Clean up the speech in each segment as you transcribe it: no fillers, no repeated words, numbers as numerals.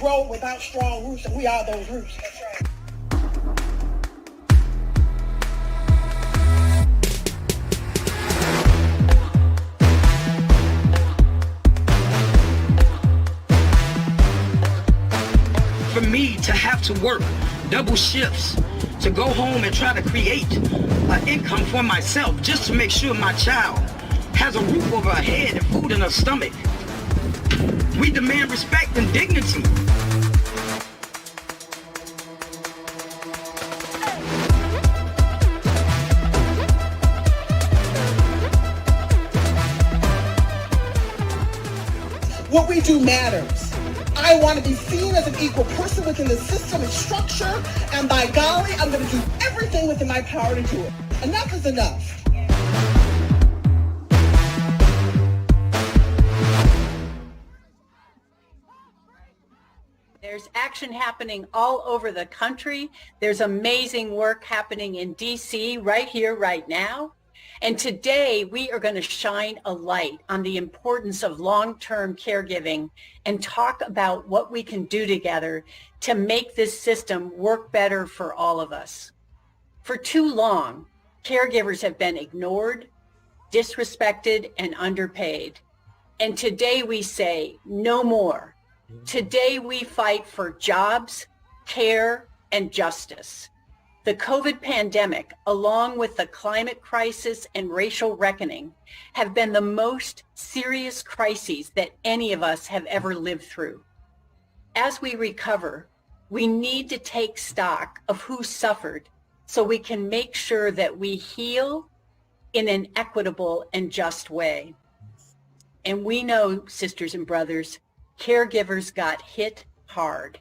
grow without strong roots, and we are those roots. That's right. For me to have to work double shifts, to go home and try to create an income for myself just to make sure my child has a roof over her head and food in her stomach. We demand respect and dignity. What we do matters. I want to be seen as an equal person within the system and structure, and by golly, I'm going to do everything within my power to do it. Enough is enough. There's action happening all over the country. There's amazing work happening in DC right here, right now. And today we are going to shine a light on the importance of long-term caregiving and talk about what we can do together to make this system work better for all of us. For too long, caregivers have been ignored, disrespected, and underpaid. And today we say no more. Today we fight for jobs, care, and justice. The COVID pandemic, along with the climate crisis and racial reckoning, have been the most serious crises that any of us have ever lived through. As we recover, we need to take stock of who suffered so we can make sure that we heal in an equitable and just way. And we know, sisters and brothers, caregivers got hit hard.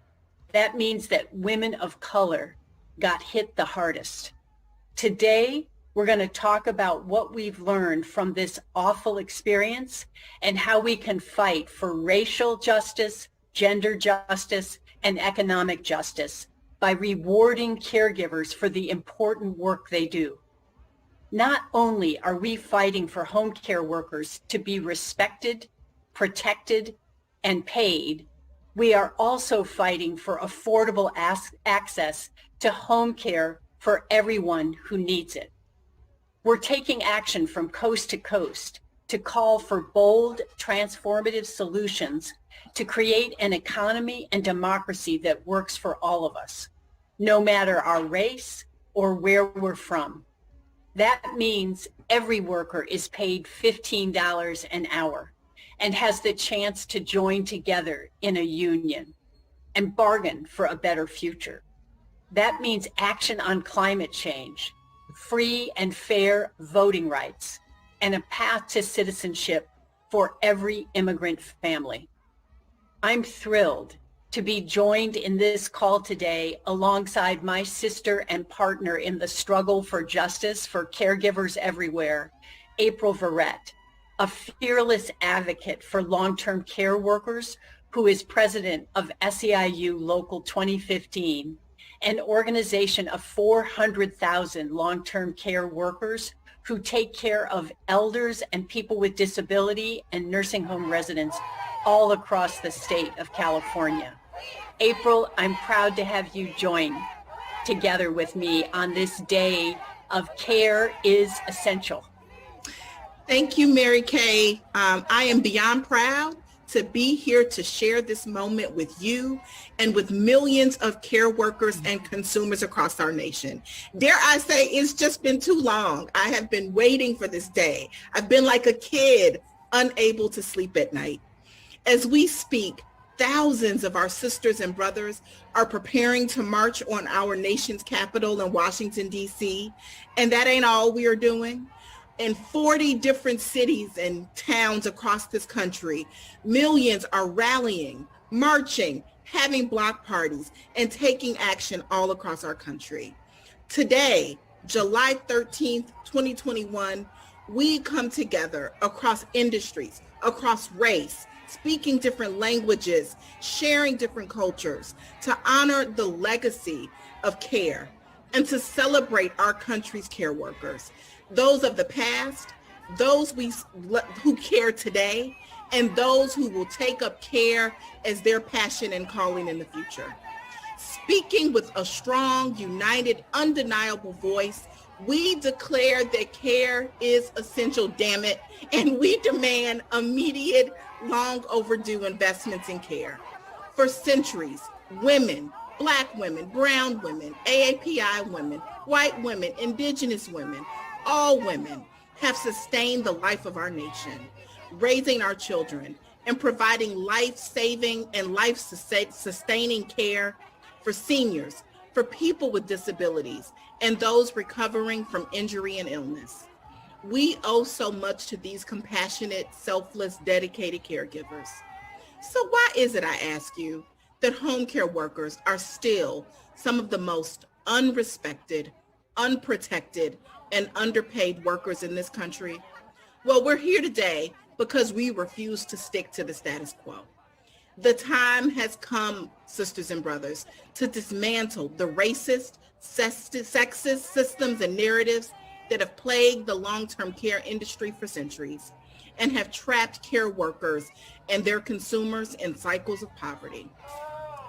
That means that women of color got hit the hardest. Today, we're going to talk about what we've learned from this awful experience and how we can fight for racial justice, gender justice, and economic justice by rewarding caregivers for the important work they do. Not only are we fighting for home care workers to be respected, protected, and paid, we are also fighting for affordable access to home care for everyone who needs it. We're taking action from coast to coast to call for bold, transformative solutions to create an economy and democracy that works for all of us, no matter our race or where we're from. That means every worker is paid $15 an hour and has the chance to join together in a union and bargain for a better future. That means action on climate change, free and fair voting rights, and a path to citizenship for every immigrant family. I'm thrilled to be joined in this call today alongside my sister and partner in the struggle for justice for caregivers everywhere, April Verrett, a fearless advocate for long-term care workers who is president of SEIU Local 2015, an organization of 400,000 long-term care workers who take care of elders and people with disability and nursing home residents all across the state of California. April, I'm proud to have you join together with me on this day of Care is Essential. Thank you, Mary Kay. I am beyond proud to be here to share this moment with you and with millions of care workers and consumers across our nation. Dare I say, it's just been too long. I have been waiting for this day. I've been like a kid, unable to sleep at night. As we speak, thousands of our sisters and brothers are preparing to march on our nation's capital in Washington, D.C., and that ain't all we are doing. In 40 different cities and towns across this country, millions are rallying, marching, having block parties, and taking action all across our country. Today, July 13th, 2021, we come together across industries, across race, speaking different languages, sharing different cultures, to honor the legacy of care and to celebrate our country's care workers, those of the past, those who care today, and those who will take up care as their passion and calling in the future. Speaking with a strong, united, undeniable voice, we declare that care is essential, damn it, and we demand immediate, long overdue investments in care. For centuries, women, Black women, brown women, AAPI women, white women, indigenous women, all women have sustained the life of our nation, raising our children and providing life-saving and life-sustaining care for seniors, for people with disabilities, and those recovering from injury and illness. We owe so much to these compassionate, selfless, dedicated caregivers. So why is it, I ask you, that home care workers are still some of the most unrespected, unprotected, and underpaid workers in this country? Well, we're here today because we refuse to stick to the status quo. The time has come, sisters and brothers, to dismantle the racist, sexist systems and narratives that have plagued the long-term care industry for centuries and have trapped care workers and their consumers in cycles of poverty.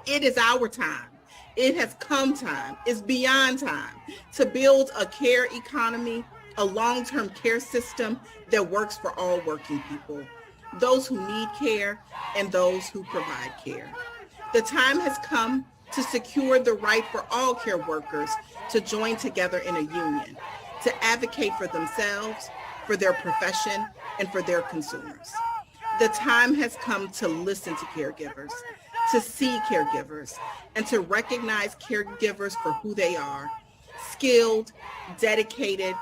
It is our time. It has come time. It's beyond time to build a care economy, a long-term care system that works for all working people, those who need care and those who provide care. The time has come to secure the right for all care workers to join together in a union, to advocate for themselves, for their profession, and for their consumers. The time has come to listen to caregivers, to see caregivers, and to recognize caregivers for who they are: skilled, dedicated,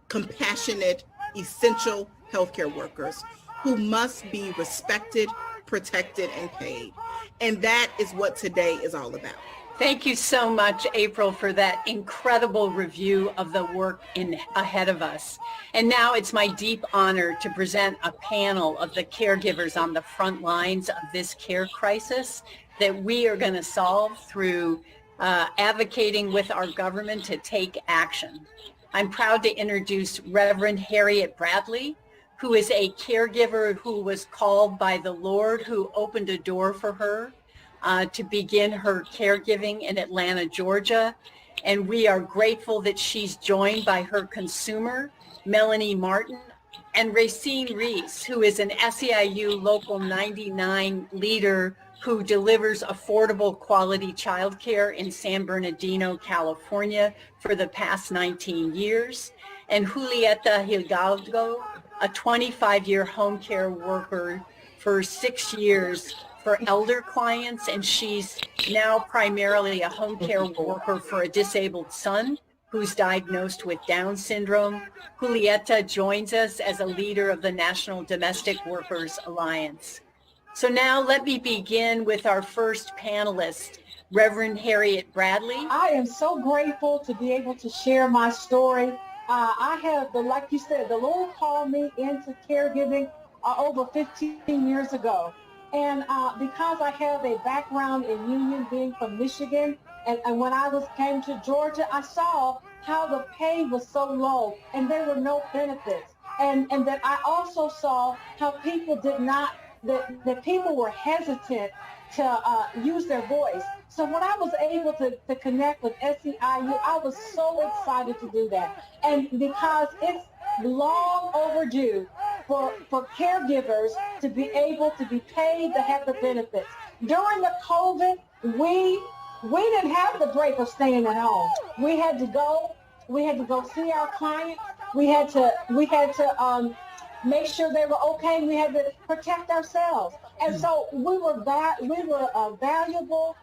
compassionate, essential healthcare workers who must be respected, protected, and paid. And that is what today is all about. Thank you so much, April, for that incredible review of the work ahead of us. And now it's my deep honor to present a panel of the caregivers on the front lines of this care crisis that we are going to solve through advocating with our government to take action. I'm proud to introduce Reverend Harriet Bradley, who is a caregiver who was called by the Lord, who opened a door for her to begin her caregiving in Atlanta, Georgia. And we are grateful that she's joined by her consumer, Melanie Martin, and Racine Reese, who is an SEIU Local 99 leader who delivers affordable quality childcare in San Bernardino, California for the past 19 years. And Julieta Hidalgo, a 25-year home care worker for 6 years for elder clients, and she's now primarily a home care worker for a disabled son who's diagnosed with Down syndrome. Julieta joins us as a leader of the National Domestic Workers Alliance. So now let me begin with our first panelist, Reverend Harriet Bradley. I am so grateful to be able to share my story. I have, like you said, the Lord called me into caregiving over 15 years ago. And because I have a background in union, being from Michigan, and when I came to Georgia, I saw how the pay was so low and there were no benefits. And that I also saw how people that people were hesitant to use their voice. So when I was able to connect with SEIU, I was so excited to do that. And because it's long overdue for caregivers to be able to be paid to have the benefits. During the COVID, we didn't have the break of staying at home. We had to go see our clients. We had to make sure they were okay. We had to protect ourselves. And so we were valuable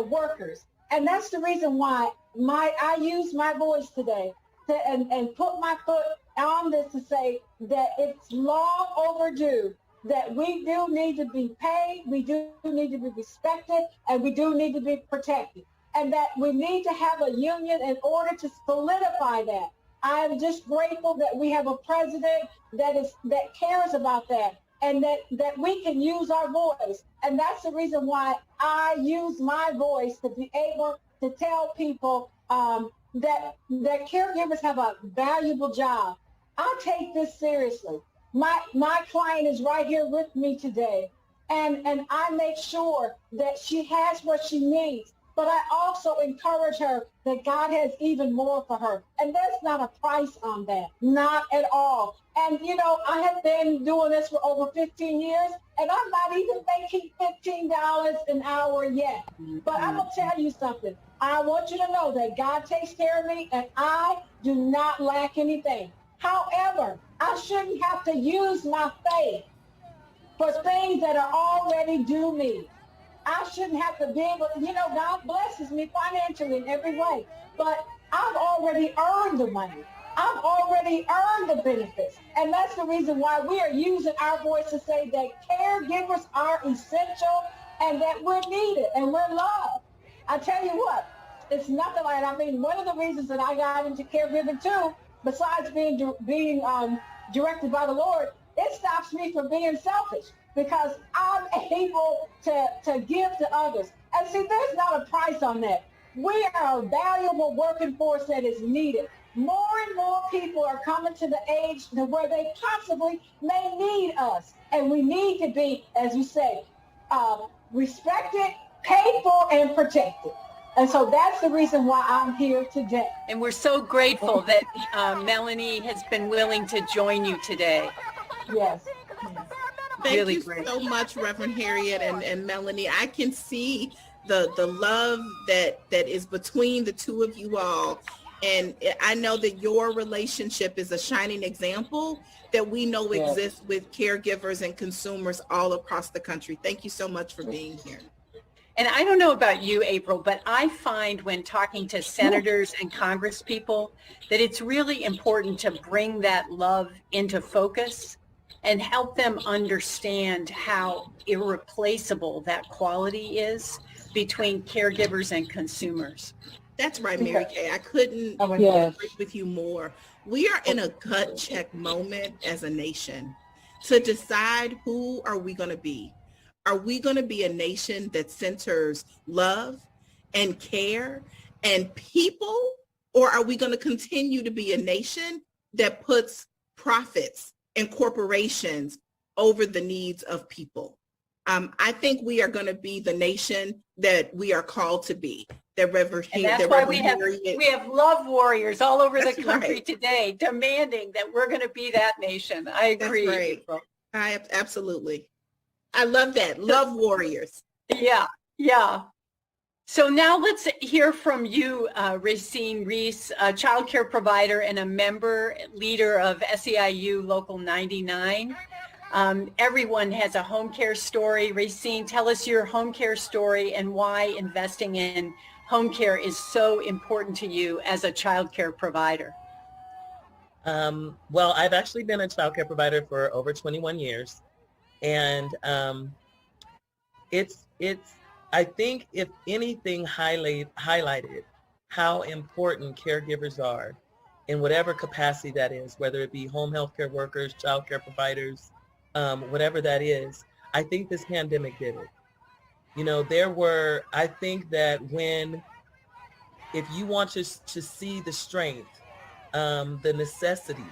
workers. And that's the reason why I use my voice today and put my foot on this to say that it's long overdue, that we do need to be paid, we do need to be respected, and we do need to be protected. And that we need to have a union in order to solidify that. I am just grateful that we have a president that cares about that, and that we can use our voice. And that's the reason why I use my voice to be able to tell people that caregivers have a valuable job. I take this seriously. My client is right here with me today, and I make sure that she has what she needs. But I also encourage her that God has even more for her. And there's not a price on that, not at all. And, you know, I have been doing this for over 15 years, and I'm not even making $15 an hour yet. But I'm going to tell you something. I want you to know that God takes care of me, and I do not lack anything. However, I shouldn't have to use my faith for things that are already due me. I shouldn't have to be able, you know, God blesses me financially in every way, but I've already earned the money. I've already earned the benefits. And that's the reason why we are using our voice to say that caregivers are essential and that we're needed and we're loved. I tell you what, it's nothing like, I mean, one of the reasons that I got into caregiving too, besides being directed by the Lord, it stops me from being selfish because I'm able to give to others. And see, there's not a price on that. We are a valuable working force that is needed. More and more people are coming to the age where they possibly may need us. And we need to be, as you say, respected, paid for, and protected. And so that's the reason why I'm here today. And we're so grateful that Melanie has been willing to join you today. Yes. Thank Really you great. so much, Reverend Harriet and Melanie. I can see the love that is between the two of you all. And I know that your relationship is a shining example that we know exists with caregivers and consumers all across the country. Thank you so much for being here. And I don't know about you, April, but I find when talking to senators and congresspeople that it's really important to bring that love into focus and help them understand how irreplaceable that quality is between caregivers and consumers. That's right, Mary Kay. I couldn't agree with you more. We are in a gut check moment as a nation to decide who are we going to be. Are we going to be a nation that centers love and care and people, or are we going to continue to be a nation that puts profits and corporations over the needs of people? I think we are going to be the nation that we are called to be. That Reverend, and that's why we have love warriors all over the country today demanding that we're going to be that nation. I agree. That's right. April. Absolutely. I love that. Love warriors. Yeah. So now let's hear from you, Racine Reese, a child care provider and a member leader of SEIU Local 99. Everyone has a home care story. Racine, tell us your home care story and why investing in home care is so important to you as a child care provider. Well, I've actually been a child care provider for over 21 years. And it's I think if anything highlighted how important caregivers are in whatever capacity that is, whether it be home health care workers, child care providers, whatever that is, I think this pandemic did it. You know, I think that if you want to see the strength, the necessity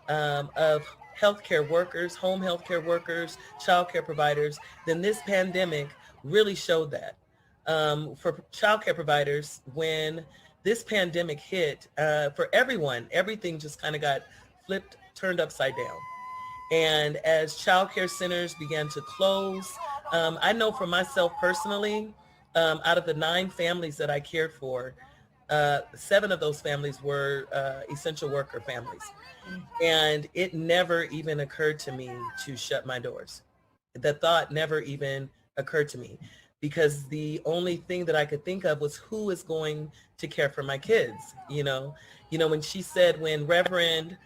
of healthcare workers, home healthcare workers, child care providers, then this pandemic really showed that. For child care providers, when this pandemic hit, for everyone, everything just kind of got flipped, turned upside down. And as child care centers began to close, I know for myself personally, out of the 9 families that I cared for, 7 of those families were essential worker families. And it never even occurred to me to shut my doors. The thought never even occurred to me because the only thing that I could think of was who is going to care for my kids. When she said, Reverend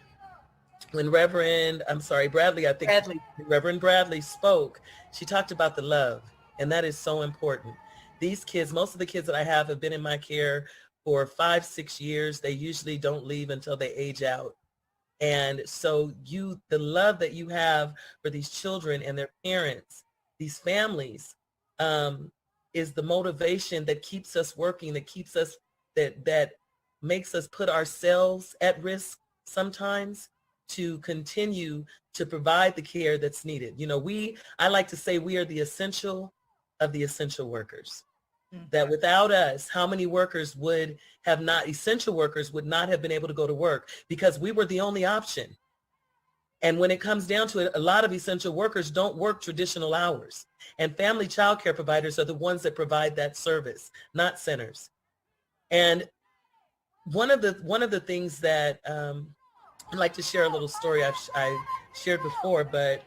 Bradley spoke, she talked about the love, and that is so important. These kids, most of the kids that I have been in my care for 5-6 years. They usually don't leave until they age out. And so the love that you have for these children and their parents, these families, is the motivation that keeps us working, that keeps us, that makes us put ourselves at risk sometimes to continue to provide the care that's needed. You know, I like to say we are the essential of the essential workers. That without us, how many workers essential workers would not have been able to go to work because we were the only option. And when it comes down to it, a lot of essential workers don't work traditional hours. And family child care providers are the ones that provide that service, not centers. And one of the things that I'd like to share a little story I've shared before, but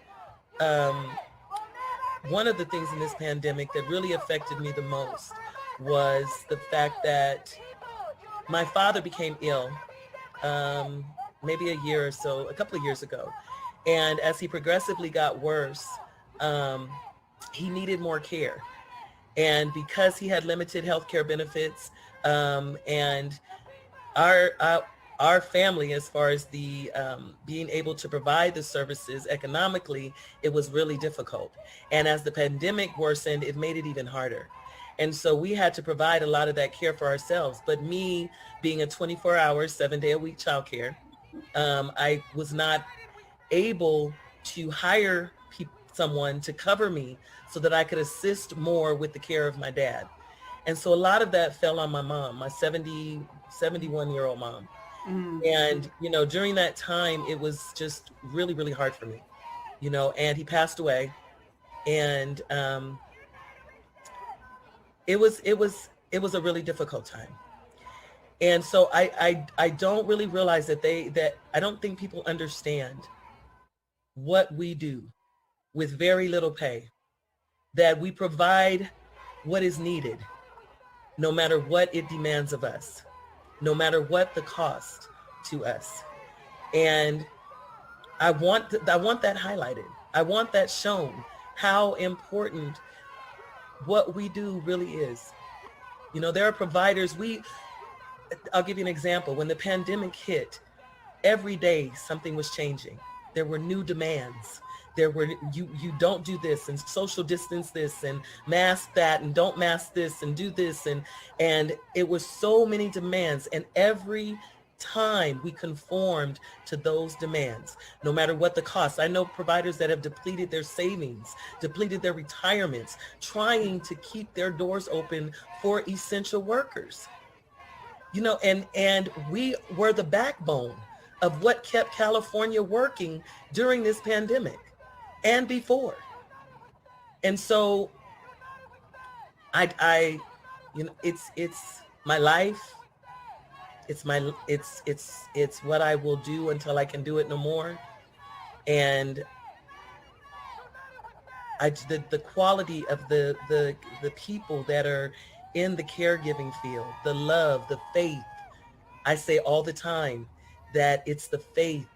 one of the things in this pandemic that really affected me the most was the fact that my father became ill maybe a couple of years ago. And as he progressively got worse, he needed more care. And because he had limited health care benefits, and our family, as far as the being able to provide the services economically, it was really difficult. And as the pandemic worsened, it made it even harder. And so we had to provide a lot of that care for ourselves. But me being a 24-hour, 7-day-a-week childcare, I was not able to hire someone to cover me so that I could assist more with the care of my dad. And so a lot of that fell on my mom, my 71-year-old mom. And, you know, during that time, it was just really, really hard for me, you know, and he passed away. And it was a really difficult time. And so I don't really realize that I don't think people understand what we do with very little pay, that we provide what is needed, no matter what it demands of us, no matter what the cost to us. And I want that highlighted. I want that shown, how important what we do really is. You know, there are providers, I'll give you an example. When the pandemic hit, every day something was changing. There were new demands. There were, you don't do this and social distance this and mask that and don't mask this and do this. And it was so many demands. And every time we conformed to those demands, no matter what the cost. I know providers that have depleted their savings, depleted their retirements, trying to keep their doors open for essential workers. You know, and we were the backbone of what kept California working during this pandemic and before. And so I you know, it's my life. It's what I will do until I can do it no more. And the quality of the people that are in the caregiving field, the love, the faith. I say all the time that it's the faith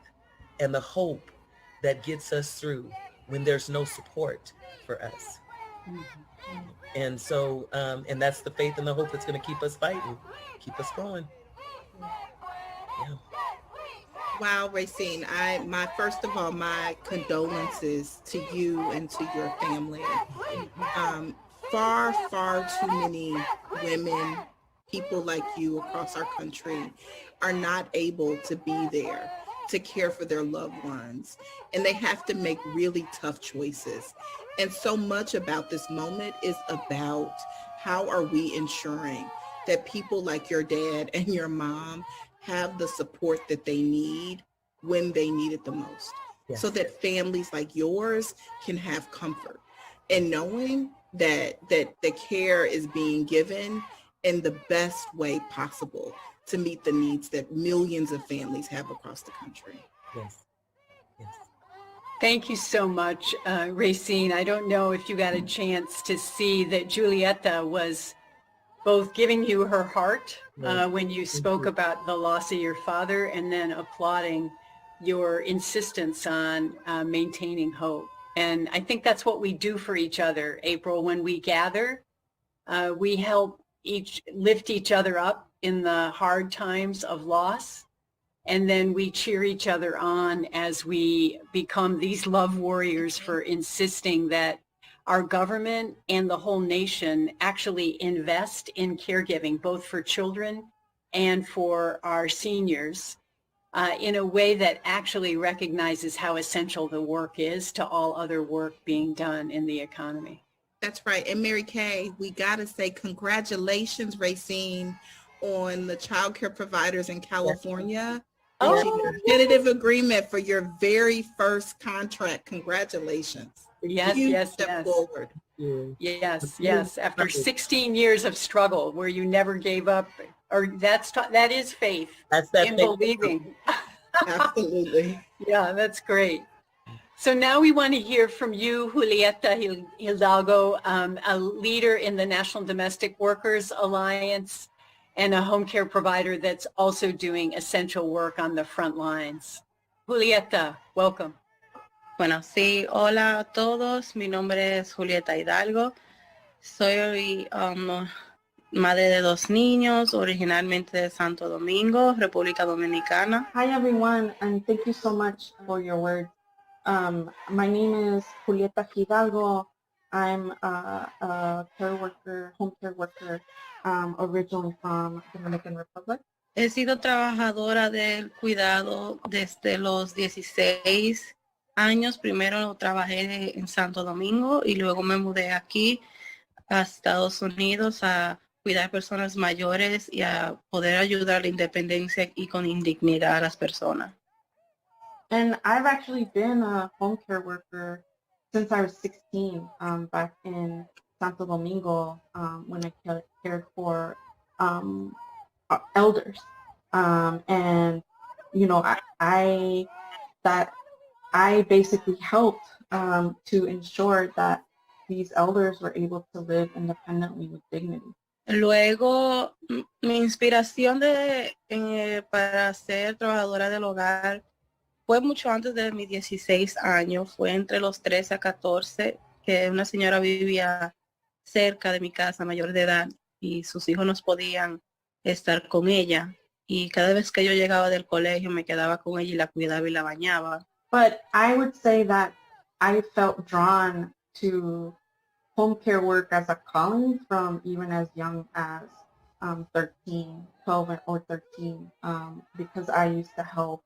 and the hope that gets us through when there's no support for us. Mm-hmm. And so, and that's the faith and the hope that's going to keep us fighting, keep us going. Yeah. Wow, Racine, first of all, my condolences to you and to your family. Far too many women, people like you across our country are not able to be there to care for their loved ones. And they have to make really tough choices. And so much about this moment is about how are we ensuring that people like your dad and your mom have the support that they need when they need it the most. Yes. So that families like yours can have comfort and knowing that the care is being given in the best way possible to meet the needs that millions of families have across the country. Yes. Yes. Thank you so much, Racine. I don't know if you got a chance to see that Julieta was both giving you her heart when you spoke about the loss of your father, and then applauding your insistence on maintaining hope. And I think that's what we do for each other, April. When we gather, we help lift each other up in the hard times of loss. And then we cheer each other on as we become these love warriors for insisting that our government and the whole nation actually invest in caregiving, both for children and for our seniors. in a way that actually recognizes how essential the work is to all other work being done in the economy. That's right. And Mary Kay, we got to say congratulations, Racine, on the child care providers in California. Reaching a definitive agreement for your very first contract. Congratulations. Yes, Huge yes, step yes. forward. Yes, yes. After 16 years of struggle where you never gave up, or that is faith. That's that in faith. believing. Absolutely. Yeah, that's great. So now we want to hear from you, Julieta Hidalgo, a leader in the National Domestic Workers Alliance and a home care provider that's also doing essential work on the front lines. Julieta, welcome. Bueno, sí, hola a todos. Mi nombre es Julieta Hidalgo. Soy madre de 2 niños, originalmente de Santo Domingo, República Dominicana. Hi, everyone, and thank you so much for your words. My name is Julieta Hidalgo. I'm a care worker, home care worker, originally from Dominican Republic. He sido trabajadora del cuidado desde los 16 años. Primero trabajé en Santo Domingo y luego me mudé aquí a Estados Unidos a cuidar personas mayores y a poder ayudar a la independencia y con dignidad a las personas. And I've actually been a home care worker since I was 16, back in Santo Domingo, when I cared for elders. And, you know, I basically helped to ensure that these elders were able to live independently with dignity. Luego, mi inspiración para ser trabajadora del hogar fue mucho antes de mis 16 años, fue entre los 13 a 14, que una señora vivía cerca de mi casa, mayor de edad, y sus hijos no podían estar con ella. Y cada vez que yo llegaba del colegio me quedaba con ella y la cuidaba y la bañaba. But I would say that I felt drawn to home care work as a calling from even as young as 13, 12 or 13, because I used to help,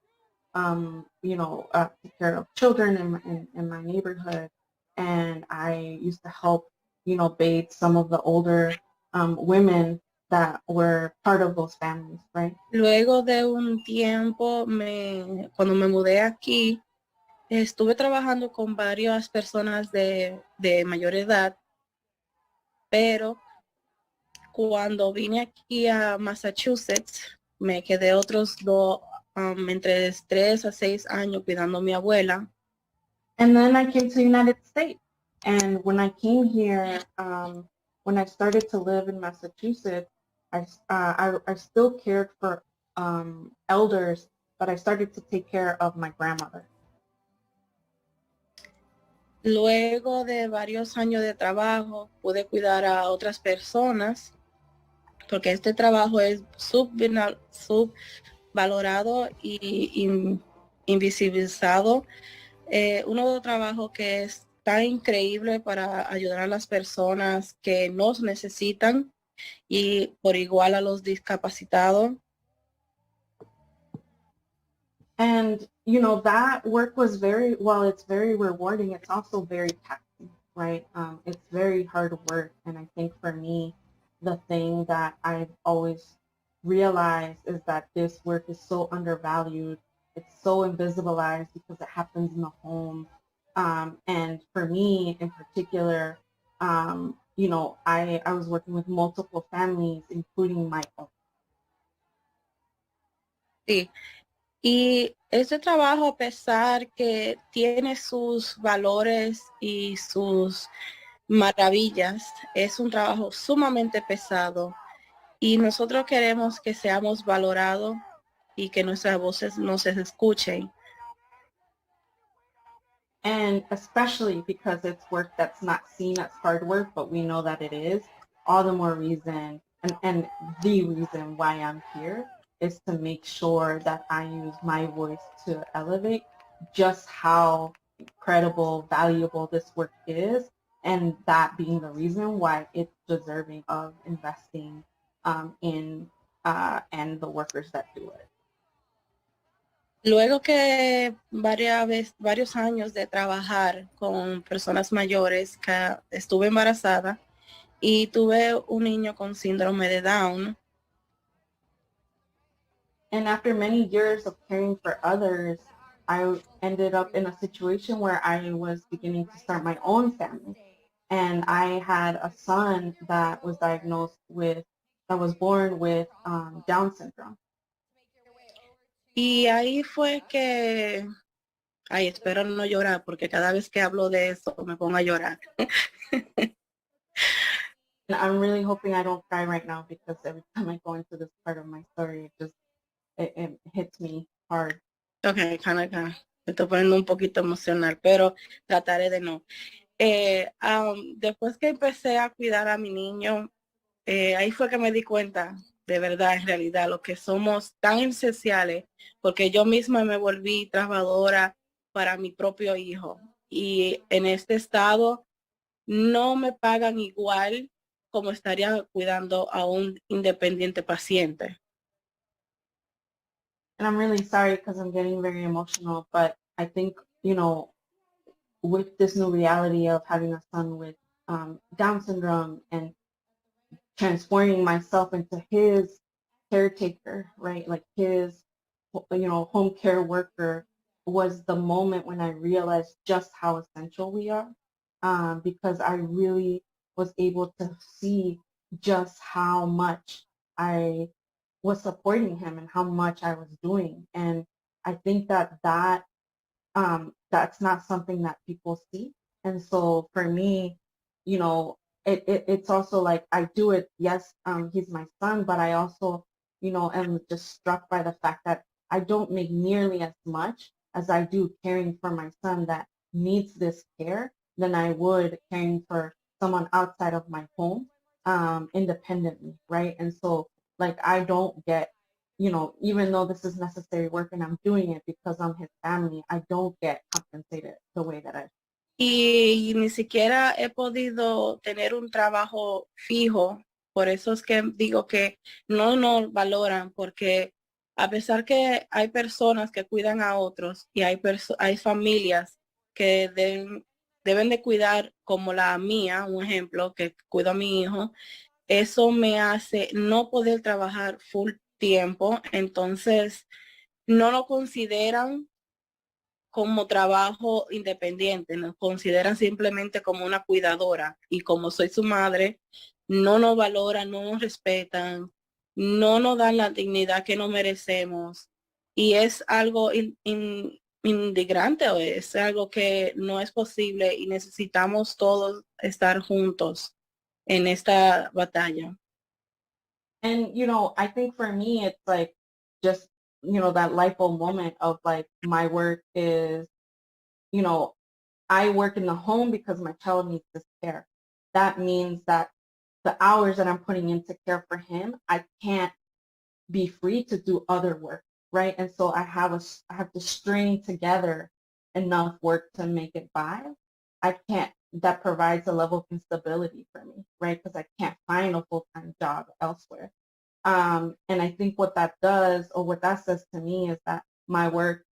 take care of children in my neighborhood. And I used to help, bathe some of the older women that were part of those families, right? Luego de un tiempo, cuando me mudé aquí, estuve trabajando con varias personas de mayor edad, pero cuando vine aquí a Massachusetts, me quedé otros entre 3 a 6 años cuidando a mi abuela. And then I came to the United States. And when I came here, when I started to live in Massachusetts, I still cared for elders, but I started to take care of my grandmother. Luego de varios años de trabajo, pude cuidar a otras personas, porque este trabajo es subvalorado y invisibilizado. Uno trabajo que es tan increíble para ayudar a las personas que nos necesitan y por igual a los discapacitados. And, that work was it's very rewarding. It's also very taxing, right? It's very hard work. And I think for me, the thing that I've always realized is that this work is so undervalued. It's so invisibilized because it happens in the home. And for me in particular, I was working with multiple families, including my own. Sí. Y este trabajo, a pesar que tiene sus valores y sus maravillas, es un trabajo sumamente pesado y nosotros queremos que seamos valorados y que nuestras voces no se escuchen. And especially because it's work that's not seen as hard work, but we know that it is, all the more reason, and the reason why I'm here is to make sure that I use my voice to elevate just how incredible, valuable this work is, and that being the reason why it's deserving of investing in and the workers that do it. Luego que varios años de trabajar con personas mayores, que estuve embarazada y tuve un niño con síndrome de Down. And after many years of caring for others, I ended up in a situation where I was beginning to start my own family. And I had a son that was born with Down syndrome. Y ahí fue que, ay, espero no llorar porque cada vez que hablo de eso me pongo a llorar. And I'm really hoping I don't cry right now because every time I go into this part of my story, it hits me hard. Okay, kind of, me estoy poniendo un poquito emocional, pero trataré de no. Después que empecé a cuidar a mi niño, ahí fue que me di cuenta, de verdad, en realidad, lo que somos tan esenciales, porque yo misma me volví trabajadora para mi propio hijo. Y en este estado no me pagan igual como estaría cuidando a un independiente paciente. And I'm really sorry because I'm getting very emotional, but I think, with this new reality of having a son with Down syndrome and transforming myself into his caretaker, right? Like his, home care worker was the moment when I realized just how essential we are, because I really was able to see just how much I was supporting him and how much I was doing. And I think that's not something that people see. And so for me, it's also like I do it. Yes, he's my son, but I also, am just struck by the fact that I don't make nearly as much as I do caring for my son that needs this care than I would caring for someone outside of my home, independently, right? And so like I don't get, even though this is necessary work and I'm doing it because I'm his family, I don't get compensated the way that I should. Y ni siquiera he podido tener un trabajo fijo. Por eso es que digo que no nos valoran, porque a pesar que hay personas que cuidan a otros y hay familias que deben de cuidar, como la mía, un ejemplo, que cuido a mi hijo, eso me hace no poder trabajar full tiempo. Entonces, no lo consideran como trabajo independiente, nos consideran simplemente como una cuidadora, y como soy su madre, no nos valoran, no nos respetan, no nos dan la dignidad que nos merecemos, y es algo indignante, o es algo que no es posible, y necesitamos todos estar juntos en esta batalla. And, I think for me, it's like just, that light bulb moment of like my work is, I work in the home because my child needs this care. That means that the hours that I'm putting in to care for him, I can't be free to do other work, right? And so I have to string together enough work to make it by. That provides a level of instability for me, right? Because I can't find a full-time job elsewhere. And I think what that does, or what that says to me, is that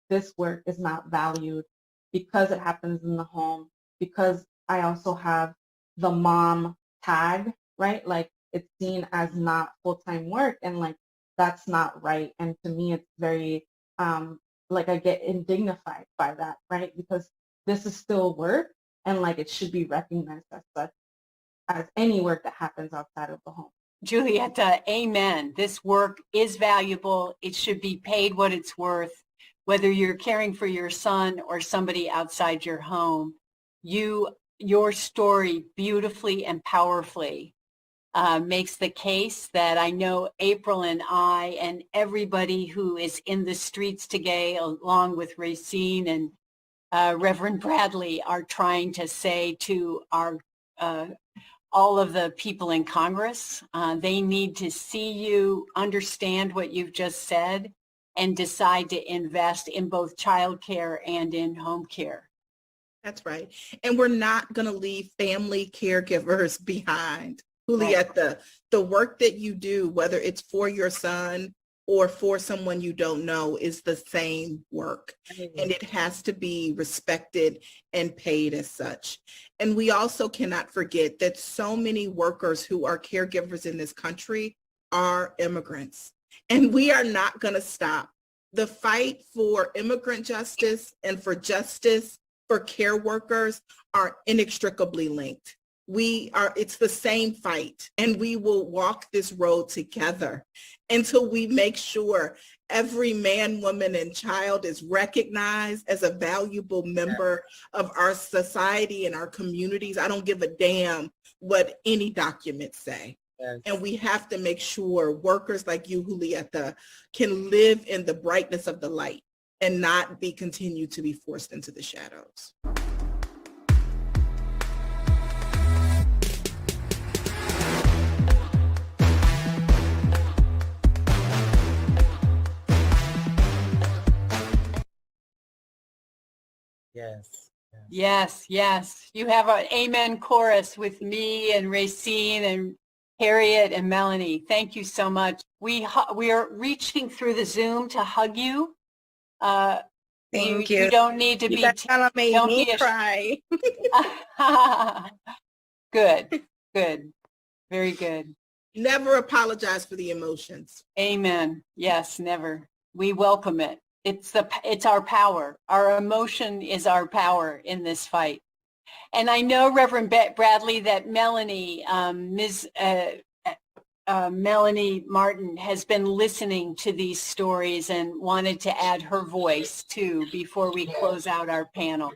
this work is not valued because it happens in the home, because I also have the mom tag, right? Like it's seen as not full-time work, and like that's not right. And to me, it's very, like I get indignified by that, right? Because this is still work, and like it should be recognized as such, as any work that happens outside of the home. Julieta, amen. This work is valuable. It should be paid what it's worth. Whether you're caring for your son or somebody outside your home, your story beautifully and powerfully makes the case that I know April and I and everybody who is in the streets today, along with Racine and Reverend Bradley, are trying to say to our all of the people in Congress. They need to see you understand what you've just said and decide to invest in both childcare and in home care. That's right. And we're not going to leave family caregivers behind. Julieta, the work that you do, whether it's for your son or for someone you don't know is the same work, and it has to be respected and paid as such. And we also cannot forget that so many workers who are caregivers in this country are immigrants, and we are not going to stop. The fight for immigrant justice and for justice for care workers are inextricably linked. It's the same fight, and we will walk this road together until we make sure every man, woman, and child is recognized as a valuable member of our society and our communities. I don't give a damn what any documents say. Yes. And we have to make sure workers like you, Julieta, can live in the brightness of the light and not be continued to be forced into the shadows. Yes. Yes, yes. You have an amen chorus with me and Racine and Harriet and Melanie. Thank you so much. We are reaching through the Zoom to hug you. Thank you. You don't need to be. That kind of made me cry. Good, good, very good. Never apologize for the emotions. Amen. Yes, never. We welcome it. It's our power. Our emotion is our power in this fight. And I know, Reverend Bradley, that Melanie, Melanie Martin has been listening to these stories and wanted to add her voice too before we close out our panel.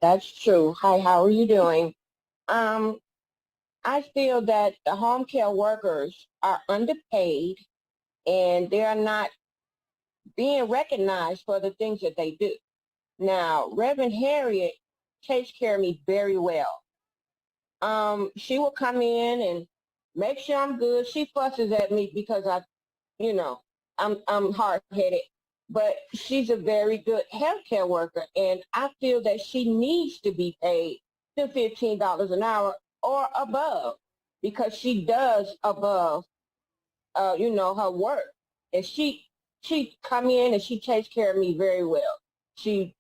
That's true. Hi, how are you doing? I feel that the home care workers are underpaid and they are not being recognized for the things that they do. Now, Reverend Harriet takes care of me very well. She will come in and make sure I'm good. She fusses at me because I'm hard-headed, but she's a very good healthcare worker, and I feel that she needs to be paid to $15 an hour or above because she does above, her work. And she come in and she takes care of me very well. She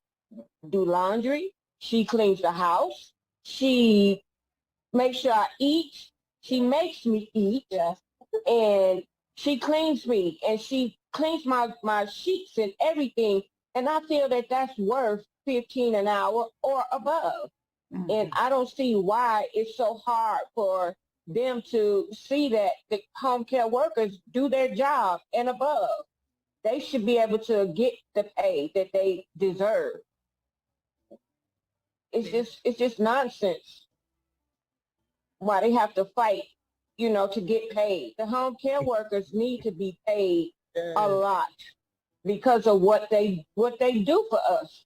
do laundry. She cleans the house. She makes sure I eat. She makes me eat. Yes. And she cleans me and she cleans my sheets and everything. And I feel that that's worth $15 an hour or above. Mm-hmm. And I don't see why it's so hard for them to see that the home care workers do their job and above. They should be able to get the pay that they deserve. It's just nonsense why they have to fight, to get paid. The home care workers need to be paid a lot because of what they do for us.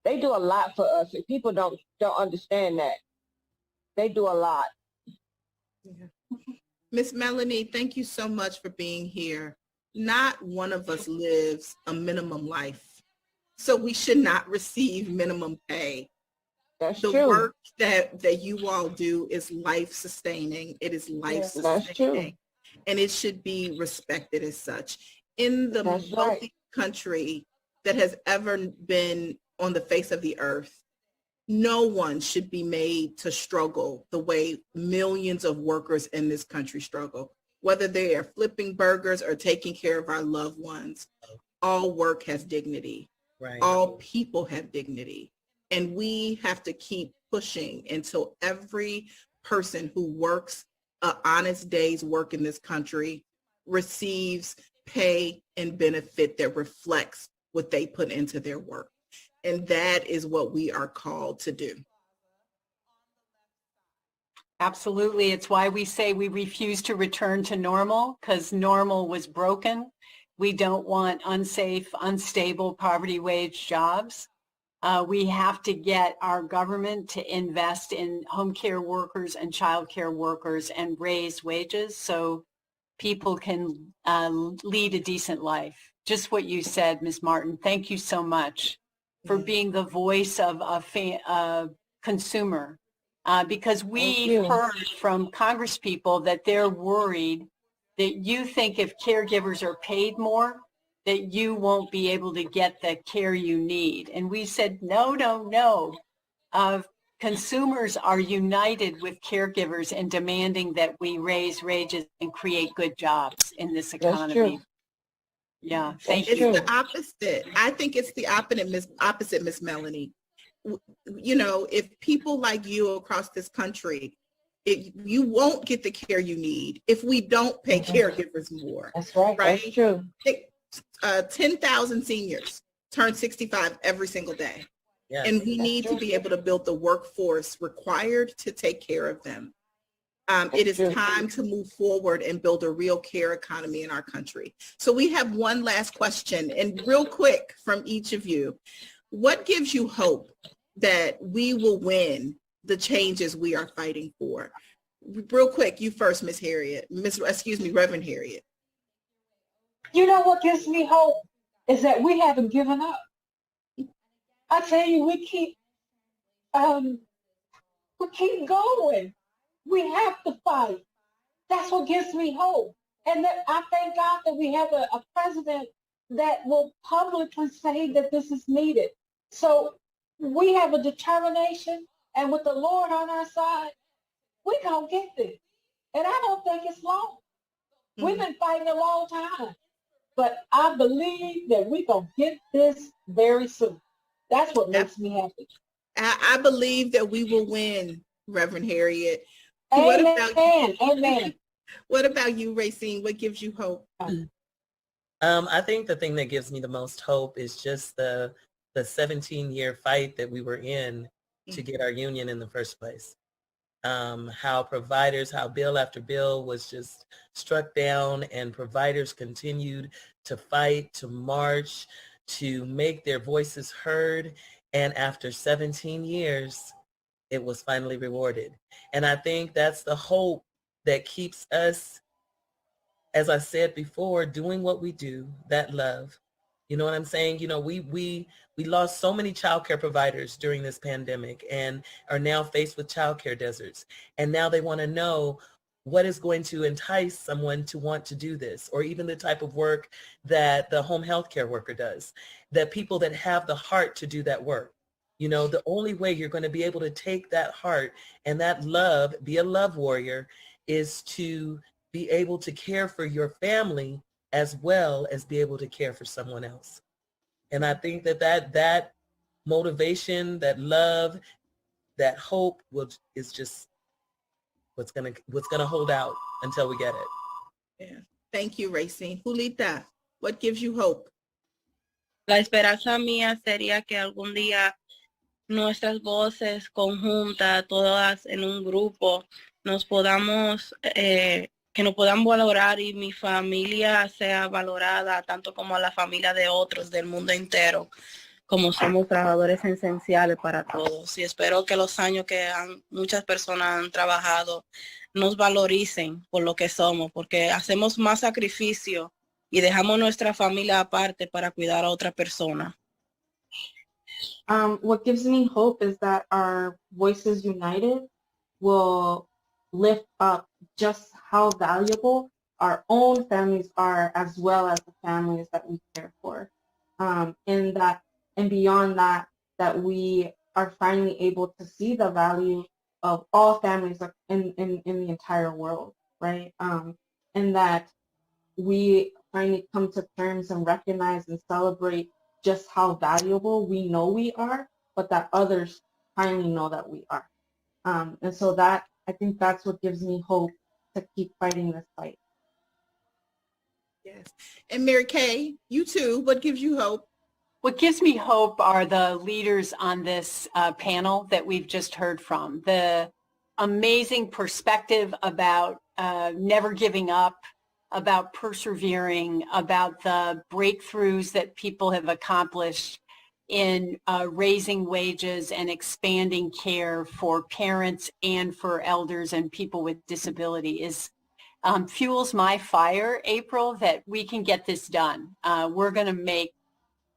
They do a lot for us, and people don't understand that. They do a lot. Yeah. Miss Melanie, thank you so much for being here. Not one of us lives a minimum life, so we should not receive minimum pay. That's the true. Work that you all do is life-sustaining. It is life-sustaining. That's true. And it should be respected as such. In the wealthiest country that has ever been on the face of the earth, no one should be made to struggle the way millions of workers in this country struggle. Whether they are flipping burgers or taking care of our loved ones, all work has dignity. Right. All people have dignity. And we have to keep pushing until every person who works an honest day's work in this country receives pay and benefit that reflects what they put into their work. And that is what we are called to do. Absolutely. It's why we say we refuse to return to normal, because normal was broken. We don't want unsafe, unstable, poverty wage jobs. We have to get our government to invest in home care workers and child care workers and raise wages so people can lead a decent life. Just what you said, Ms. Martin. Thank you so much for being the voice of a consumer. Because we heard from Congress people that they're worried that you think if caregivers are paid more, that you won't be able to get the care you need. And we said, no, no, no. Consumers are united with caregivers in demanding that we raise wages and create good jobs in this economy. That's true. Yeah, thank It's you. the opposite. I think it's the opposite, Miss Melanie. You know, if people like you across this country, you won't get the care you need if we don't pay caregivers more. That's right. Right? That's true. 10,000 seniors turn 65 every single day. Yes. And we need to be able to build the workforce required to take care of them. It is time to move forward and build a real care economy in our country. So we have one last question, and real quick from each of you. What gives you hope that we will win the changes we are fighting for? Real quick, you first, Miss Harriet. Reverend Harriet. You know what gives me hope is that we haven't given up. I tell you, we keep going. We have to fight. That's what gives me hope. And that I thank God that we have a president that will publicly say that this is needed. So we have a determination, and with the Lord on our side, we're going to get there. And I don't think it's long. We've been fighting a long time. But I believe that we're going to get this very soon. That's what makes me happy. I believe that we will win, Reverend Harriet. Amen. What about you, Racine? What gives you hope? I think the thing that gives me the most hope is just the 17-year fight that we were in to get our union in the first place. How bill after bill was just struck down, and providers continued to fight, to march, to make their voices heard. And after 17 years, it was finally rewarded. And I think that's the hope that keeps us, as I said before, doing what we do, that love. You know what I'm saying? You know, we lost so many childcare providers during this pandemic and are now faced with childcare deserts. And now they want to know what is going to entice someone to want to do this, or even the type of work that the home health care worker does, that people that have the heart to do that work. You know, the only way you're going to be able to take that heart and that love, be a love warrior, is to be able to care for your family as well as be able to care for someone else. And I think that motivation, that love, that hope is just what's gonna hold out until we get it. Yeah. Thank you, Racine. Julita, what gives you hope? La esperanza mía sería que algún día nuestras voces conjuntas, todas en un grupo, nos podamos, que nos podamos valorar y mi familia sea valorada tanto como la familia de otros del mundo entero, como somos trabajadores esenciales para todos. Y espero que los años que muchas personas han trabajado nos valoricen por lo que somos, porque hacemos más sacrificio y dejamos nuestra familia aparte para cuidar a otra persona. What gives me hope is that our voices united will lift up just how valuable our own families are, as well as the families that we care for. And beyond that, that we are finally able to see the value of all families in the entire world, right? And that we finally come to terms and recognize and celebrate just how valuable we know we are, but that others finally know that we are. And so that, I think that's what gives me hope to keep fighting this fight. Yes. And Mary Kay, you too, what gives you hope? What gives me hope are the leaders on this panel that we've just heard from. The amazing perspective about never giving up, about persevering, about the breakthroughs that people have accomplished in raising wages and expanding care for parents and for elders and people with disability is fuels my fire, April, that we can get this done. We're going to make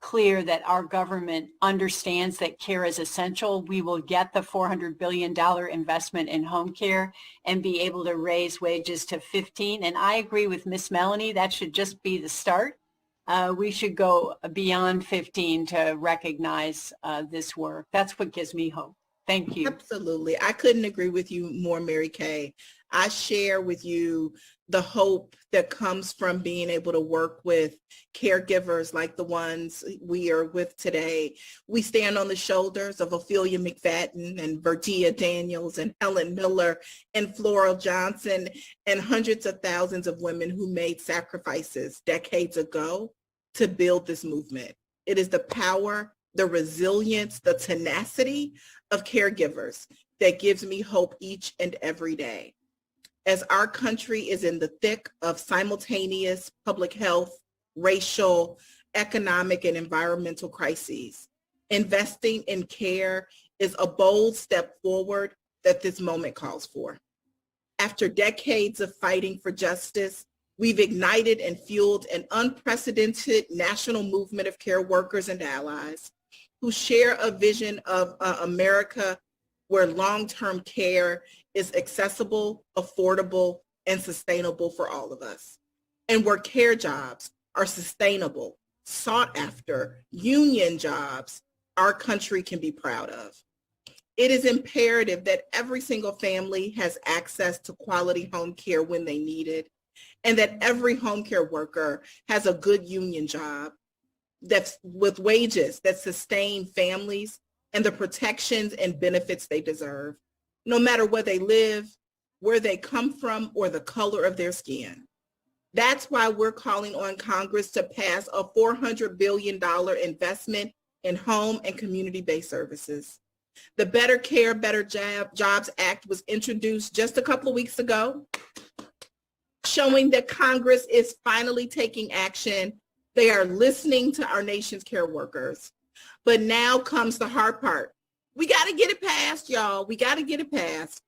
clear that our government understands that care is essential, we will get the $400 billion investment in home care and be able to raise wages to 15. And I agree with Miss Melanie, that should just be the start. We should go beyond 15 to recognize this work. That's what gives me hope. Thank you. Absolutely. I couldn't agree with you more, Mary Kay. I share with you the hope that comes from being able to work with caregivers like the ones we are with today. We stand on the shoulders of Ophelia McFadden and Bertia Daniels and Helen Miller and Floral Johnson and hundreds of thousands of women who made sacrifices decades ago to build this movement. It is the power, the resilience, the tenacity of caregivers that gives me hope each and every day. As our country is in the thick of simultaneous public health, racial, economic, and environmental crises, investing in care is a bold step forward that this moment calls for. After decades of fighting for justice, we've ignited and fueled an unprecedented national movement of care workers and allies who share a vision of America where long-term care is accessible, affordable, and sustainable for all of us, and where care jobs are sustainable, sought after, union jobs our country can be proud of. It is imperative that every single family has access to quality home care when they need it, and that every home care worker has a good union job that's with wages that sustain families and the protections and benefits they deserve, no matter where they live, where they come from, or the color of their skin. That's why we're calling on Congress to pass a $400 billion investment in home and community-based services. The Better Care, Better Jobs Act was introduced just a couple of weeks ago, showing that Congress is finally taking action. They are listening to our nation's care workers. But now comes the hard part. We got to get it passed, y'all. We got to get it passed.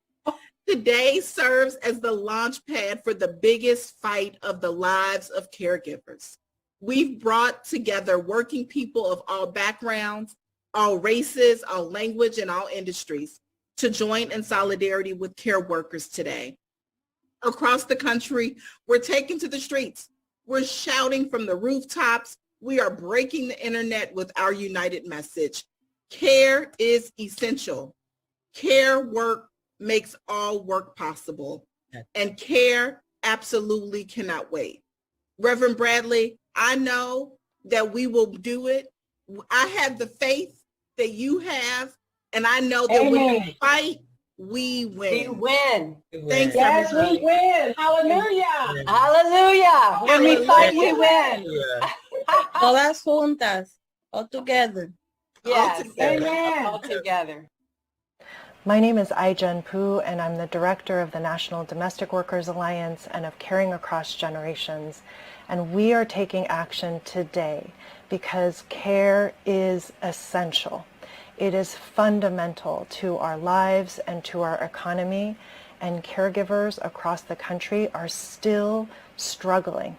Today serves as the launch pad for the biggest fight of the lives of caregivers. We've brought together working people of all backgrounds, all races, all language, and all industries to join in solidarity with care workers today. Across the country, we're taking to the streets. We're shouting from the rooftops. We are breaking the internet with our united message. Care is essential. Care work makes all work possible. And care absolutely cannot wait. Reverend Bradley, I know that we will do it. I have the faith that you have, and I know that when we fight, we win. We win. Thanks, Yes, everybody. we win. Hallelujah. Hallelujah. When we fight, we win. Todas juntas, all together. Yes. Amen. All together. My name is Ai-jen Pu, and I'm the director of the National Domestic Workers Alliance and of Caring Across Generations. And we are taking action today because care is essential. It is fundamental to our lives and to our economy, and caregivers across the country are still struggling.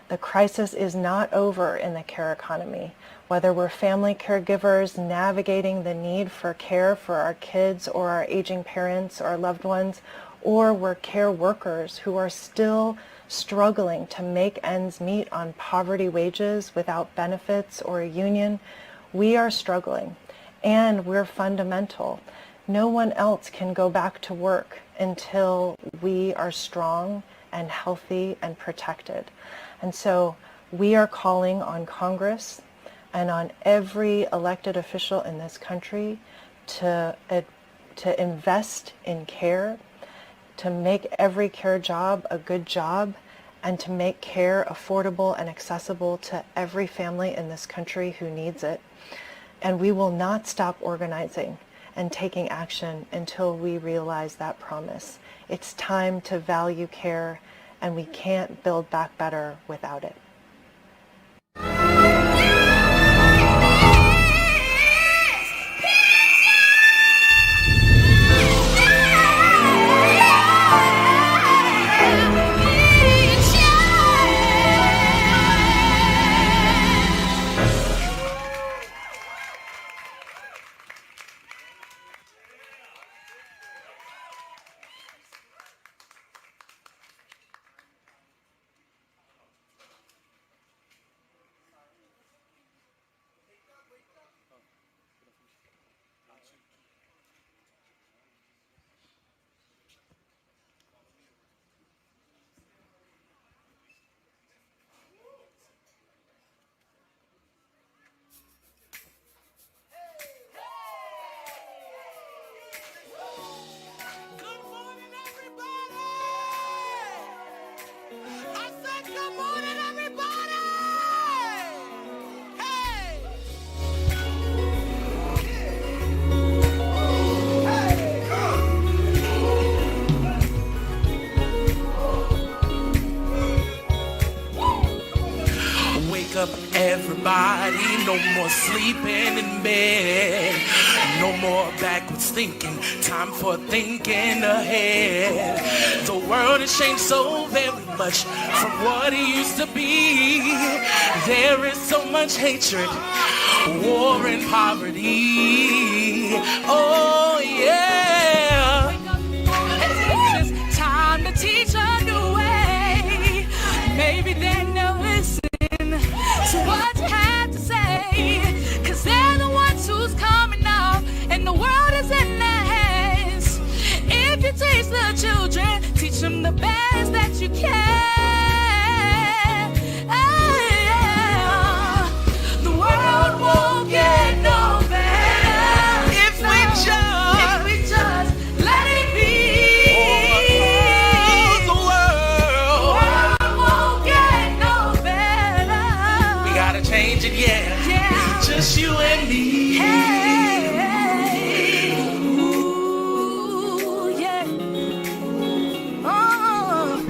The crisis is not over in the care economy. Whether we're family caregivers navigating the need for care for our kids or our aging parents or loved ones, or we're care workers who are still struggling to make ends meet on poverty wages without benefits or a union, we are struggling, and we're fundamental. No one else can go back to work until we are strong and healthy and protected. And so we are calling on Congress and on every elected official in this country to invest in care, to make every care job a good job, and to make care affordable and accessible to every family in this country who needs it. And we will not stop organizing and taking action until we realize that promise. It's time to value care, and we can't build back better without it. No more sleeping in bed. No more backwards thinking. Time for thinking ahead. The world has changed so very much from what it used to be. There is so much hatred, war and poverty. Oh yeah. It's time to teach a new way. Maybe they never listen to what you had to say, 'cause they're the ones who's coming up and the world is in their hands. If you teach the children, teach them the best that you can. The world won't get no better if we just let it be. The world won't get no better. We gotta change it, yeah. Just you and me. Hey. Ooh, yeah. Oh.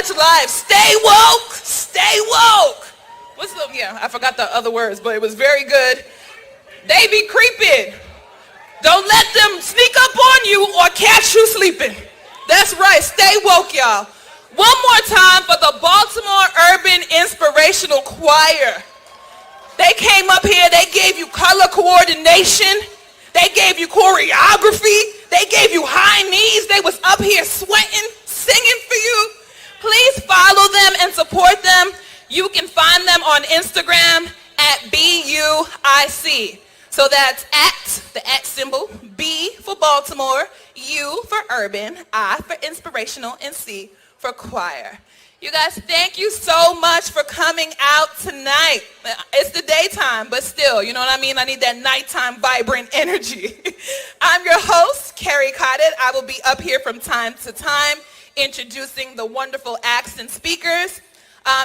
much life. Stay woke. Stay woke. What's the, yeah, I forgot the other words, but it was very good. They be creeping. Don't let them sneak up on you or catch you sleeping. That's right. Stay woke, y'all. One more time for the Baltimore Urban Inspirational Choir. They came up here. They gave you color coordination. They gave you choreography. They gave you high knees. They was up here sweating, singing for you. Please follow them and support them. You can find them on Instagram at BUIC. So that's at, the at symbol, B for Baltimore, U for urban, I for inspirational, and C for choir. You guys, thank you so much for coming out tonight. It's the daytime, but still, you know what I mean? I need that nighttime vibrant energy. I'm your host, Carrie Cotted. I will be up here from time to time introducing the wonderful acts and speakers.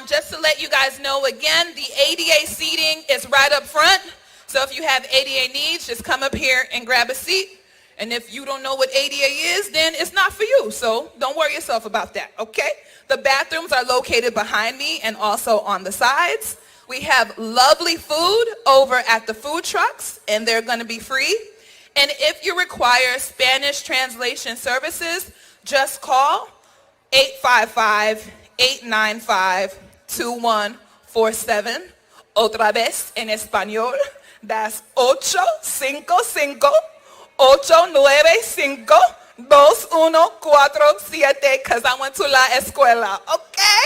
Just to let you guys know again, the ADA seating is right up front. So if you have ADA needs, just come up here and grab a seat. And if you don't know what ADA is, then it's not for you. So don't worry yourself about that, okay? The bathrooms are located behind me and also on the sides. We have lovely food over at the food trucks, and they're going to be free. And if you require Spanish translation services, just call 855-895-2147. Otra vez en español, that's 855-2147, because I went to la escuela, okay?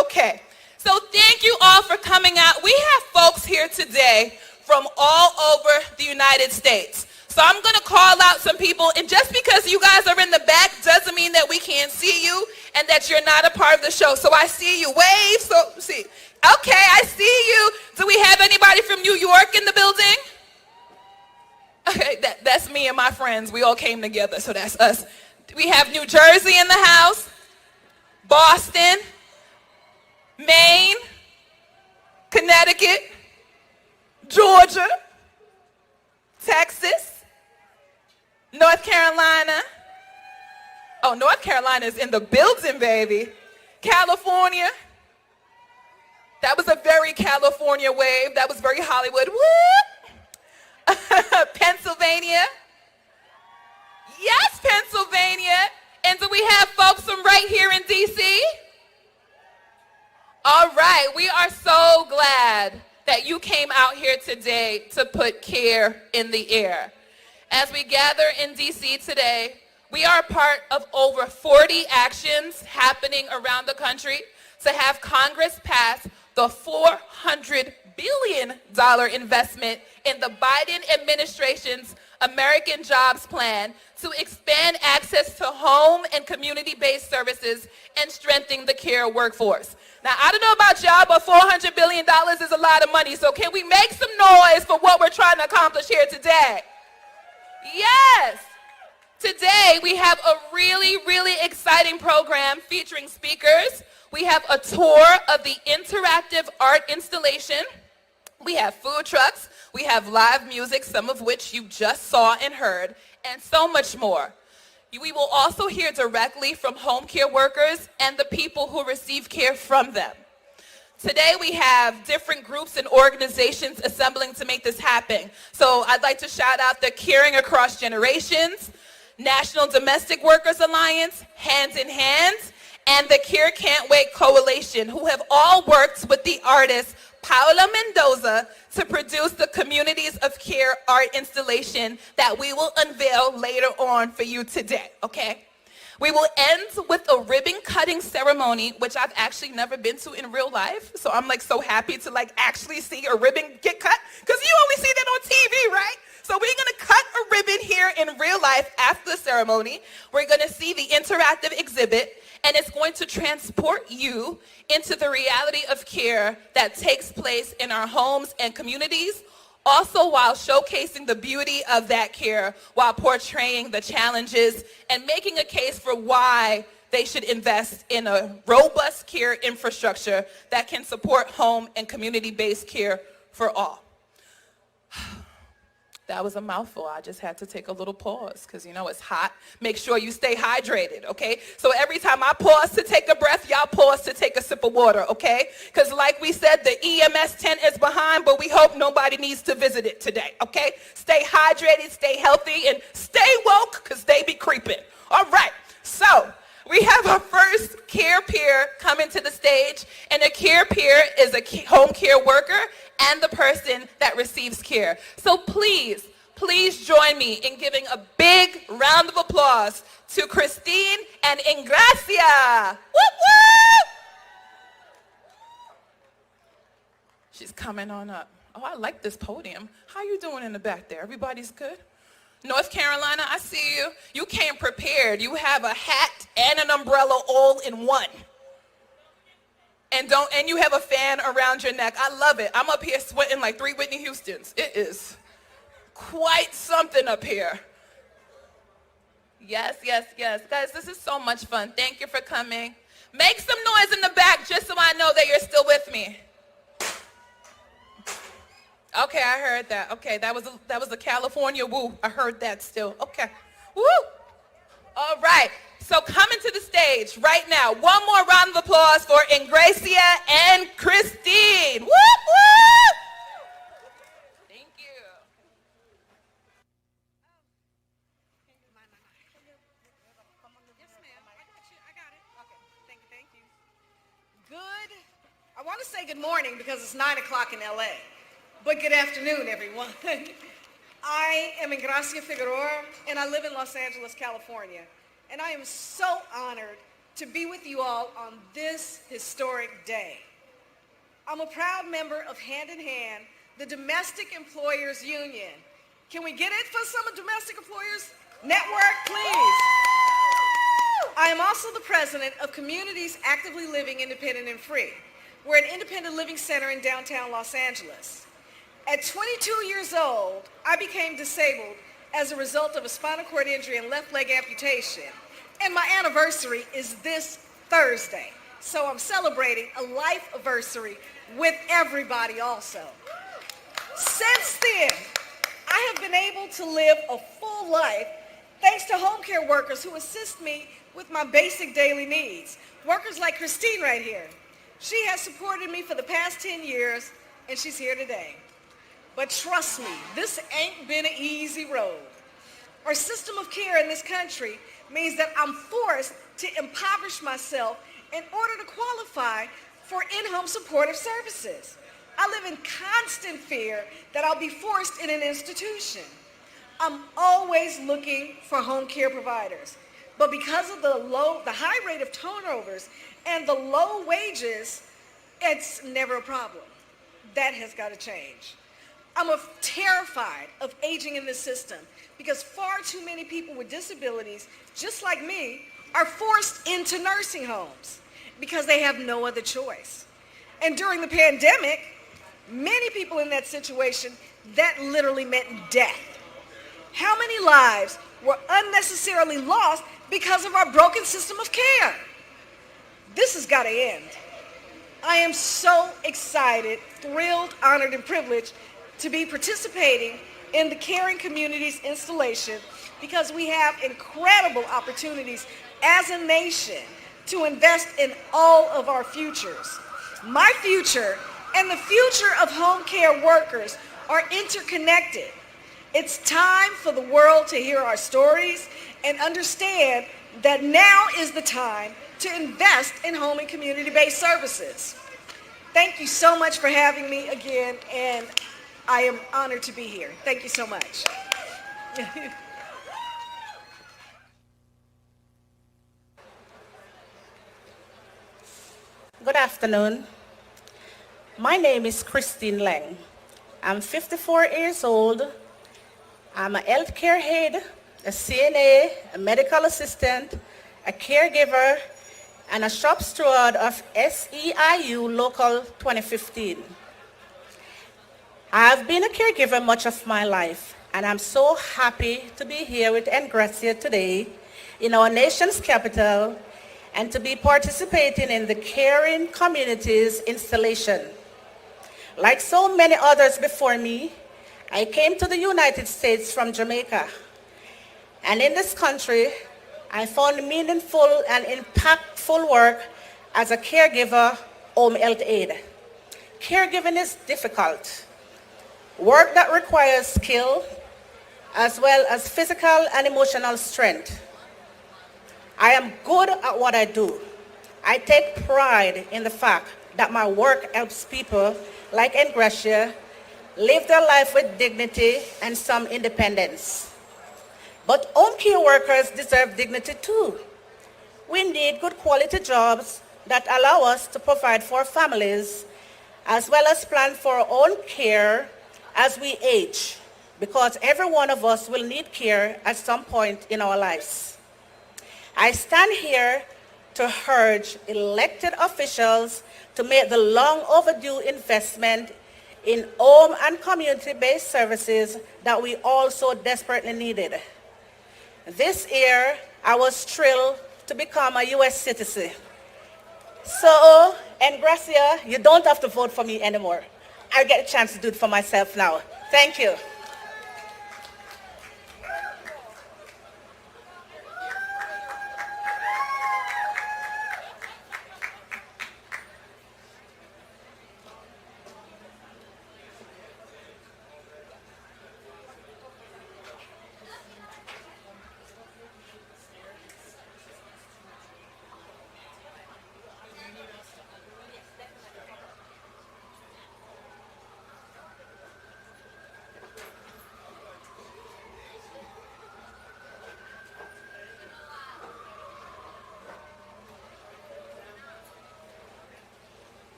Okay. So thank you all for coming out. We have folks here today from all over the United States. So I'm going to call out some people, and just because you guys are in the back doesn't mean that we can't see you and that you're not a part of the show. So I see you. Wave. So see. Okay, I see you. Do we have anybody from New York in the building? Okay, that's me and my friends. We all came together, so that's us. We have New Jersey in the house, Boston, Maine, Connecticut, Georgia, Texas, North Carolina. Oh, North Carolina is in the building, baby. California. That was a very California wave. That was very Hollywood. Whoop! Pennsylvania. Yes, Pennsylvania. And do we have folks from right here in D.C.? All right. We are so glad that you came out here today to put care in the air. As we gather in D.C. today, we are part of over 40 actions happening around the country to have Congress pass the $400 billion investment in the Biden administration's American Jobs Plan to expand access to home and community-based services and strengthen the care workforce. Now, I don't know about y'all, but $400 billion is a lot of money, so can we make some noise for what we're trying to accomplish here today? Yes! Today, we have a really, really exciting program featuring speakers. We have a tour of the interactive art installation. We have food trucks. We have live music, some of which you just saw and heard, and so much more. We will also hear directly from home care workers and the people who receive care from them. Today we have different groups and organizations assembling to make this happen. So I'd like to shout out the Caring Across Generations, National Domestic Workers Alliance, Hands in Hands, and the Care Can't Wait Coalition, who have all worked with the artist Paula Mendoza to produce the Communities of Care art installation that we will unveil later on for you today, okay? We will end with a ribbon cutting ceremony, which I've actually never been to in real life. So I'm like so happy to like actually see a ribbon get cut, because you only see that on TV, right? So we're gonna cut a ribbon here in real life after the ceremony. We're gonna see the interactive exhibit, and it's going to transport you into the reality of care that takes place in our homes and communities, also while showcasing the beauty of that care, while portraying the challenges and making a case for why they should invest in a robust care infrastructure that can support home and community-based care for all. That was a mouthful. I just had to take a little pause because, you know, it's hot. Make sure you stay hydrated, okay? So every time I pause to take a breath, y'all pause to take a sip of water, okay? Because like we said, the EMS tent is behind, but we hope nobody needs to visit it today, okay? Stay hydrated, stay healthy, and stay woke because they be creeping. All right, so we have our first care peer coming to the stage, and a care peer is a home care worker and the person that receives care. So please join me in giving a big round of applause to Christine and Ingracia. Whoop, whoop! She's coming on up. Oh, I like this podium. How you doing in the back there? Everybody's good? North Carolina, I see you. You came prepared. You have a hat and an umbrella all in one. And you have a fan around your neck. I love it. I'm up here sweating like 3 Whitney Houstons. It is quite something up here. Yes. Guys, this is so much fun. Thank you for coming. Make some noise in the back just so I know that you're still with me. Okay, I heard that. Okay, that was a California woo. I heard that still. Okay. Woo! All right. So coming to the stage right now, one more round of applause for Ingracia and Christine. Whoop, whoop! Thank you. Good. I want to say good morning because it's 9 o'clock in LA, but good afternoon, everyone. I am Ingracia Figueroa, and I live in Los Angeles, California. And I am so honored to be with you all on this historic day. I'm a proud member of Hand in Hand, the Domestic Employers Union. Can we get it for some Domestic Employers Network, please? I am also the president of Communities Actively Living Independent and Free. We're an independent living center in downtown Los Angeles. At 22 years old, I became disabled as a result of a spinal cord injury and left leg amputation. And my anniversary is this Thursday. So I'm celebrating a life anniversary with everybody also. Since then, I have been able to live a full life thanks to home care workers who assist me with my basic daily needs. Workers like Christine right here. She has supported me for the past 10 years, and she's here today. But trust me, this ain't been an easy road. Our system of care in this country means that I'm forced to impoverish myself in order to qualify for in-home supportive services. I live in constant fear that I'll be forced in an institution. I'm always looking for home care providers. But because of the high rate of turnovers and the low wages, it's never a problem. That has got to change. I'm terrified of aging in this system because far too many people with disabilities, just like me, are forced into nursing homes because they have no other choice. And during the pandemic, many people in that situation, that literally meant death. How many lives were unnecessarily lost because of our broken system of care? This has got to end. I am so excited, thrilled, honored, and privileged to be participating in the Caring Communities installation because we have incredible opportunities as a nation to invest in all of our futures. My future and the future of home care workers are interconnected. It's time for the world to hear our stories and understand that now is the time to invest in home and community-based services. Thank you so much for having me again, and I am honored to be here. Thank you so much. Good afternoon. My name is Christine Lang. I'm 54 years old. I'm a healthcare aide, a CNA, a medical assistant, a caregiver, and a shop steward of SEIU Local 2015. I've been a caregiver much of my life, and I'm so happy to be here with Ingracia today in our nation's capital and to be participating in the Caring Communities installation. Like so many others before me, I came to the United States from Jamaica. And in this country, I found meaningful and impactful work as a caregiver, home health aide. Caregiving is difficult. Work that requires skill, as well as physical and emotional strength. I am good at what I do. I take pride in the fact that my work helps people like Engracia live their life with dignity and some independence. But home care workers deserve dignity too. We need good quality jobs that allow us to provide for our families, as well as plan for our own care as we age, because every one of us will need care at some point in our lives. I stand here to urge elected officials to make the long overdue investment in home and community-based services that we all so desperately needed. This year, I was thrilled to become a U.S. citizen. So, Engracia, you don't have to vote for me anymore. I get a chance to do it for myself now. Thank you.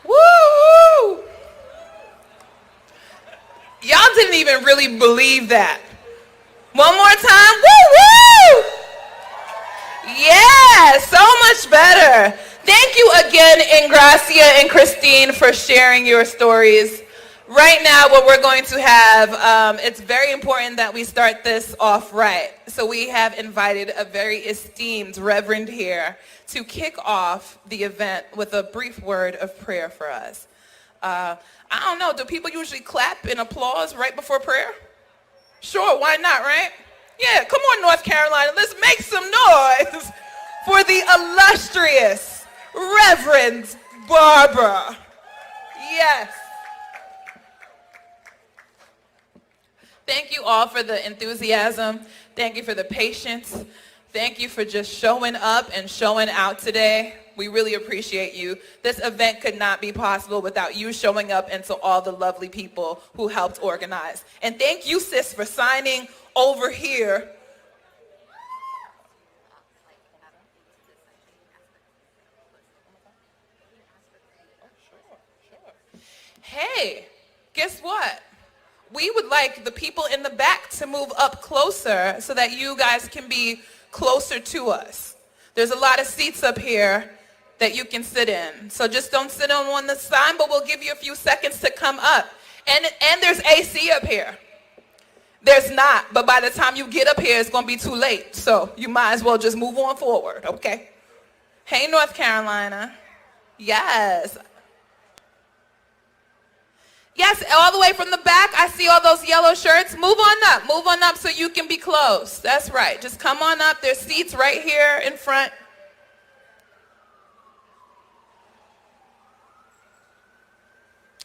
Woo! Y'all didn't even really believe that. One more time. Woo! Woo! Yeah, so much better. Thank you again, Engracia and Christine, for sharing your stories. Right now, what we're going to have, it's very important that we start this off right. So we have invited a very esteemed reverend here to kick off the event with a brief word of prayer for us. I don't know, do people usually clap and applause right before prayer? Sure, why not, right? Yeah, come on, North Carolina, let's make some noise for the illustrious Reverend Barbara. Yes. Thank you all for the enthusiasm. Thank you for the patience. Thank you for just showing up and showing out today. We really appreciate you. This event could not be possible without you showing up and to all the lovely people who helped organize. And thank you, sis, for signing over here. Hey, guess what? We would like the people in the back to move up closer so that you guys can be closer to us. There's a lot of seats up here that you can sit in. So just don't sit on one this time, but we'll give you a few seconds to come up. And there's AC up here. There's not, but by the time you get up here, it's going to be too late. So you might as well just move on forward, okay? Hey, North Carolina. Yes. Yes, all the way from the back, I see all those yellow shirts. Move on up so you can be close. That's right, just come on up. There's seats right here in front.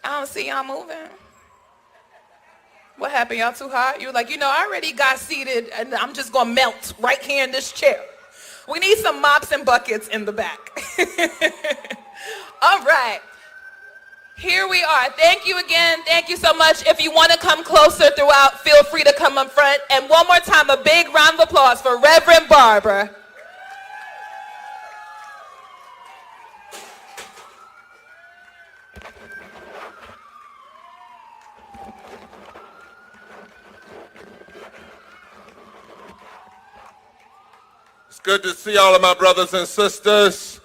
I don't see y'all moving. What happened, y'all too hot? You're like, I already got seated and I'm just gonna melt right here in this chair. We need some mops and buckets in the back. All right. Here we are. Thank you again. Thank you so much. If you want to come closer throughout, feel free to come up front. And one more time, a big round of applause for Reverend Barbara. It's good to see all of my brothers and sisters.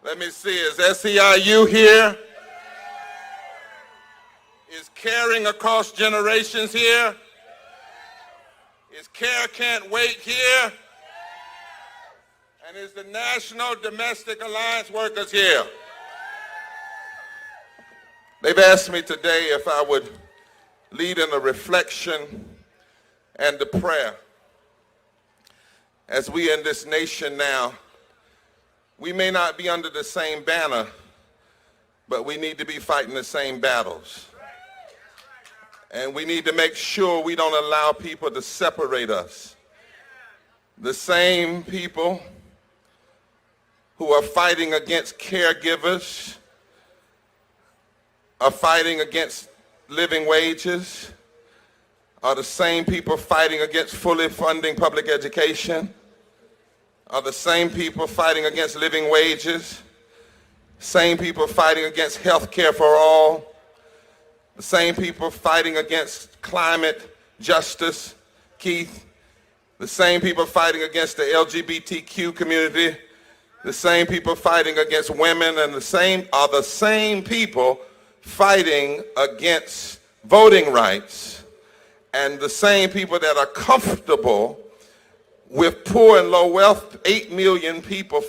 Let me see, is SEIU here? Is Caring Across Generations here? Is Care Can't Wait here? And is the National Domestic Alliance Workers here? They've asked me today if I would lead in a reflection and a prayer. As we in this nation now, we may not be under the same banner, but we need to be fighting the same battles. And we need to make sure we don't allow people to separate us. The same people who are fighting against caregivers, are fighting against living wages, are the same people fighting against fully funding public education, are the same people fighting against living wages, same people fighting against health care for all, the same people fighting against climate justice, Keith, the same people fighting against the LGBTQ community, the same people fighting against women, and the same people fighting against voting rights, and the same people that are comfortable with poor and low wealth, 8 million people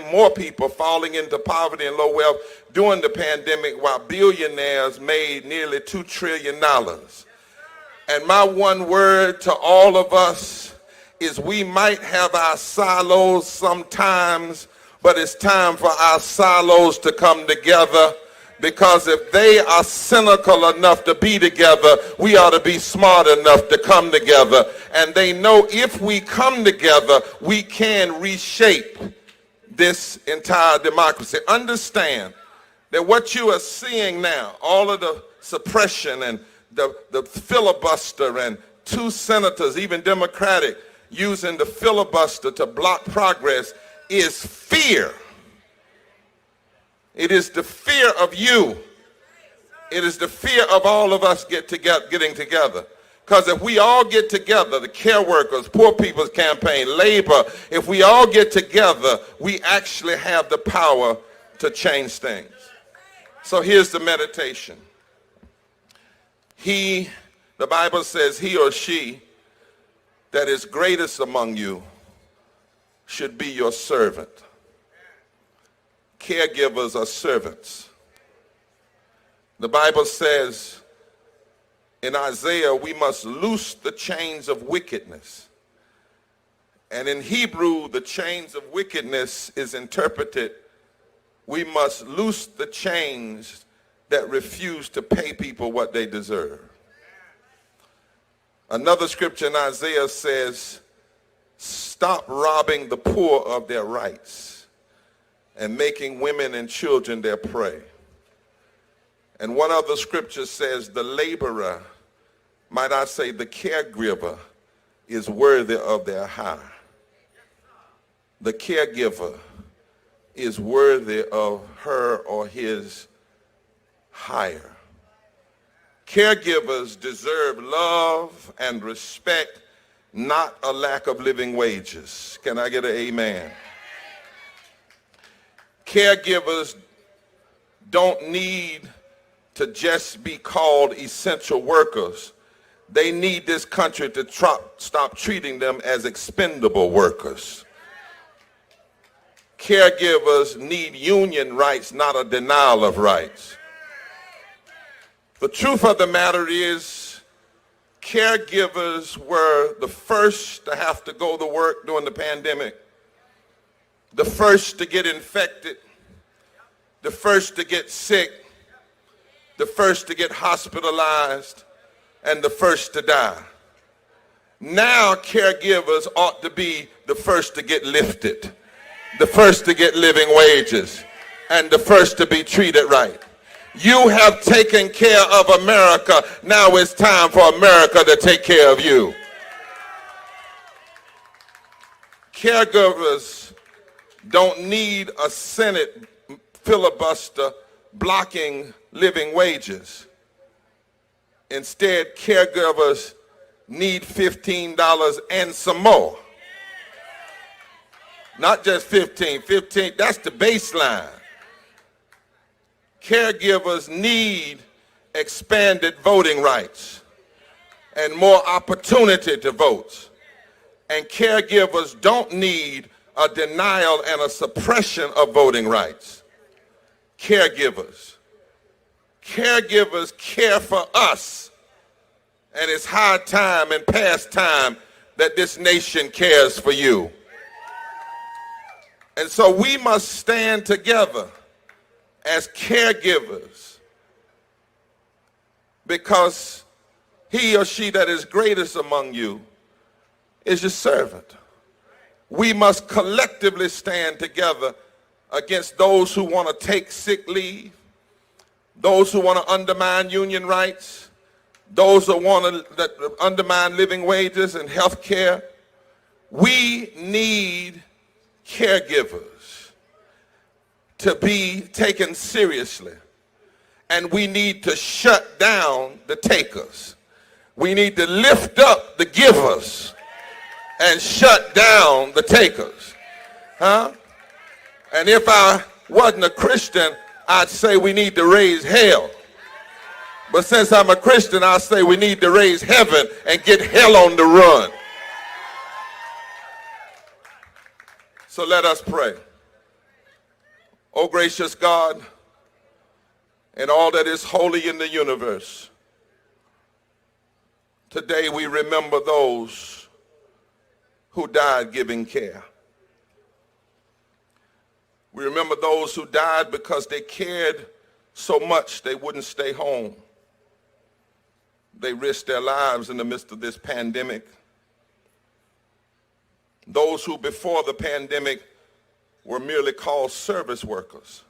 more people falling into poverty and low wealth during the pandemic, while billionaires made nearly $2 trillion. And my one word to all of us is we might have our silos sometimes, but it's time for our silos to come together, because if they are cynical enough to be together, we ought to be smart enough to come together. And they know if we come together, we can reshape this entire democracy. Understand that what you are seeing now, all of the suppression and the filibuster, and 2 senators, even Democratic, using the filibuster to block progress, is fear. It is the fear of you. It is the fear of all of us getting together. Because if we all get together, the care workers, Poor People's Campaign, labor, if we all get together, we actually have the power to change things. So here's the meditation. The Bible says, he or she that is greatest among you should be your servant. Caregivers are servants. The Bible says in Isaiah, we must loose the chains of wickedness. And in Hebrew, the chains of wickedness is interpreted, we must loose the chains that refuse to pay people what they deserve. Another scripture in Isaiah says, stop robbing the poor of their rights and making women and children their prey. And one other scripture says, the laborer, might I say the caregiver, is worthy of their hire. The caregiver is worthy of her or his hire. Caregivers deserve love and respect, not a lack of living wages. Can I get an amen? Caregivers don't need to just be called essential workers. They need this country to stop treating them as expendable workers. Caregivers need union rights, not a denial of rights. The truth of the matter is, caregivers were the first to have to go to work during the pandemic, the first to get infected, the first to get sick, the first to get hospitalized, and the first to die. Now caregivers ought to be the first to get lifted, the first to get living wages, and the first to be treated right. You have taken care of America. Now it's time for America to take care of you. Caregivers don't need a Senate filibuster blocking living wages. Instead, caregivers need $15 and some more. Not just 15, that's the baseline. Caregivers need expanded voting rights and more opportunity to vote. And caregivers don't need a denial and a suppression of voting rights. Caregivers care for us. And it's high time and past time that this nation cares for you. And so we must stand together as caregivers, because he or she that is greatest among you is your servant. We must collectively stand together against those who want to take sick leave, those who want to undermine union rights, those who want to undermine living wages and health care. We need caregivers to be taken seriously, and we need to shut down the takers. We need to lift up the givers and shut down the takers. And if I wasn't a Christian, I'd say we need to raise hell. But since I'm a Christian, I'll say we need to raise heaven and get hell on the run. So let us pray. Oh, gracious God, and all that is holy in the universe, today we remember those who died giving care. We remember those who died because they cared so much they wouldn't stay home. They risked their lives in the midst of this pandemic. Those who before the pandemic were merely called service workers.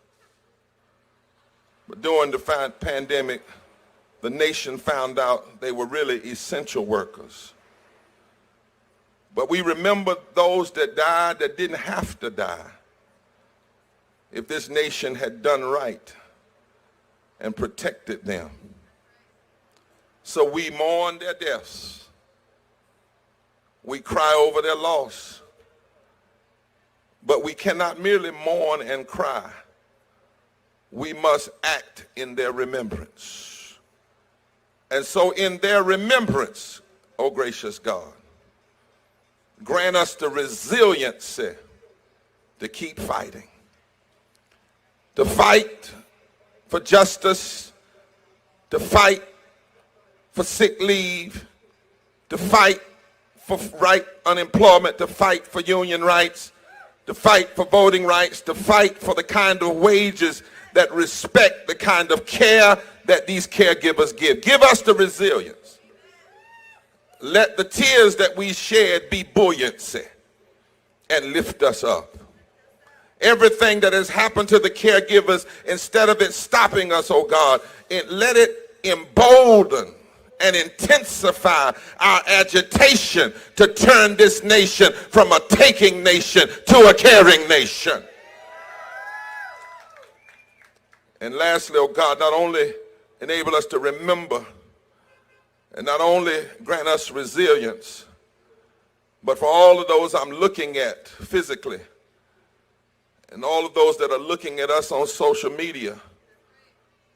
But during the pandemic, the nation found out they were really essential workers. But we remember those that died that didn't have to die if this nation had done right and protected them. So we mourn their deaths. We cry over their loss. But we cannot merely mourn and cry. We must act in their remembrance. And so in their remembrance, oh gracious God, grant us the resiliency to keep fighting. To fight for justice, to fight for sick leave, to fight for right unemployment, to fight for union rights, to fight for voting rights, to fight for the kind of wages that respect the kind of care that these caregivers give. Give us the resilience. Let the tears that we shed be buoyancy and lift us up. Everything that has happened to the caregivers, instead of it stopping us, oh God, let it embolden and intensify our agitation to turn this nation from a taking nation to a caring nation. And lastly, oh God, not only enable us to remember and not only grant us resilience, but for all of those I'm looking at physically and all of those that are looking at us on social media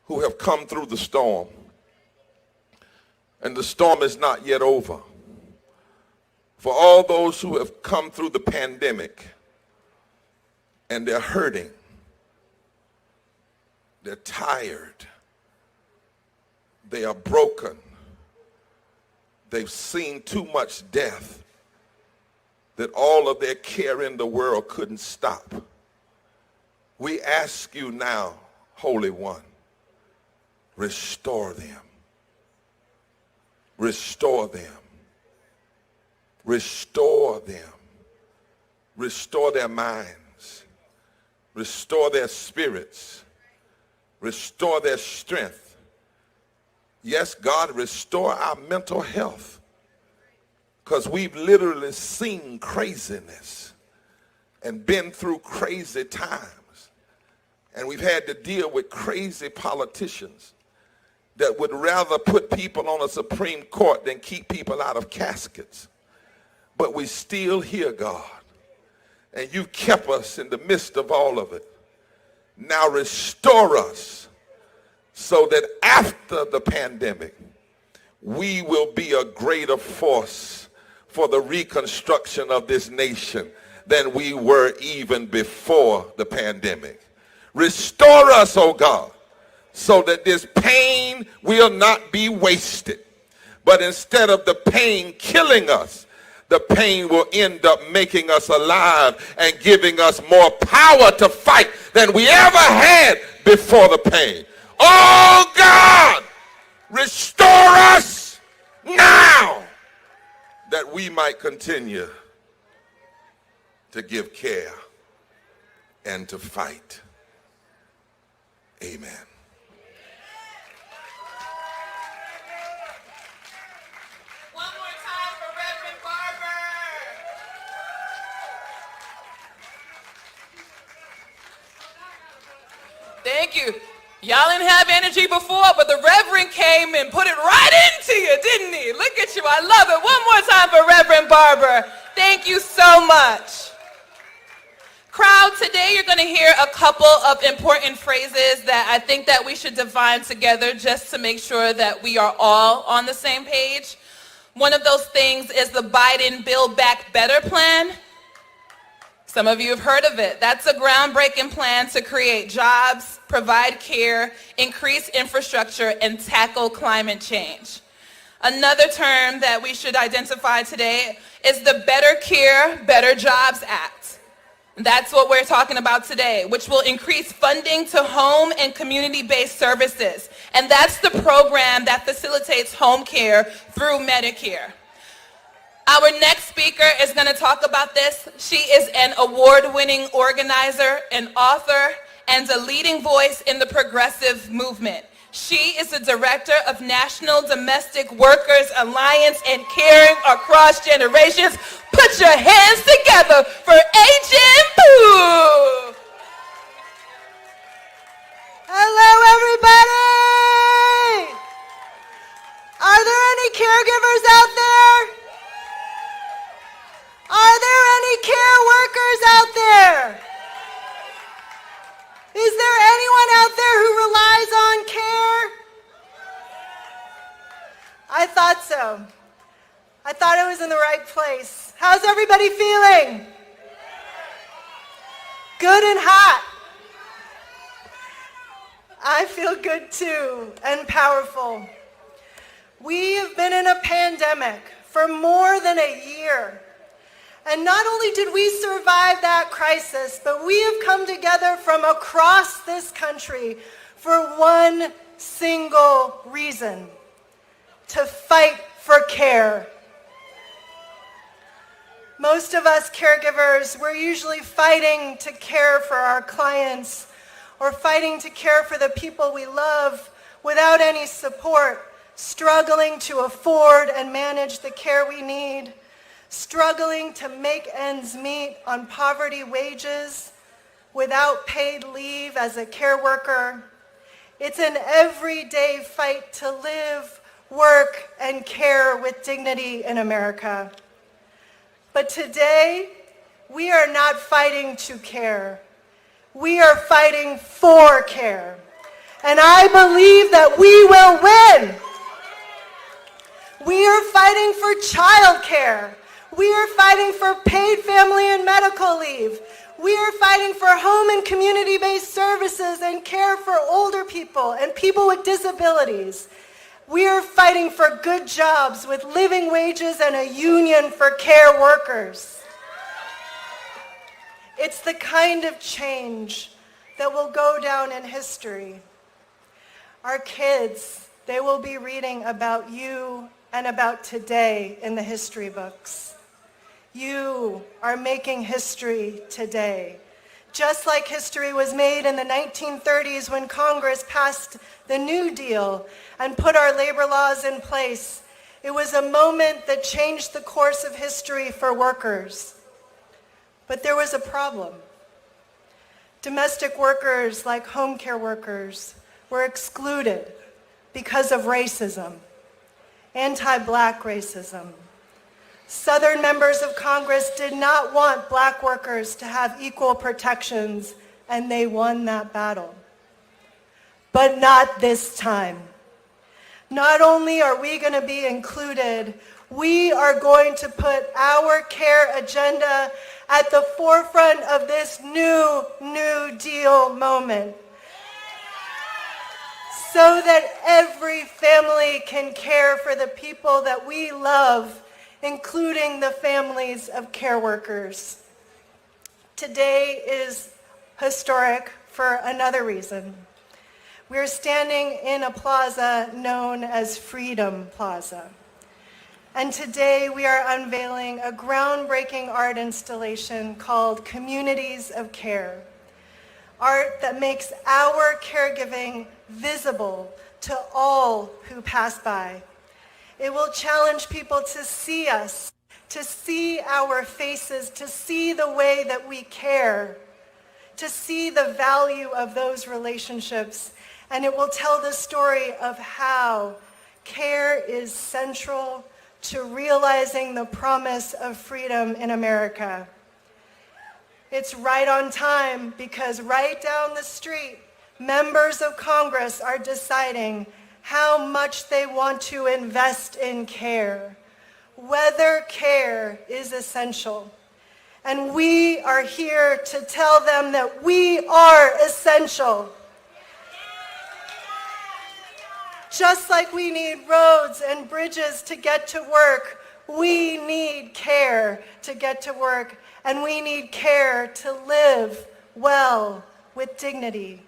who have come through the storm. And the storm is not yet over. For all those who have come through the pandemic and they're hurting, they're tired, they are broken, they've seen too much death that all of their care in the world couldn't stop. We ask you now, Holy One, restore them. Restore them. Restore them. Restore their minds. Restore their spirits. Restore their strength. Yes, God, restore our mental health. Because we've literally seen craziness and been through crazy times. And we've had to deal with crazy politicians that would rather put people on a Supreme Court than keep people out of caskets. But we still here, God. And you've kept us in the midst of all of it. Now restore us so that after the pandemic, we will be a greater force for the reconstruction of this nation than we were even before the pandemic. Restore us, oh God, so that this pain will not be wasted. But instead of the pain killing us, the pain will end up making us alive and giving us more power to fight than we ever had before the pain. Oh God, restore us now that we might continue to give care and to fight. Amen. One more time for Reverend Barber. Thank you. Y'all didn't have energy before, but the Reverend came and put it right into you, didn't he? Look at you. I love it. One more time for Reverend Barber. Thank you so much. Crowd, today you're going to hear a couple of important phrases that I think that we should define together just to make sure that we are all on the same page. One of those things is the Biden Build Back Better plan. Some of you have heard of it. That's a groundbreaking plan to create jobs, provide care, increase infrastructure, and tackle climate change. Another term that we should identify today is the Better Care, Better Jobs Act. That's what we're talking about today, which will increase funding to home and community-based services. And that's the program that facilitates home care through Medicare. Our next speaker is going to talk about this. She is an award-winning organizer, an author, and a leading voice in the progressive movement. She is the director of National Domestic Workers Alliance and Caring Across Generations. Put your hands together for Agent Pooh. Hello, everybody. Are there any caregivers out there? Are there any care workers out there? Is there anyone out there who relies on care? I thought so. I thought I was in the right place. How's everybody feeling? Good and hot. I feel good too, and powerful. We have been in a pandemic for more than a year. And not only did we survive that crisis, but we have come together from across this country for one single reason: to fight for care. Most of us caregivers, we're usually fighting to care for our clients or fighting to care for the people we love without any support, struggling to afford and manage the care we need, struggling to make ends meet on poverty wages, without paid leave as a care worker. It's an everyday fight to live, work, and care with dignity in America. But today, we are not fighting to care. We are fighting for care. And I believe that we will win. We are fighting for child care. We are fighting for paid family and medical leave. We are fighting for home and community-based services and care for older people and people with disabilities. We are fighting for good jobs with living wages and a union for care workers. It's the kind of change that will go down in history. Our kids, they will be reading about you and about today in the history books. You are making history today. Just like history was made in the 1930s when Congress passed the New Deal and put our labor laws in place. It was a moment that changed the course of history for workers. But there was a problem. Domestic workers, like home care workers, were excluded because of racism, anti-Black racism. Southern members of Congress did not want Black workers to have equal protections, and they won that battle. But not this time. Not only are we going to be included, We are going to put our care agenda at the forefront of this New Deal moment, so that every family can care for the people that we love, including the families of care workers. Today is historic for another reason. We're standing in a plaza known as Freedom Plaza. And today we are unveiling a groundbreaking art installation called Communities of Care. Art that makes our caregiving visible to all who pass by. It will challenge people to see us, to see our faces, to see the way that we care, to see the value of those relationships. And it will tell the story of how care is central to realizing the promise of freedom in America. It's right on time because right down the street, members of Congress are deciding how much they want to invest in care, whether care is essential. And we are here to tell them that we are essential. Just like we need roads and bridges to get to work, we need care to get to work, and we need care to live well with dignity.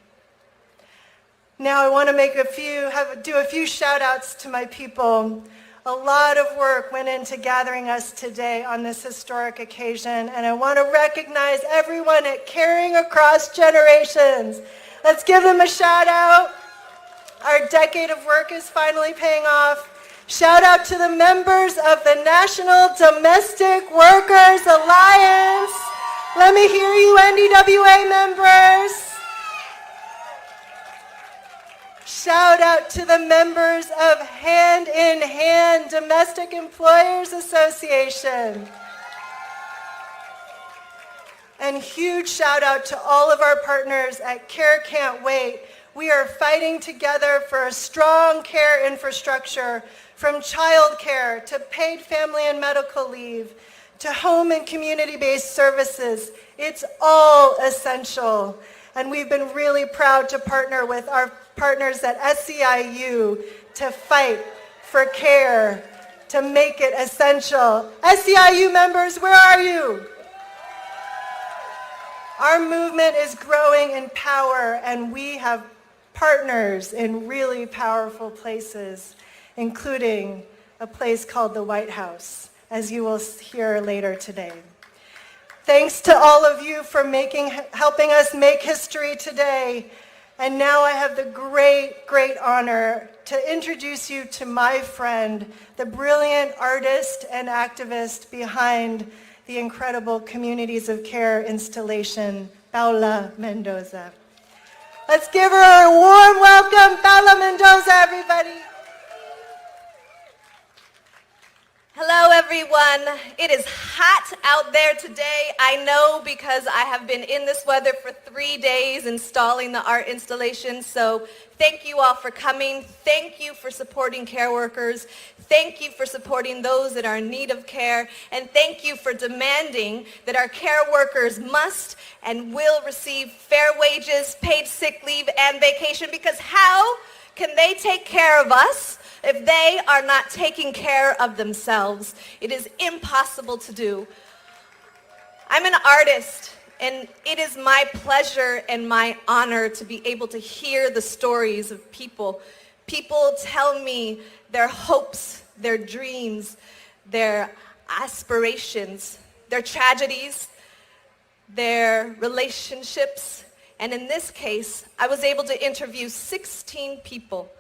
Now I want to do a few shout outs to my people. A lot of work went into gathering us today on this historic occasion, and I want to recognize everyone at Caring Across Generations. Let's give them a shout out. Our decade of work is finally paying off. Shout out to the members of the National Domestic Workers Alliance. Let me hear you, NDWA members. Shout out to the members of Hand in Hand Domestic Employers Association. And huge shout out to all of our partners at Care Can't Wait. We are fighting together for a strong care infrastructure, from child care to paid family and medical leave to home and community-based services. It's all essential. And we've been really proud to partner with our partners at SEIU to fight for care, to make it essential. SEIU members, where are you? Our movement is growing in power, and we have partners in really powerful places, including a place called the White House, as you will hear later today. Thanks to all of you for helping us make history today. And now I have the great honor to introduce you to my friend, the brilliant artist and activist behind the incredible Communities of Care installation, Paula Mendoza. Let's give her a warm welcome, Paula Mendoza, everybody. Hello, everyone. It is hot out there today. I know because I have been in this weather for 3 days installing the art installation. So thank you all for coming. Thank you for supporting care workers. Thank you for supporting those that are in need of care. And thank you for demanding that our care workers must and will receive fair wages, paid sick leave, and vacation, because how can they take care of us if they are not taking care of themselves? It is impossible to do. I'm an artist, and it is my pleasure and my honor to be able to hear the stories of people. People tell me their hopes, their dreams, their aspirations, their tragedies, their relationships. And in this case, I was able to interview 16 people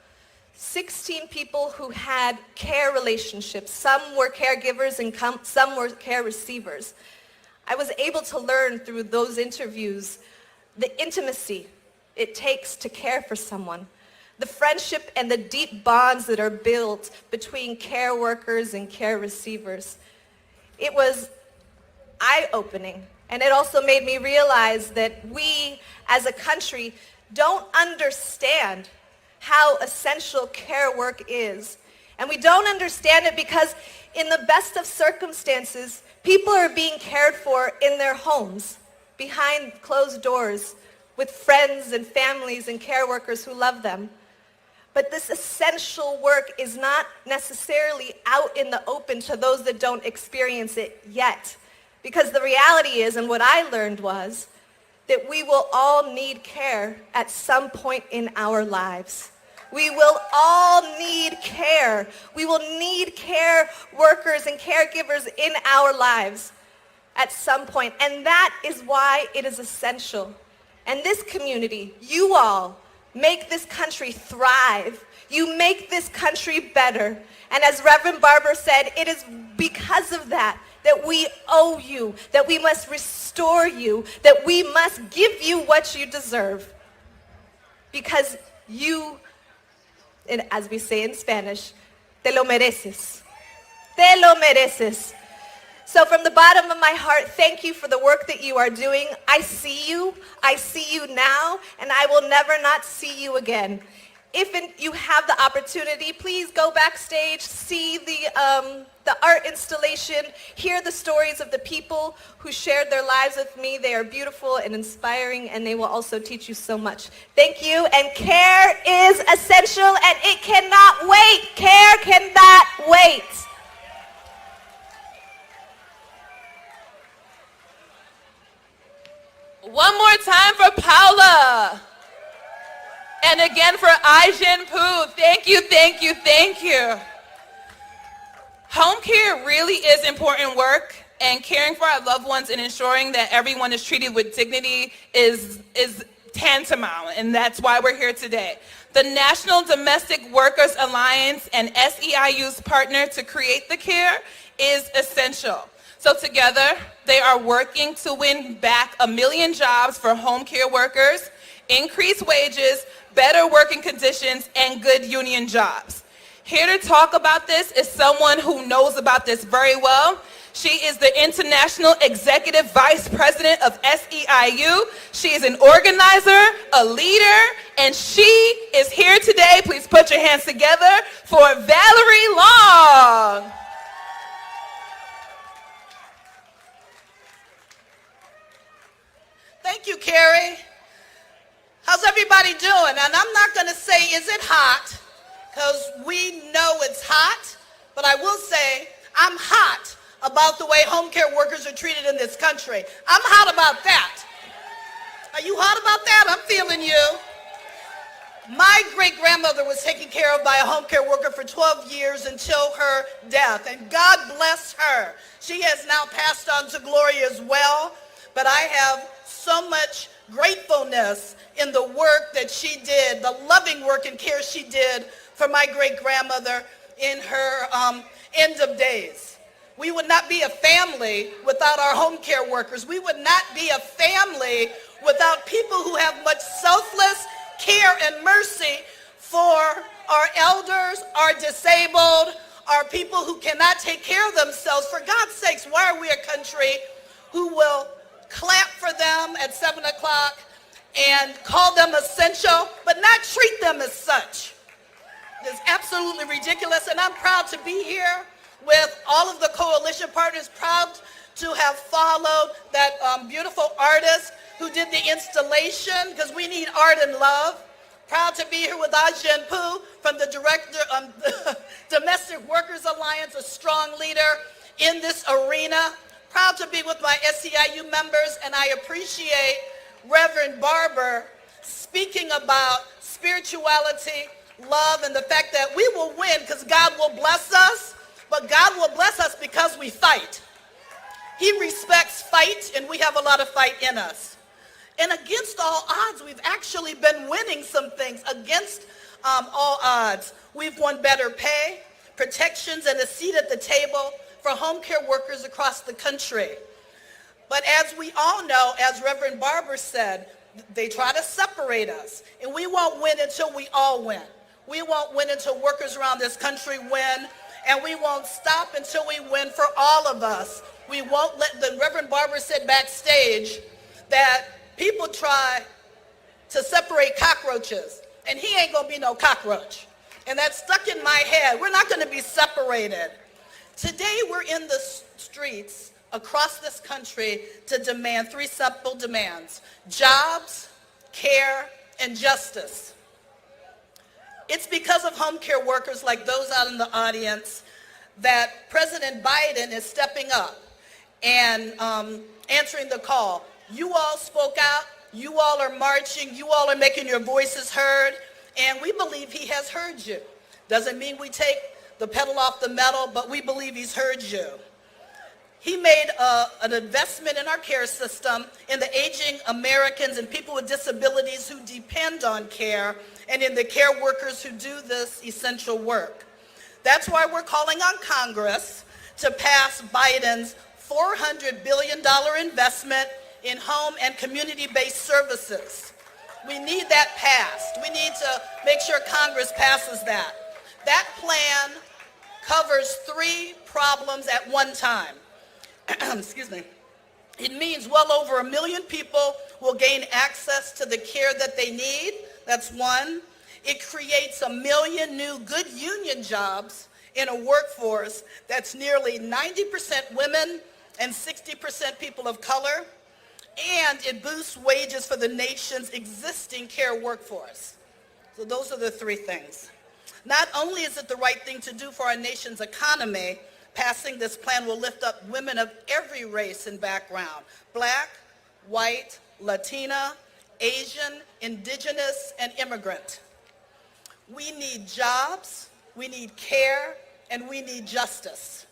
who had care relationships. Some were caregivers and some were care receivers. I was able to learn through those interviews the intimacy it takes to care for someone, the friendship and the deep bonds that are built between care workers and care receivers. It was eye-opening, and it also made me realize that we as a country don't understand how essential care work is. And we don't understand it because in the best of circumstances, people are being cared for in their homes, behind closed doors, with friends and families and care workers who love them. But this essential work is not necessarily out in the open to those that don't experience it yet. Because the reality is, and what I learned was, that we will all need care at some point in our lives. We will all need care. We will need care workers and caregivers in our lives at some point. And that is why it is essential. And this community, you all, make this country thrive. You make this country better. And as Reverend Barber said, it is because of that that we owe you, that we must restore you, that we must give you what you deserve. Because you, and as we say in Spanish, te lo mereces. Te lo mereces. So from the bottom of my heart, thank you for the work that you are doing. I see you now, and I will never not see you again. If you have the opportunity, please go backstage, see the art installation, hear the stories of the people who shared their lives with me. They are beautiful and inspiring, and they will also teach you so much. Thank you, and care is essential, and it cannot wait. Care cannot wait. One more time for Paula. And again for Ai-jen Poo. Thank you, thank you, thank you. Home care really is important work, and caring for our loved ones and ensuring that everyone is treated with dignity is tantamount, and that's why we're here today. The National Domestic Workers Alliance and SEIU's partner to create the care is essential. So together, they are working to win back 1 million jobs for home care workers, increase wages, better working conditions, and good union jobs. Here to talk about this is someone who knows about this very well. She is the International Executive Vice President of SEIU. She is an organizer, a leader, and she is here today. Please put your hands together for Valerie Long. Thank you, Carrie. How's everybody doing? And I'm not going to say, is it hot? Because we know it's hot. But I will say, I'm hot about the way home care workers are treated in this country. I'm hot about that. Are you hot about that? I'm feeling you. My great-grandmother was taken care of by a home care worker for 12 years until her death. And God bless her. She has now passed on to glory as well. But I have so much gratefulness in the work that she did, the loving work and care she did for my great-grandmother in her end of days. We would not be a family without our home care workers. We would not be a family without people who have much selfless care and mercy for our elders, our disabled, our people who cannot take care of themselves. For God's sakes, why are we a country who will clap for them at 7 o'clock and call them essential, but not treat them as such? It's absolutely ridiculous, and I'm proud to be here with all of the coalition partners, proud to have followed that beautiful artist who did the installation, because we need art and love. Proud to be here with Ai-jen Poo from the director of the Domestic Workers Alliance, a strong leader in this arena. Proud to be with my SEIU members, and I appreciate Reverend Barber speaking about spirituality, love, and the fact that we will win because God will bless us, but God will bless us because we fight. He respects fight, and we have a lot of fight in us. And against all odds, we've actually been winning some things. Against all odds, we've won better pay, protections, and a seat at the table for home care workers across the country. But as we all know, as Reverend Barber said, they try to separate us. And we won't win until we all win. We won't win until workers around this country win. And we won't stop until we win for all of us. We won't let, the Reverend Barber said backstage that people try to separate cockroaches. And he ain't going to be no cockroach. And that stuck in my head. We're not going to be separated. Today, we're in the streets across this country to demand three simple demands: jobs, care, and justice. It's because of home care workers like those out in the audience that President Biden is stepping up and answering the call. You all spoke out. You all are marching. You all are making your voices heard. And we believe he has heard you. Doesn't mean we take the pedal off the metal, but we believe he's heard you. He made an investment in our care system, in the aging Americans and people with disabilities who depend on care, and in the care workers who do this essential work. That's why we're calling on Congress to pass Biden's $400 billion investment in home and community-based services. We need that passed. We need to make sure Congress passes that. That plan covers three problems at one time. Excuse me. It means well over 1 million people will gain access to the care that they need. That's one. It creates 1 million new good union jobs in a workforce that's nearly 90% women and 60% people of color. And it boosts wages for the nation's existing care workforce. So those are the three things. Not only is it the right thing to do for our nation's economy, passing this plan will lift up women of every race and background: Black, white, Latina, Asian, indigenous, and immigrant. We need jobs, we need care, and we need justice.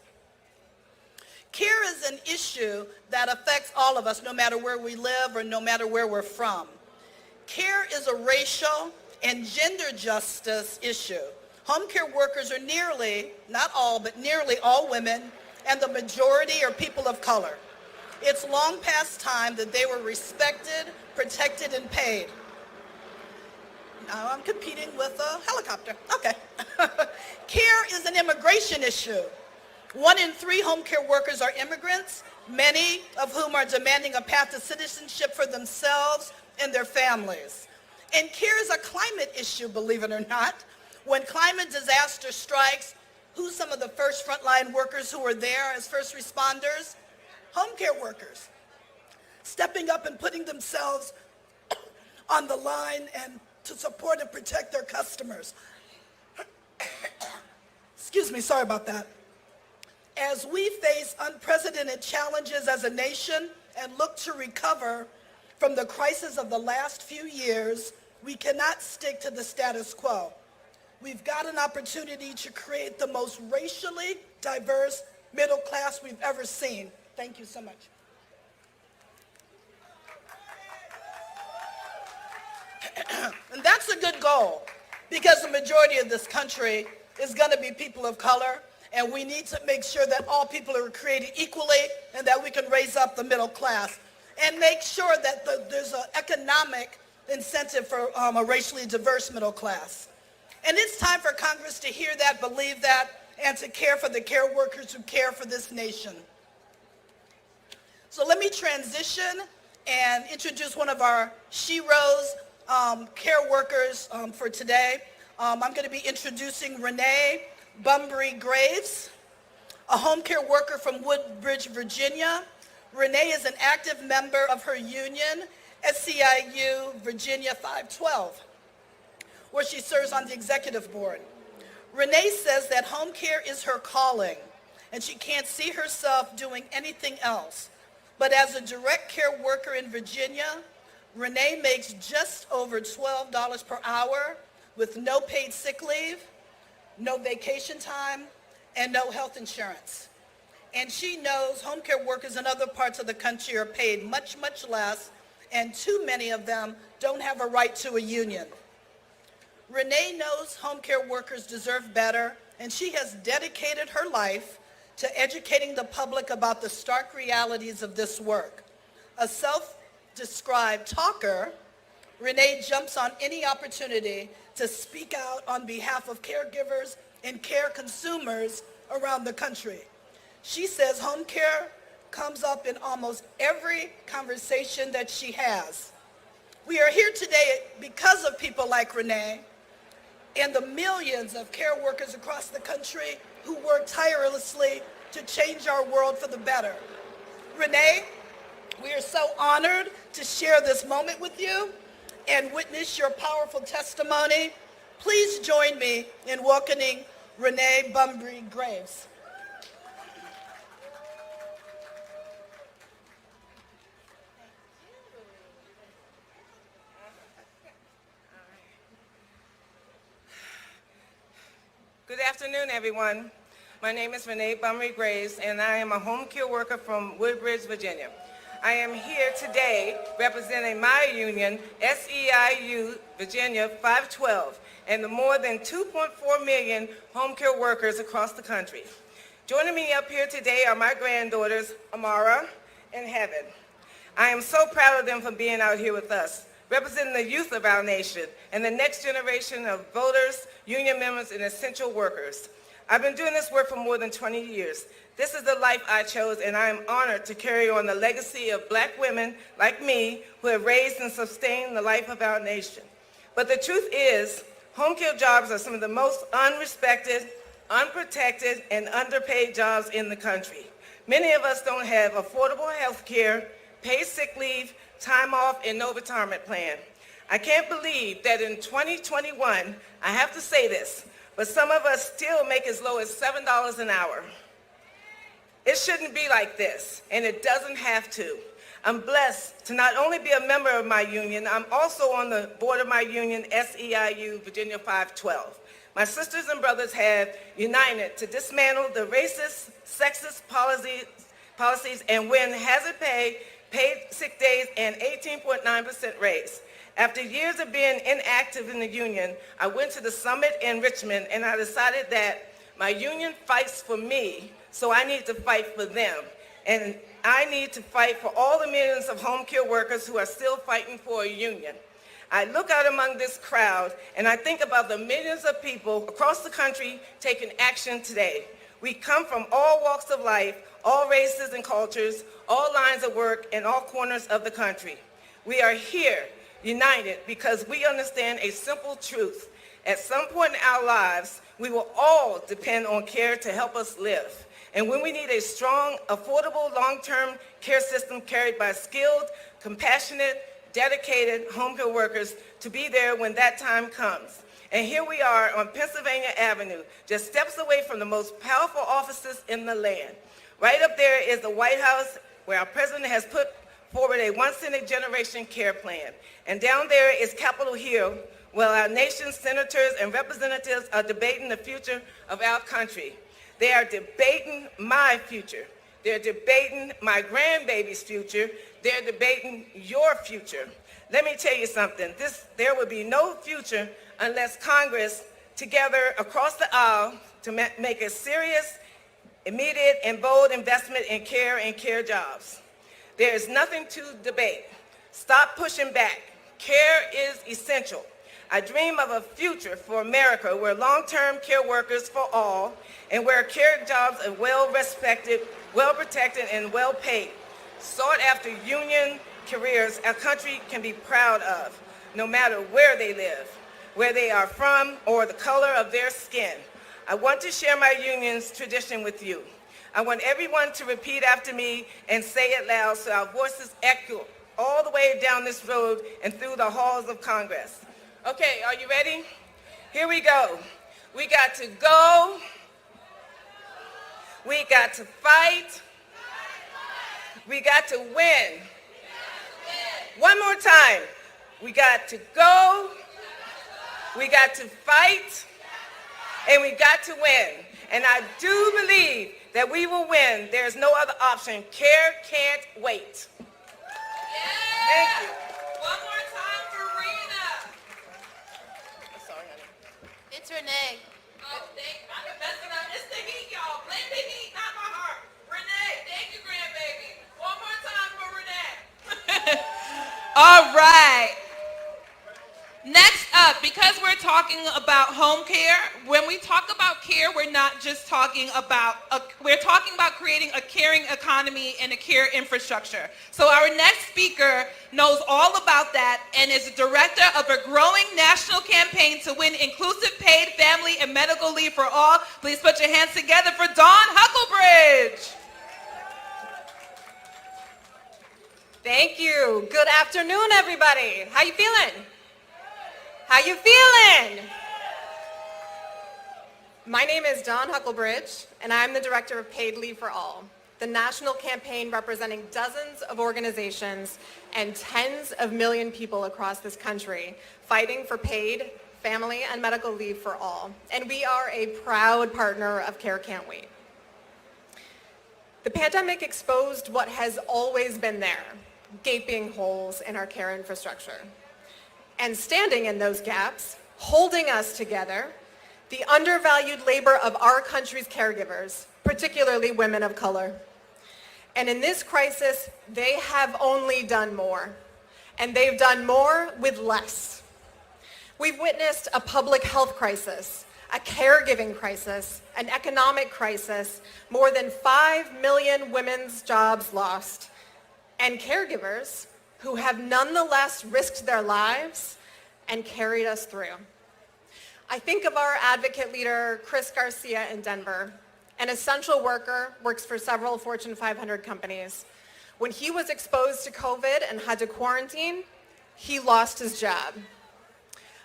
Care is an issue that affects all of us, no matter where we live or no matter where we're from. Care is a racial and gender justice issue. Home care workers are nearly, not all, but nearly all women, and the majority are people of color. It's long past time that they were respected, protected, and paid. Now I'm competing with a helicopter. Okay. Care is an immigration issue. 1 in 3 home care workers are immigrants, many of whom are demanding a path to citizenship for themselves and their families. And care is a climate issue, believe it or not. When climate disaster strikes, who's some of the first frontline workers who are there as first responders? Home care workers, stepping up and putting themselves on the line and to support and protect their customers. Excuse me, sorry about that. As we face unprecedented challenges as a nation and look to recover from the crisis of the last few years, we cannot stick to the status quo. We've got an opportunity to create the most racially diverse middle class we've ever seen. Thank you so much. And that's a good goal, because the majority of this country is going to be people of color, and we need to make sure that all people are created equally and that we can raise up the middle class and make sure that there's an economic incentive for a racially diverse middle class. And it's time for Congress to hear that, believe that, and to care for the care workers who care for this nation. So let me transition and introduce one of our sheroes, care workers for today. I'm going to be introducing Renee Bumbry Graves, a home care worker from Woodbridge, Virginia. Renee is an active member of her union, SEIU Virginia 512, where she serves on the executive board. Renee says that home care is her calling, and she can't see herself doing anything else. But as a direct care worker in Virginia, Renee makes just over $12 per hour with no paid sick leave, no vacation time, and no health insurance. And she knows home care workers in other parts of the country are paid much, much less, and too many of them don't have a right to a union. Renee knows home care workers deserve better, and she has dedicated her life to educating the public about the stark realities of this work. A self-described talker, Renee jumps on any opportunity to speak out on behalf of caregivers and care consumers around the country. She says home care comes up in almost every conversation that she has. We are here today because of people like Renee, and the millions of care workers across the country who work tirelessly to change our world for the better. Renee, we are so honored to share this moment with you and witness your powerful testimony. Please join me in welcoming Renee Bunbury Graves. Good afternoon, everyone. My name is Renee Bunbury Graves, and I am a home care worker from Woodbridge, Virginia. I am here today representing my union, SEIU Virginia 512, and the more than 2.4 million home care workers across the country. Joining me up here today are my granddaughters, Amara and Heaven. I am so proud of them for being out here with us, representing the youth of our nation and the next generation of voters, union members, and essential workers. I've been doing this work for more than 20 years. This is the life I chose, and I am honored to carry on the legacy of black women like me who have raised and sustained the life of our nation. But the truth is, home care jobs are some of the most unrespected, unprotected, and underpaid jobs in the country. Many of us don't have affordable health care, paid sick leave, time off, and no retirement plan. I can't believe that in 2021, I have to say this, but some of us still make as low as $7 an hour. It shouldn't be like this, and it doesn't have to. I'm blessed to not only be a member of my union, I'm also on the board of my union, SEIU Virginia 512. My sisters and brothers have united to dismantle the racist, sexist policies and win hazard pay, paid sick days, and 18.9% raise. After years of being inactive in the union, I went to the summit in Richmond, and I decided that my union fights for me, so I need to fight for them. And I need to fight for all the millions of home care workers who are still fighting for a union. I look out among this crowd, and I think about the millions of people across the country taking action today. We come from all walks of life, all races and cultures, all lines of work, and all corners of the country. We are here, united, because we understand a simple truth. At some point in our lives, we will all depend on care to help us live. And when we need a strong, affordable, long-term care system carried by skilled, compassionate, dedicated home care workers to be there when that time comes. And here we are on Pennsylvania Avenue, just steps away from the most powerful offices in the land. Right up there is the White House, where our president has put forward a once-in-a-generation care plan. And down there is Capitol Hill, where our nation's senators and representatives are debating the future of our country. They are debating my future. They're debating my grandbaby's future. They're debating your future. Let me tell you something. There will be no future unless Congress, together across the aisle, to make a serious, immediate, and bold investment in care and care jobs. There is nothing to debate. Stop pushing back. Care is essential. I dream of a future for America where long-term care workers for all and where care jobs are well-respected, well-protected, and well-paid. Sought-after union careers our country can be proud of, no matter where they live, where they are from, or the color of their skin. I want to share my union's tradition with you. I want everyone to repeat after me and say it loud so our voices echo all the way down this road and through the halls of Congress. Okay, are you ready? Here we go. We got to go. We got to fight. We got to win. One more time. We got to go. We got to fight. And we got to win. And I do believe that we will win. There's no other option. Care can't wait. Thank you. One more time for Rena. Sorry, honey. It's Renee. Oh, I'm messing up. It's the heat, y'all. Blame the heat, not my heart. Renee, thank you, grandbaby. One more time for Renee. All right. Next up, because we're talking about home care, when we talk about care, we're not just talking about, we're talking about creating a caring economy and a care infrastructure. So our next speaker knows all about that and is the director of a growing national campaign to win inclusive paid family and medical leave for all. Please put your hands together for Dawn Hucklebridge. Thank you. Good afternoon, everybody. How you feeling? How you feeling? My name is Dawn Hucklebridge, and I'm the director of Paid Leave for All, the national campaign representing dozens of organizations and tens of million people across this country fighting for paid family and medical leave for all. And we are a proud partner of Care Can't Wait. The pandemic exposed what has always been there, gaping holes in our care infrastructure. And standing in those gaps, holding us together, the undervalued labor of our country's caregivers, particularly women of color. And in this crisis, they have only done more. And they've done more with less. We've witnessed a public health crisis, a caregiving crisis, an economic crisis, more than 5 million women's jobs lost, and caregivers who have nonetheless risked their lives and carried us through. I think of our advocate leader, Chris Garcia in Denver, an essential worker, works for several Fortune 500 companies. When he was exposed to COVID and had to quarantine, he lost his job.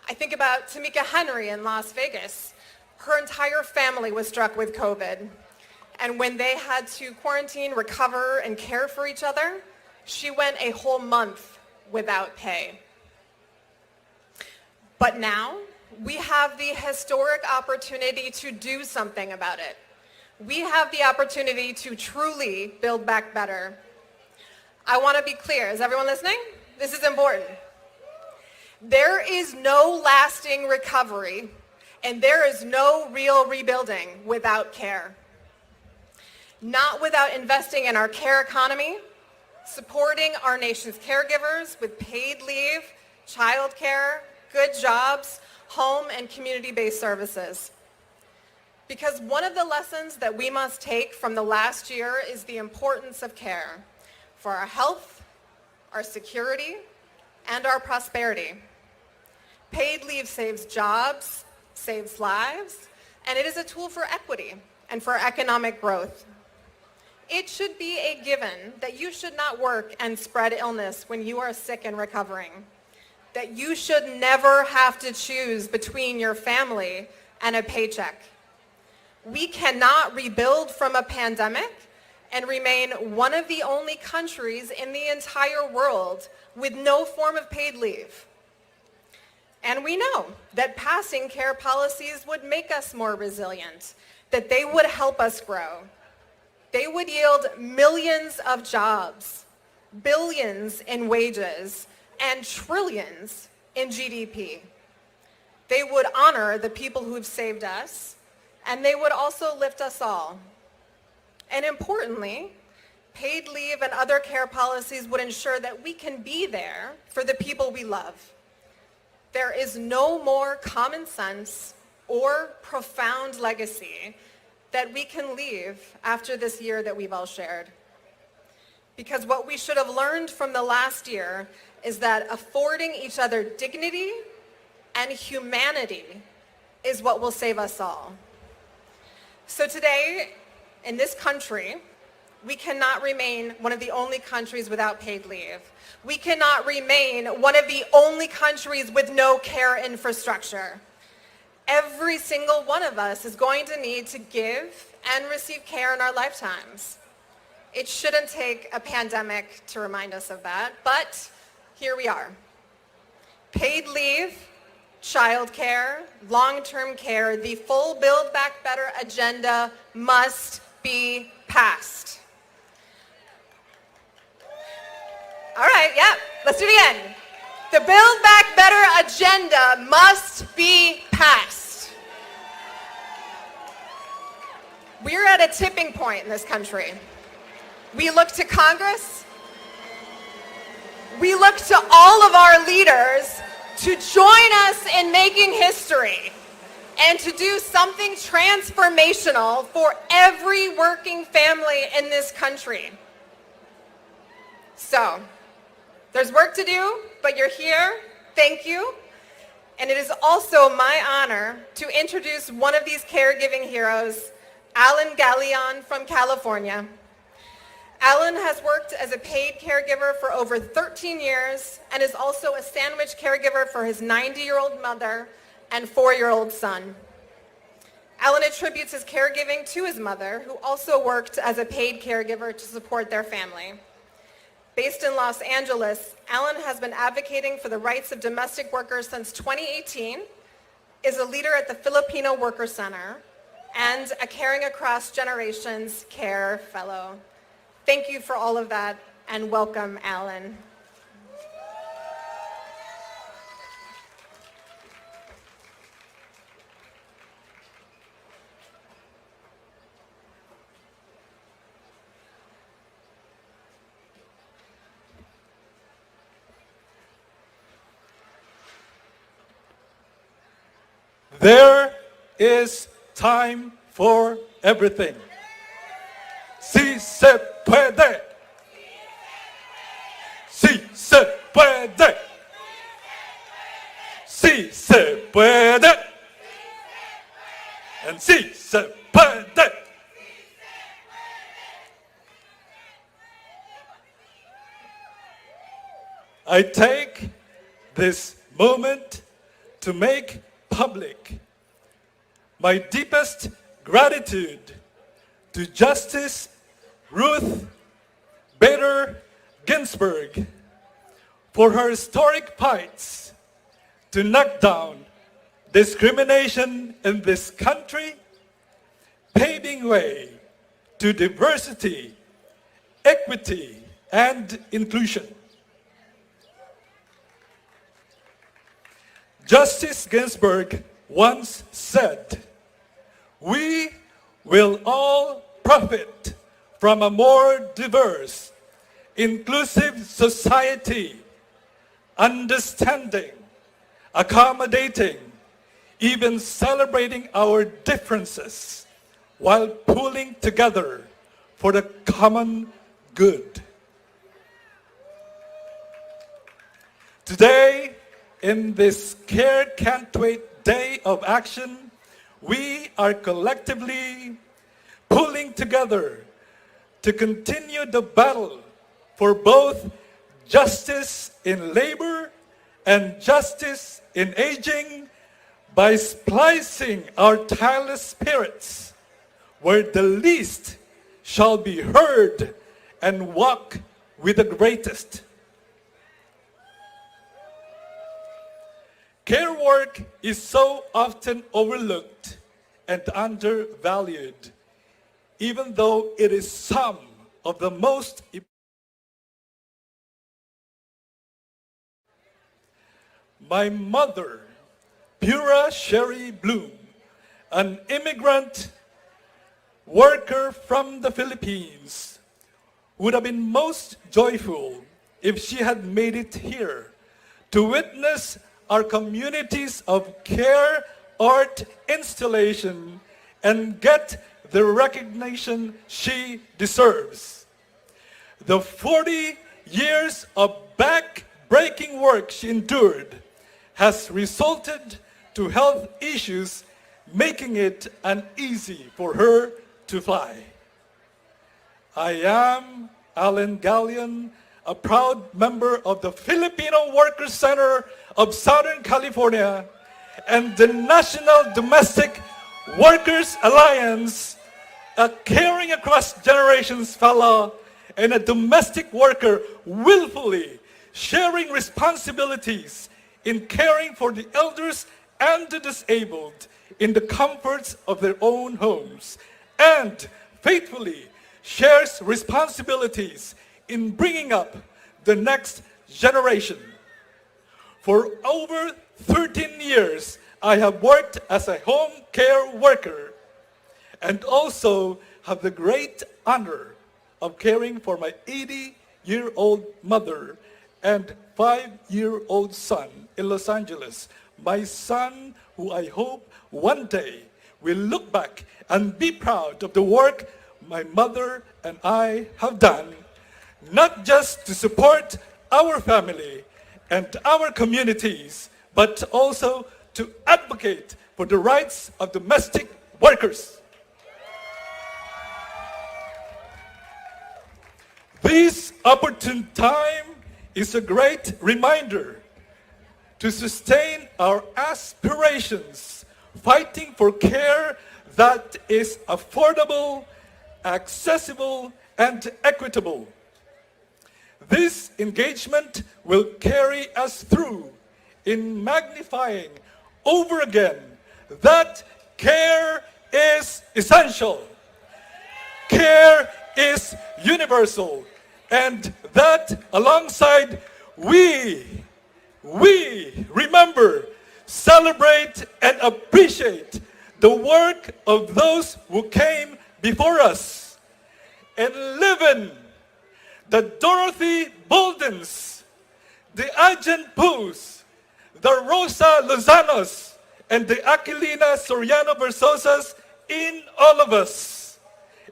I think about Tamika Henry in Las Vegas. Her entire family was struck with COVID. And when they had to quarantine, recover, and care for each other, she went a whole month without pay. But now, we have the historic opportunity to do something about it. We have the opportunity to truly build back better. I want to be clear. Is everyone listening? This is important. There is no lasting recovery, and there is no real rebuilding without care. Not without investing in our care economy, supporting our nation's caregivers with paid leave, childcare, good jobs, home and community-based services. Because one of the lessons that we must take from the last year is the importance of care for our health, our security, and our prosperity. Paid leave saves jobs, saves lives, and it is a tool for equity and for economic growth. It should be a given that you should not work and spread illness when you are sick and recovering, that you should never have to choose between your family and a paycheck. We cannot rebuild from a pandemic and remain one of the only countries in the entire world with no form of paid leave. And we know that passing care policies would make us more resilient, that they would help us grow. They would yield millions of jobs, billions in wages, and trillions in GDP. They would honor the people who've saved us, and they would also lift us all. And importantly, paid leave and other care policies would ensure that we can be there for the people we love. There is no more common sense or profound legacy that we can leave after this year that we've all shared. Because what we should have learned from the last year is that affording each other dignity and humanity is what will save us all. So today, in this country, we cannot remain one of the only countries without paid leave. We cannot remain one of the only countries with no care infrastructure. Every single one of us is going to need to give and receive care in our lifetimes. It shouldn't take a pandemic to remind us of that, but here we are. Paid leave, childcare, long-term care, the full Build Back Better agenda must be passed. All right, yeah, let's do it again. The Build Back Better agenda must be passed. We're at a tipping point in this country. We look to Congress. We look to all of our leaders to join us in making history and to do something transformational for every working family in this country. So, There's work to do, but you're here. Thank you. And it is also my honor to introduce one of these caregiving heroes, Alan Galleon from California. Alan has worked as a paid caregiver for over 13 years and is also a sandwich caregiver for his 90-year-old mother and 4-year-old son. Alan attributes his caregiving to his mother, who also worked as a paid caregiver to support their family. Based in Los Angeles, Alan has been advocating for the rights of domestic workers since 2018, is a leader at the Filipino Worker Center, and a Caring Across Generations Care Fellow. Thank you for all of that, and welcome, Alan. There is time for everything. Si se puede. Si se puede. Si se puede. And si se puede. I take this moment to make public my deepest gratitude to Justice Ruth Bader Ginsburg for her historic fights to knock down discrimination in this country, paving way to diversity, equity, and inclusion. Justice Ginsburg once said, "We will all profit from a more diverse, inclusive society, understanding, accommodating, even celebrating our differences while pulling together for the common good." Today, in this Care Can't Wait Day of Action, we are collectively pulling together to continue the battle for both justice in labor and justice in aging by splicing our tireless spirits where the least shall be heard and walk with the greatest. Care work is so often overlooked and undervalued, even though it is some of the most important. My mother, Pura Sherry Bloom, an immigrant worker from the Philippines, would have been most joyful if she had made it here to witness our communities of care art installation and get the recognition she deserves. The 40 years of back-breaking work she endured has resulted to health issues, making it uneasy for her to fly. I am Alan Galleon, a proud member of the Filipino Worker Center of Southern California and the National Domestic Workers Alliance, a Caring Across Generations fellow and a domestic worker willfully sharing responsibilities in caring for the elders and the disabled in the comforts of their own homes, and faithfully shares responsibilities in bringing up the next generation. For over 13 years, I have worked as a home care worker and also have the great honor of caring for my 80-year-old mother and 5-year-old son in Los Angeles. My son, who I hope one day will look back and be proud of the work my mother and I have done, not just to support our family and our communities, but also to advocate for the rights of domestic workers. This opportune time is a great reminder to sustain our aspirations, fighting for care that is affordable, accessible, and equitable. This engagement will carry us through in magnifying over again that care is essential, care is universal, and that alongside we remember, celebrate, and appreciate the work of those who came before us, and live in the Dorothy Boldens, the Ajan Pus, the Rosa Lozanos, and the Aquilina Soriano Versosas in all of us,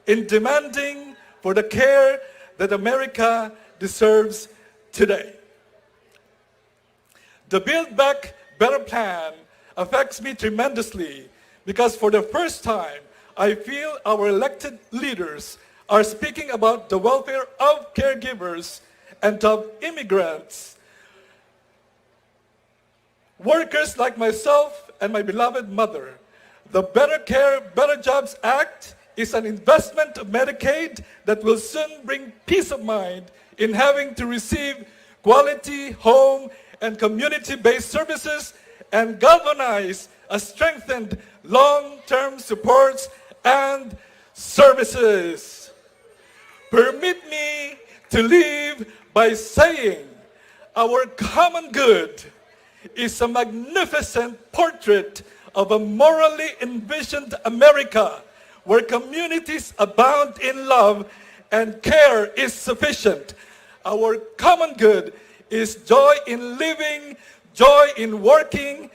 in demanding for the care that America deserves today. The Build Back Better plan affects me tremendously because for the first time, I feel our elected leaders are speaking about the welfare of caregivers and of immigrants. Workers like myself and my beloved mother. The Better Care, Better Jobs Act is an investment of Medicaid that will soon bring peace of mind in having to receive quality home and community-based services and galvanize a strengthened long-term supports and services. Permit me to leave by saying our common good is a magnificent portrait of a morally envisioned America where communities abound in love and care is sufficient. Our common good is joy in living, joy in working,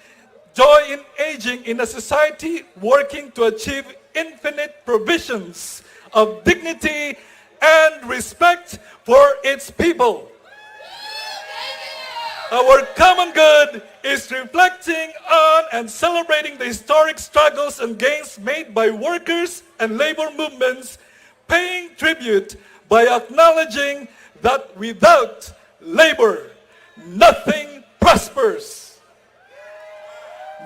joy in aging in a society working to achieve infinite provisions of dignity and respect for its people. Our common good is reflecting on and celebrating the historic struggles and gains made by workers and labor movements, paying tribute by acknowledging that without labor, nothing prospers.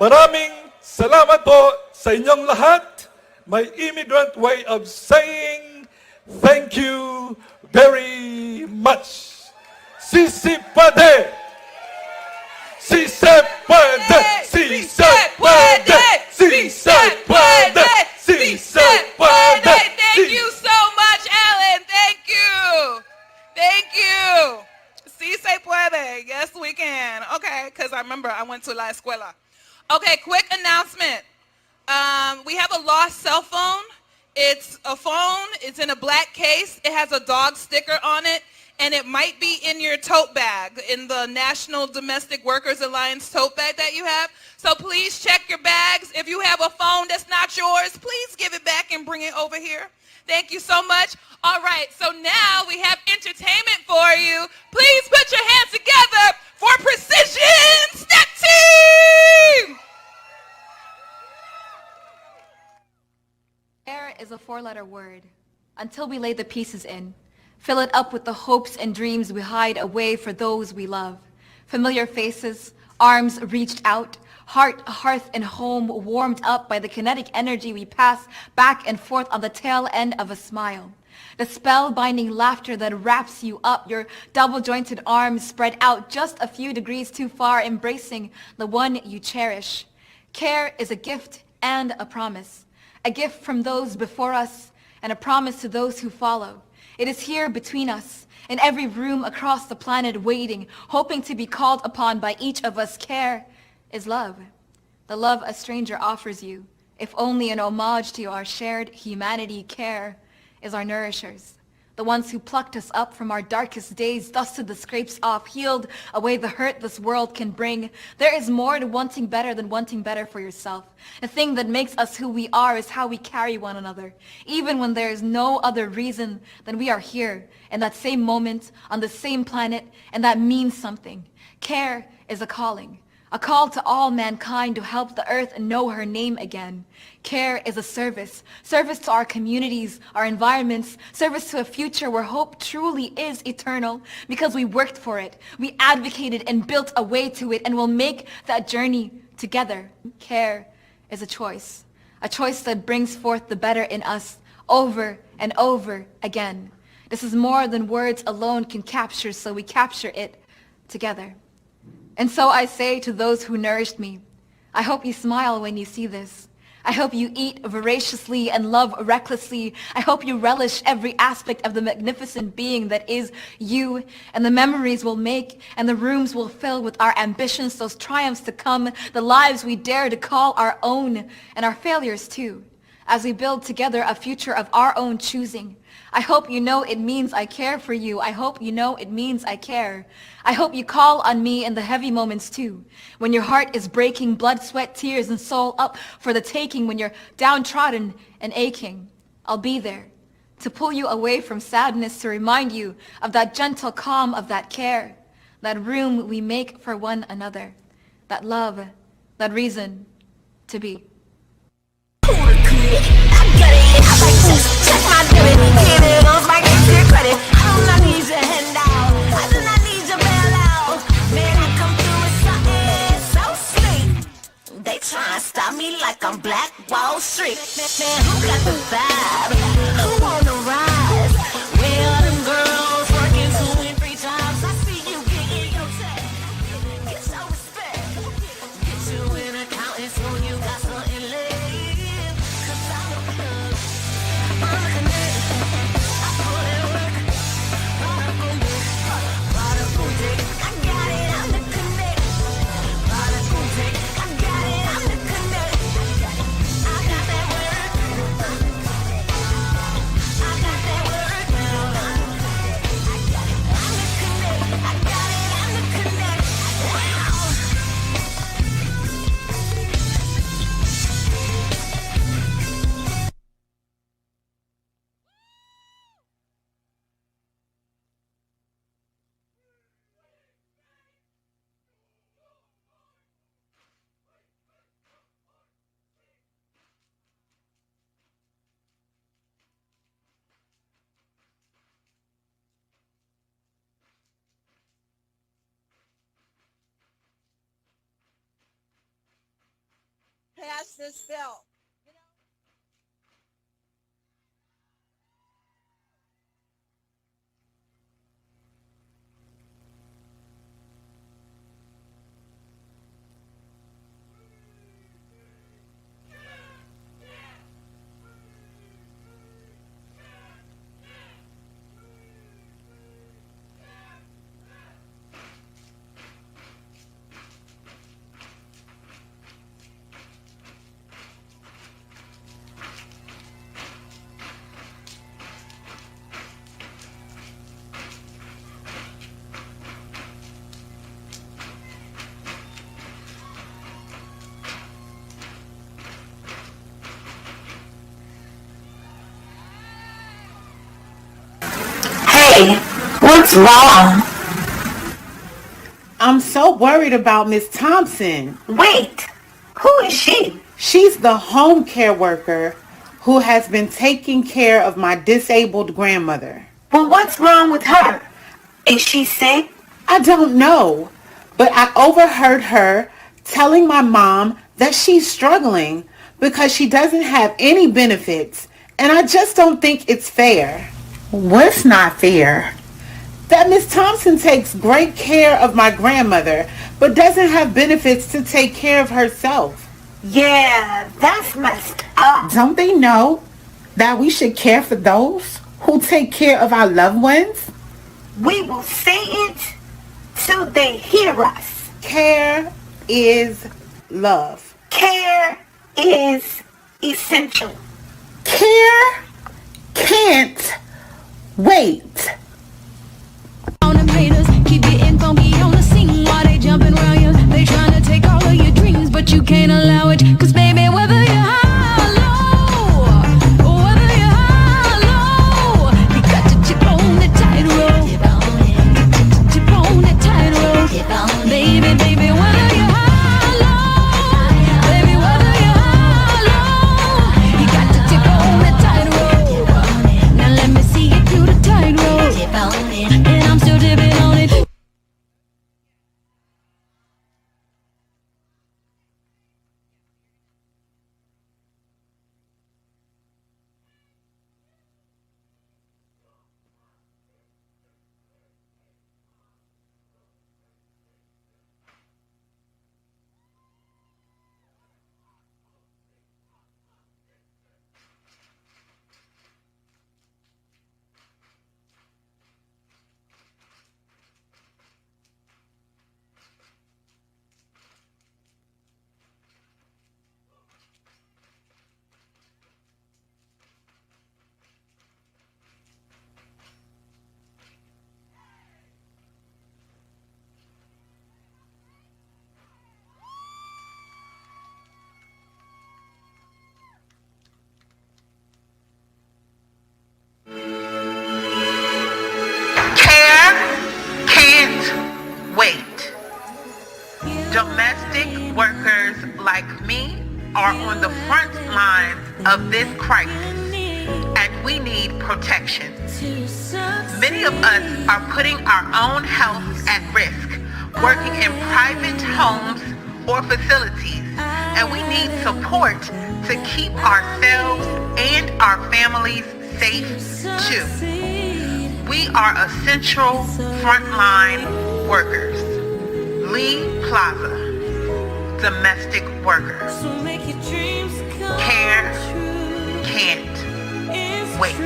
Maraming salamat po sa inyong lahat. My immigrant way of saying thank you very much. Si se puede. Si se puede. Si se puede. Si se puede. Si se puede. Thank you so much, Ellen. Thank you. Thank you. Si se puede. Yes, we can. Okay, because I remember I went to La Escuela. Okay, quick announcement. We have a lost cell phone. It's a phone. It's in a black case. It has a dog sticker on it, and it might be in your tote bag, in the National Domestic Workers Alliance tote bag that you have. So please check your bags. If you have a phone that's not yours, please give it back and bring it over here. Thank you so much. All right, so now we have entertainment for you. Please put your hands together for Precision Step Team! Care is a four-letter word. Until we lay the pieces in, fill it up with the hopes and dreams we hide away for those we love. Familiar faces, arms reached out, heart, hearth, and home warmed up by the kinetic energy we pass back and forth on the tail end of a smile. The spellbinding laughter that wraps you up, your double-jointed arms spread out just a few degrees too far, embracing the one you cherish. Care is a gift and a promise. A gift from those before us and a promise to those who follow. It is here between us, in every room across the planet waiting, hoping to be called upon by each of us. Care is love. The love a stranger offers you, if only an homage to our shared humanity. Care is our nourishers. the ones who plucked us up from our darkest days, dusted the scrapes off, healed away the hurt this world can bring. There is more to wanting better than wanting better for yourself. The thing that makes us who we are is how we carry one another, even when there is no other reason than we are here in that same moment, on the same planet, and that means something. Care is a calling. A call to all mankind to help the earth know her name again. Care is a service. Service to our communities, our environments, service to a future where hope truly is eternal because we worked for it. We advocated and built a way to it and will make that journey together. Care is a choice that brings forth the better in us over and over again. This is more than words alone can capture, so we capture it together. And so I say to those who nourished me, I hope you smile when you see this. I hope you eat voraciously and love recklessly. I hope you relish every aspect of the magnificent being that is you, and the memories we'll make and the rooms we'll fill with our ambitions, those triumphs to come, the lives we dare to call our own, and our failures too, as we build together a future of our own choosing. I hope you know it means I care for you. I hope you know it means I care. I hope you call on me in the heavy moments too, when your heart is breaking, blood, sweat, tears, and soul up for the taking, when you're downtrodden and aching. I'll be there to pull you away from sadness, to remind you of that gentle calm, of that care, that room we make for one another, that love, that reason to be. They try to stop me like I'm Black Wall Street. Man, who got the vibe? Who wanna rise? Where are them girls working 2 and 3 jobs? I see you getting your check. Get your respect. Get you an accountant so you got something left. 'Cause I'm a plug. I'm a connect. I put in work. Brought up on dick. Brought up on dick. I got it. I'm the connect. Brought up on dick. I got it. I'm the connect. I got that work. I got that work now. I got it. I'm the connect. I got it. I'm the connect. Wow. Pass this bill. Hey, what's wrong? I'm so worried about Miss Thompson. Wait, who is she? She's the home care worker who has been taking care of my disabled grandmother. Well, what's wrong with her? Is she sick? I don't know, but I overheard her telling my mom that she's struggling because she doesn't have any benefits, and I just don't think it's fair. What's not fair? That Miss Thompson takes great care of my grandmother, but doesn't have benefits to take care of herself. Yeah, that's messed up. Don't they know that we should care for those who take care of our loved ones? We will say it till they hear us. Care is love. Care is essential. Care can't wait. Keep getting funky on the scene while they jumping around you. They trying to take all of your dreams, but you can't allow it. Cause baby, whether you're high or low, or whether you're high or low, you got to chip on the tightrope. Chip on the tightrope. Baby, baby, whether you're high or low, baby, whether you're high or low, you got to tip on the tightrope. Now let me see you do the tightrope. And I'm still dipping on it. Care can't wait. Domestic workers like me are on the front lines of this crisis, and we need protection. Many of us are putting our own health at risk, working in private homes or facilities, and we need support to keep ourselves and our families safe too. We are essential frontline workers. Lee Plaza, domestic workers. Care can't wait.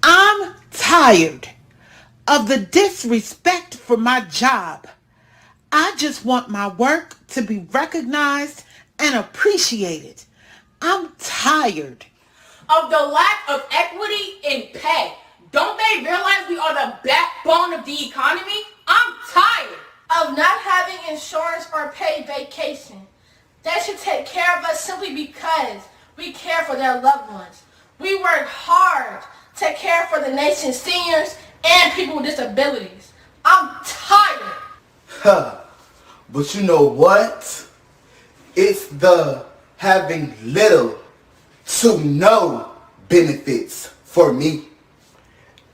I'm tired of the disrespect for my job. I just want my work to be recognized and appreciated. I'm tired of the lack of equity in pay. Don't they realize we are the backbone of the economy? I'm tired of not having insurance or paid vacation. They should take care of us simply because we care for their loved ones. We work hard to care for the nation's seniors and people with disabilities. I'm tired. Huh. But you know what? It's the having little to no benefits for me.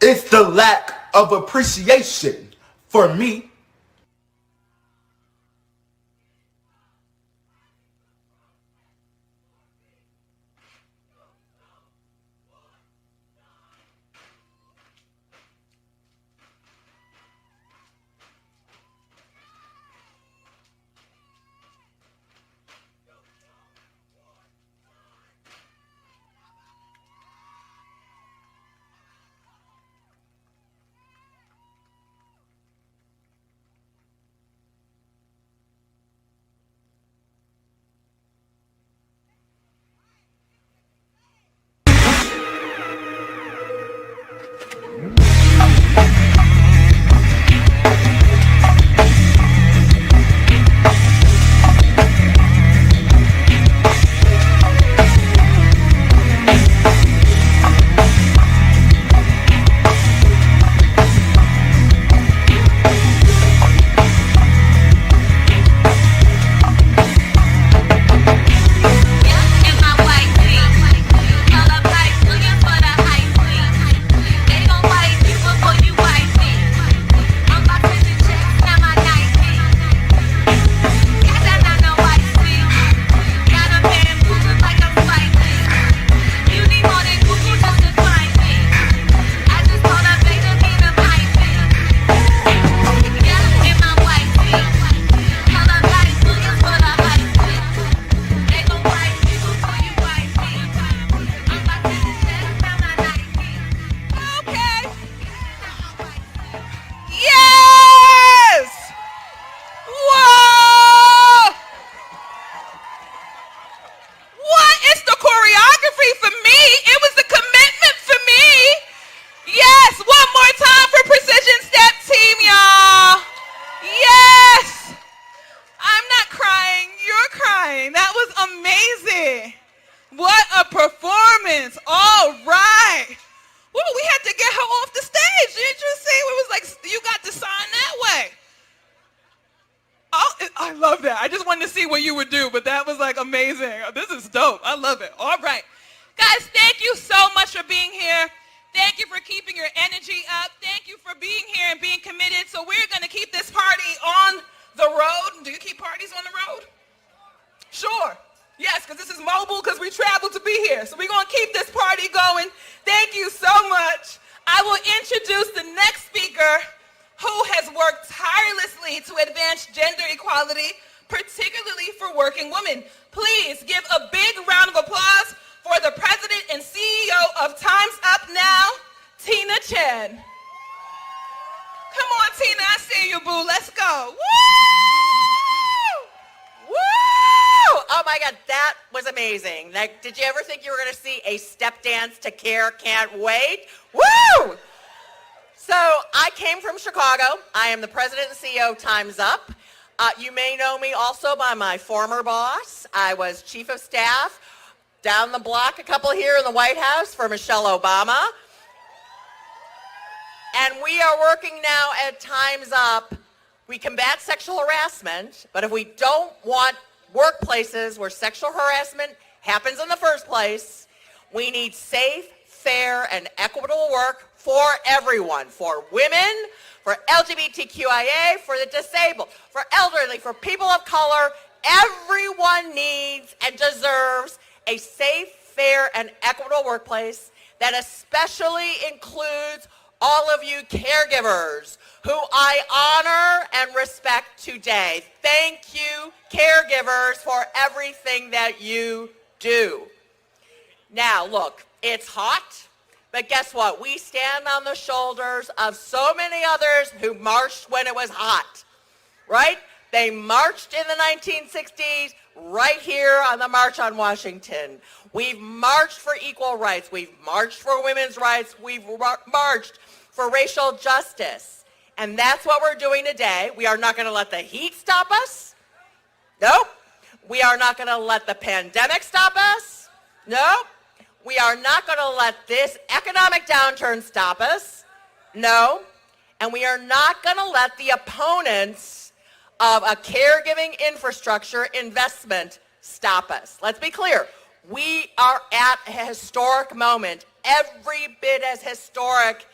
It's the lack of appreciation for me. free for me. It was a commitment for me. Yes, one more time for Precision Step Team, y'all. Yes. I'm not crying. You're crying. That was amazing. What a performance. All right. Woo, we had to get her off the stage. Didn't you see? It was like, you got to sign that way. Oh, I love that. I just wanted to see what you would do, but that was like amazing. This is dope. I love it. All right. Guys, thank you so much for being here. Thank you for keeping your energy up. Thank you for being here and being committed. So we're going to keep this party on the road. Do you keep parties on the road? Sure. Yes, because this is mobile, because we traveled to be here. So we're going to keep this party going. Thank you so much. I will introduce the next speaker who has worked tirelessly to advance gender equality, particularly for working women. Please give a big round of applause for the president and CEO of Time's Up Now, Tina Chen. Come on, Tina, I see you, boo. Let's go. Woo! Woo! Oh my God, that was amazing. Like, did you ever think you were going to see a step dance to Care Can't Wait? Woo! So I came from Chicago. I am the president and CEO of Time's Up. You may know me also by my former boss. I was chief of staff down the block a couple here in the White House for Michelle Obama. And we are working now at Time's Up. We combat sexual harassment, but if we don't want workplaces where sexual harassment happens in the first place, we need safe, fair, and equitable work for everyone, for women, for LGBTQIA, for the disabled, for elderly, for people of color. Everyone needs and deserves a safe, fair, and equitable workplace that especially includes all of you caregivers who I honor and respect today. Thank you, caregivers, for everything that you do. Now, look, it's hot, but guess what? We stand on the shoulders of so many others who marched when it was hot, right? They marched in the 1960s right here on the March on Washington. We've marched for equal rights. We've marched for women's rights. We've marched for racial justice. And that's what we're doing today. We are not going to let the heat stop us. Nope. We are not going to let the pandemic stop us. Nope. We are not going to let this economic downturn stop us. No. And we are not going to let the opponents of a caregiving infrastructure investment stop us. Let's be clear. We are at a historic moment, every bit as historic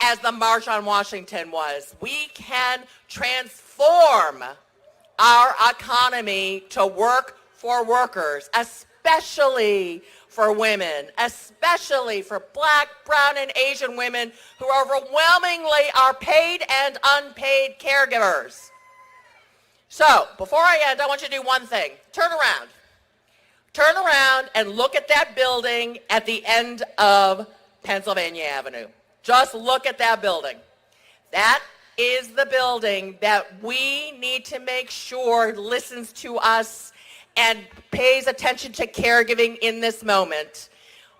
as the March on Washington was. We can transform our economy to work for workers, especially for women, especially for Black, brown, and Asian women who overwhelmingly are paid and unpaid caregivers. So, before I end, I want you to do one thing. Turn around. Turn around and look at that building at the end of Pennsylvania Avenue. Just look at that building. That is the building that we need to make sure listens to us and pays attention to caregiving in this moment.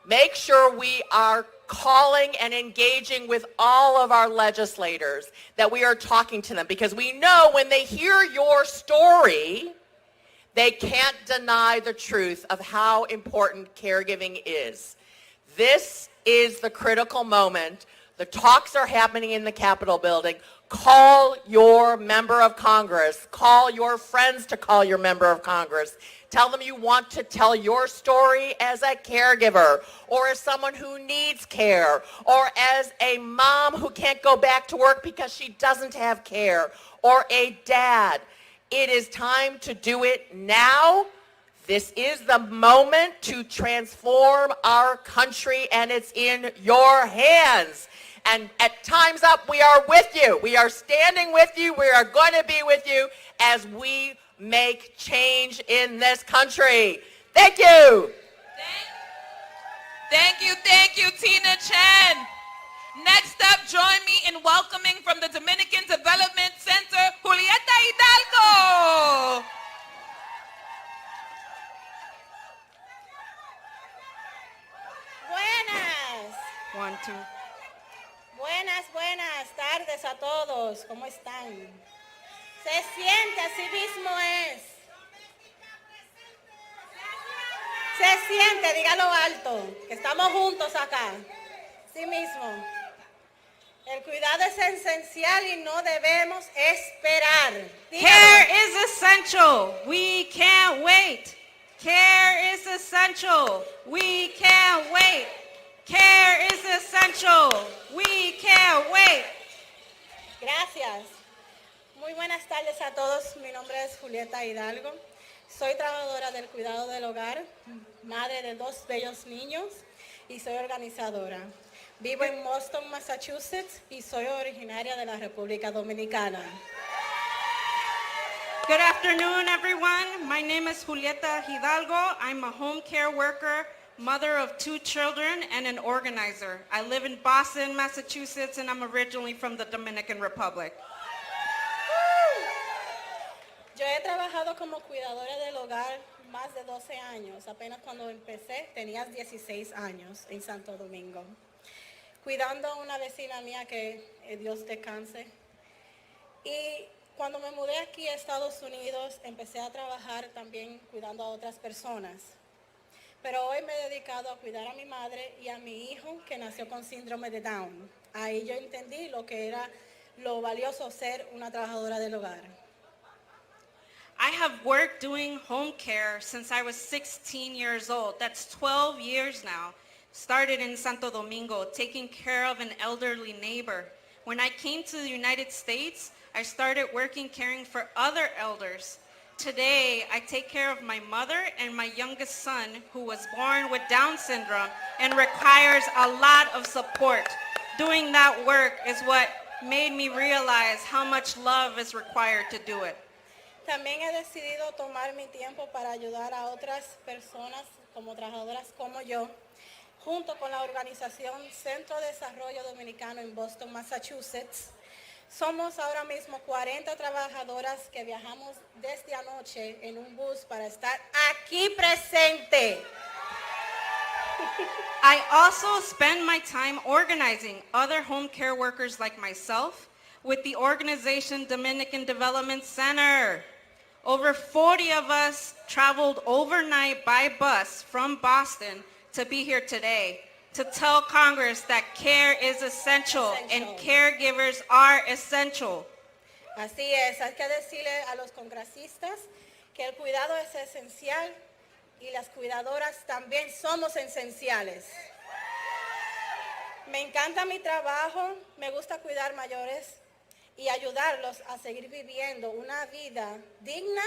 Make sure we are calling and engaging with all of our legislators, that we are talking to them, because we know when they hear your story, they can't deny the truth of how important caregiving is. This is the critical moment. The talks are happening in the Capitol building. Call your member of Congress. Call your friends to call your member of Congress. Tell them you want to tell your story as a caregiver, or as someone who needs care, or as a mom who can't go back to work because she doesn't have care, or a dad. It is time to do it now. This is the moment to transform our country, and it's in your hands. And at Time's Up, we are with you. We are standing with you. We are going to be with you as we make change in this country. Thank you. Thank you, Tina Chen. Next up, join me in welcoming from the Dominican Development Center, Julieta Hidalgo. everyone too. Buenas tardes a todos. ¿Cómo están? Se siente, así mismo es. Se siente, dígalo alto, que estamos juntos acá. Sí mismo. El cuidado es esencial y no debemos esperar. Dígalo. Care is essential. We can't wait. Care is essential. We can't wait. Care is essential. We can't wait. Gracias. Muy buenas tardes a todos. Mi nombre es Julieta Hidalgo. Soy trabajadora del cuidado del hogar, madre de 2 bellos niños y soy organizadora. Vivo en Boston, Massachusetts y soy originaria de la República Dominicana. Good afternoon, everyone. My name is Julieta Hidalgo. I'm a home care worker, mother of 2 children, and an organizer. I live in Boston, Massachusetts, and I'm originally from the Dominican Republic. Yo he trabajado como cuidadora del hogar más de 12 años. Apenas cuando empecé tenía 16 años en Santo Domingo. Cuidando a una vecina mía que Dios descanse. Y cuando me mudé aquí a Estados Unidos, empecé a trabajar también cuidando a otras personas. Pero hoy me he dedicado a cuidar a mi madre y a mi hijo que nació con síndrome de Down. Ahí yo entendí lo que era lo valioso ser una trabajadora del hogar. I have worked doing home care since I was 16 years old. That's 12 years now. Started in Santo Domingo, taking care of an elderly neighbor. When I came to the United States, I started working caring for other elders. Today, I take care of my mother and my youngest son, who was born with Down syndrome and requires a lot of support. Doing that work is what made me realize how much love is required to do it. También he decidido tomar mi tiempo para ayudar a otras personas como trabajadoras como yo, junto con la organización Centro de Desarrollo Dominicano en Boston, Massachusetts. Somos ahora mismo 40 trabajadoras que viajamos desde anoche en un bus para estar aquí presente. I also spend my time organizing other home care workers like myself with the organization Dominican Development Center. Over 40 of us traveled overnight by bus from Boston to be here today to tell Congress that care is essential and caregivers are essential. Así es, hay que decirle a los congresistas que el cuidado es esencial y las cuidadoras también somos esenciales. Me encanta mi trabajo, me gusta cuidar mayores y ayudarlos a seguir viviendo una vida digna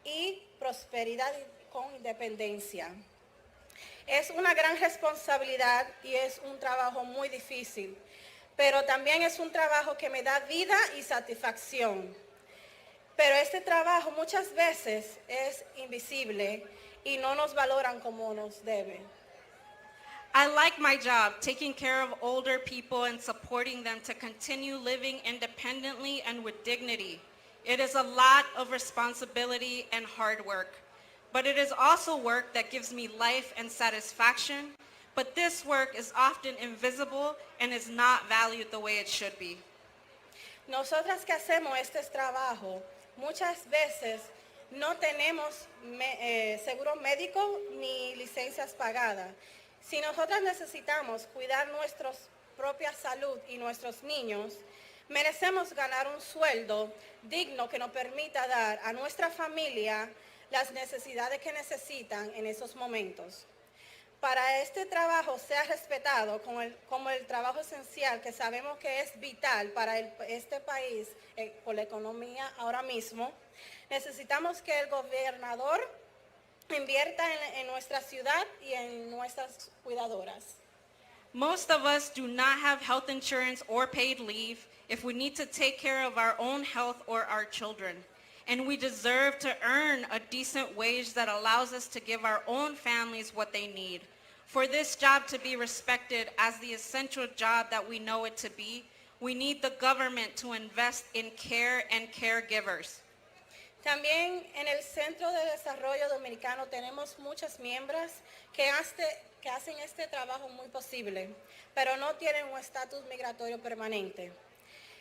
y prosperidad con independencia. Es una gran responsabilidad y es un trabajo muy difícil, pero también es un trabajo que me da vida y satisfacción. Pero este trabajo muchas veces es invisible y no nos valoran como nos debe. I like my job, taking care of older people and supporting them to continue living independently and with dignity. It is a lot of responsibility and hard work, but it is also work that gives me life and satisfaction. But this work is often invisible and is not valued the way it should be. Nosotras que hacemos este trabajo, muchas veces no tenemos seguro médico ni licencias pagadas. Si nosotras necesitamos cuidar nuestra propia salud y nuestros niños, merecemos ganar un sueldo digno que nos permita dar a nuestra familia las necesidades que necesitan en esos momentos. Para este trabajo sea respetado como el trabajo esencial que sabemos que es vital para este país por la economía ahora mismo, necesitamos que el gobernador invierta en nuestra ciudad y en nuestras cuidadoras. Most of us do not have health insurance or paid leave if we need to take care of our own health or our children. And we deserve to earn a decent wage that allows us to give our own families what they need. For this job to be respected as the essential job that we know it to be, we need the government to invest in care and caregivers. También en el Centro de Desarrollo Dominicano tenemos muchas miembros que hacen este trabajo muy posible, pero no tienen un estatus migratorio permanente.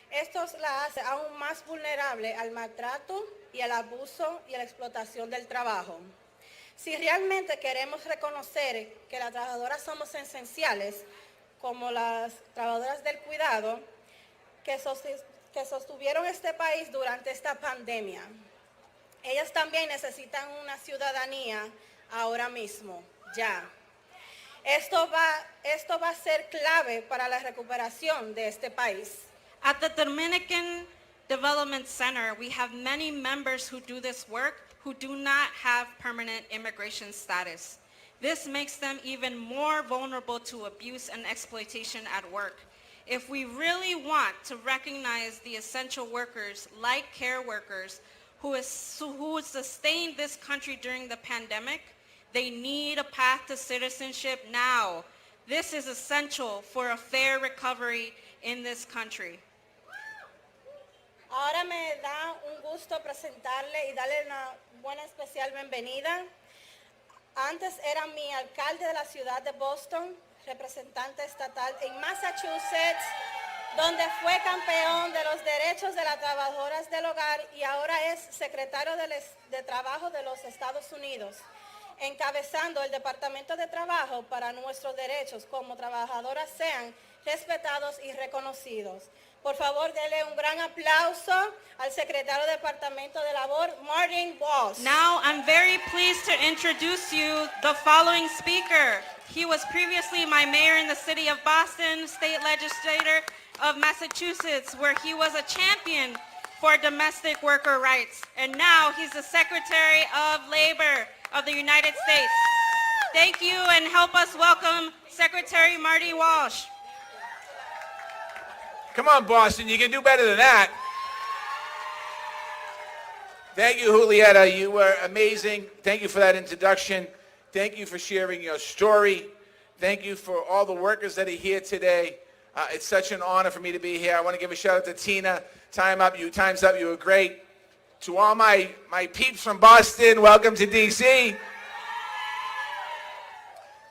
Esto la hace aún más vulnerable al maltrato y al abuso y a la explotación del trabajo. Si realmente queremos reconocer que las trabajadoras somos esenciales, como las trabajadoras del cuidado, que sostuvieron este país durante esta pandemia, ellas también necesitan una ciudadanía ahora mismo, ya. Esto va a ser clave para la recuperación de este país. At the Dominican Development Center, we have many members who do this work who do not have permanent immigration status. This makes them even more vulnerable to abuse and exploitation at work. If we really want to recognize the essential workers like care workers who sustained this country during the pandemic, they need a path to citizenship now. This is essential for a fair recovery in this country. Ahora me da un gusto presentarle y darle una buena especial bienvenida. Antes era mi alcalde de la ciudad de Boston, representante estatal en Massachusetts, donde fue campeón de los derechos de las trabajadoras del hogar y ahora es secretario de Trabajo de los Estados Unidos, encabezando el Departamento de Trabajo para nuestros derechos como trabajadoras sean respetados y reconocidos. Por favor, denle un gran aplauso al secretario de Departamento de Labor, Martin Walsh. Now, I'm very pleased to introduce you the following speaker. He was previously my mayor in the city of Boston, state legislator of Massachusetts, where he was a champion for domestic worker rights. And now he's the Secretary of Labor of the United States. Thank you, and help us welcome Secretary Marty Walsh. Come on, Boston, you can do better than that. Thank you, Julieta. You were amazing. Thank you for that introduction. Thank you for sharing your story. Thank you for all the workers that are here today. It's such an honor for me to be here. I want to give a shout out to Tina. Time's up. You were great. To all my peeps from Boston, welcome to D.C.